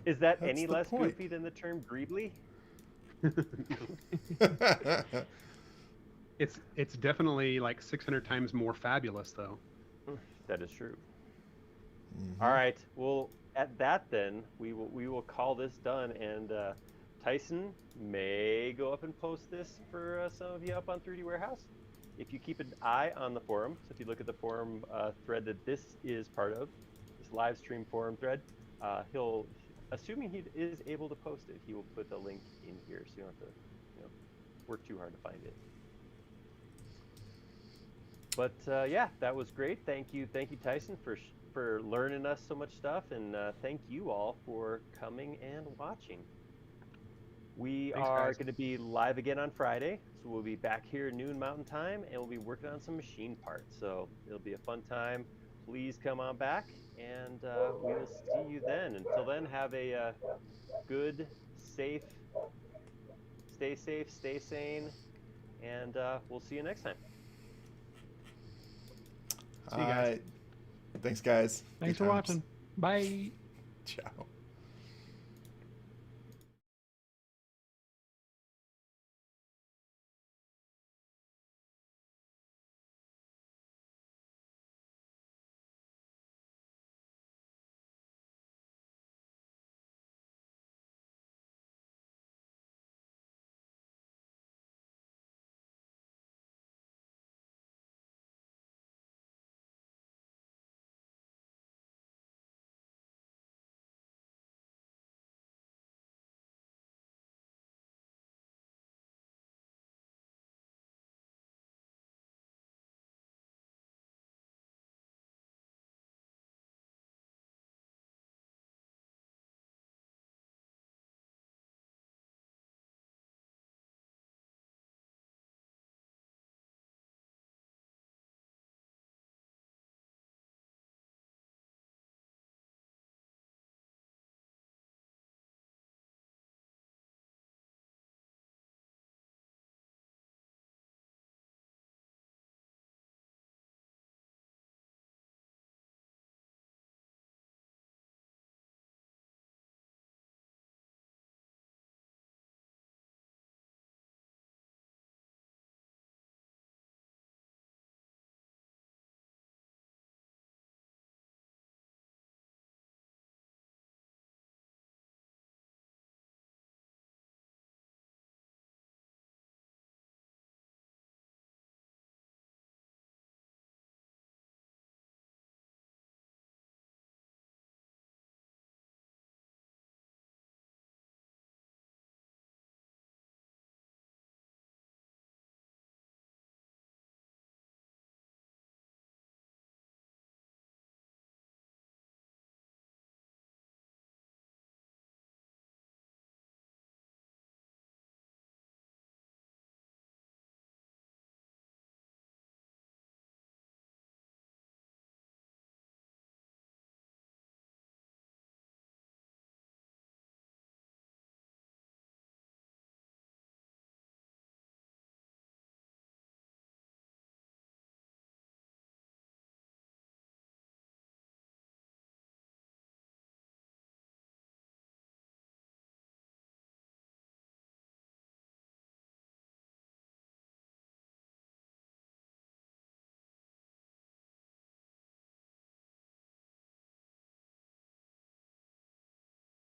Is that That's any the less point. goofy than the term greebly? It's definitely like 600 times more fabulous, though. That is true. Mhm. All right. Well, at that then, we will call this done, and Tyson may go up and post this for some of you up on 3D Warehouse. If you keep an eye on the forum, so if you look at the forum thread that this is part of, this live stream forum thread, he'll, assuming he is able to post it, he will put the link in here, so you don't have to, work too hard to find it. But yeah, that was great. Thank you, Tyson, for learning us so much stuff, and thank you all for coming and watching. We Thanks, are guys. going to be live again on Friday, so we'll be back here noon Mountain Time, and we'll be working on some machine parts. So it'll be a fun time. Please come on back, and we will see you then. Until then, have a good, stay safe, stay sane, and we'll see you next time. See you guys. Thanks, guys. Thanks Good for times. watching. Bye. Ciao.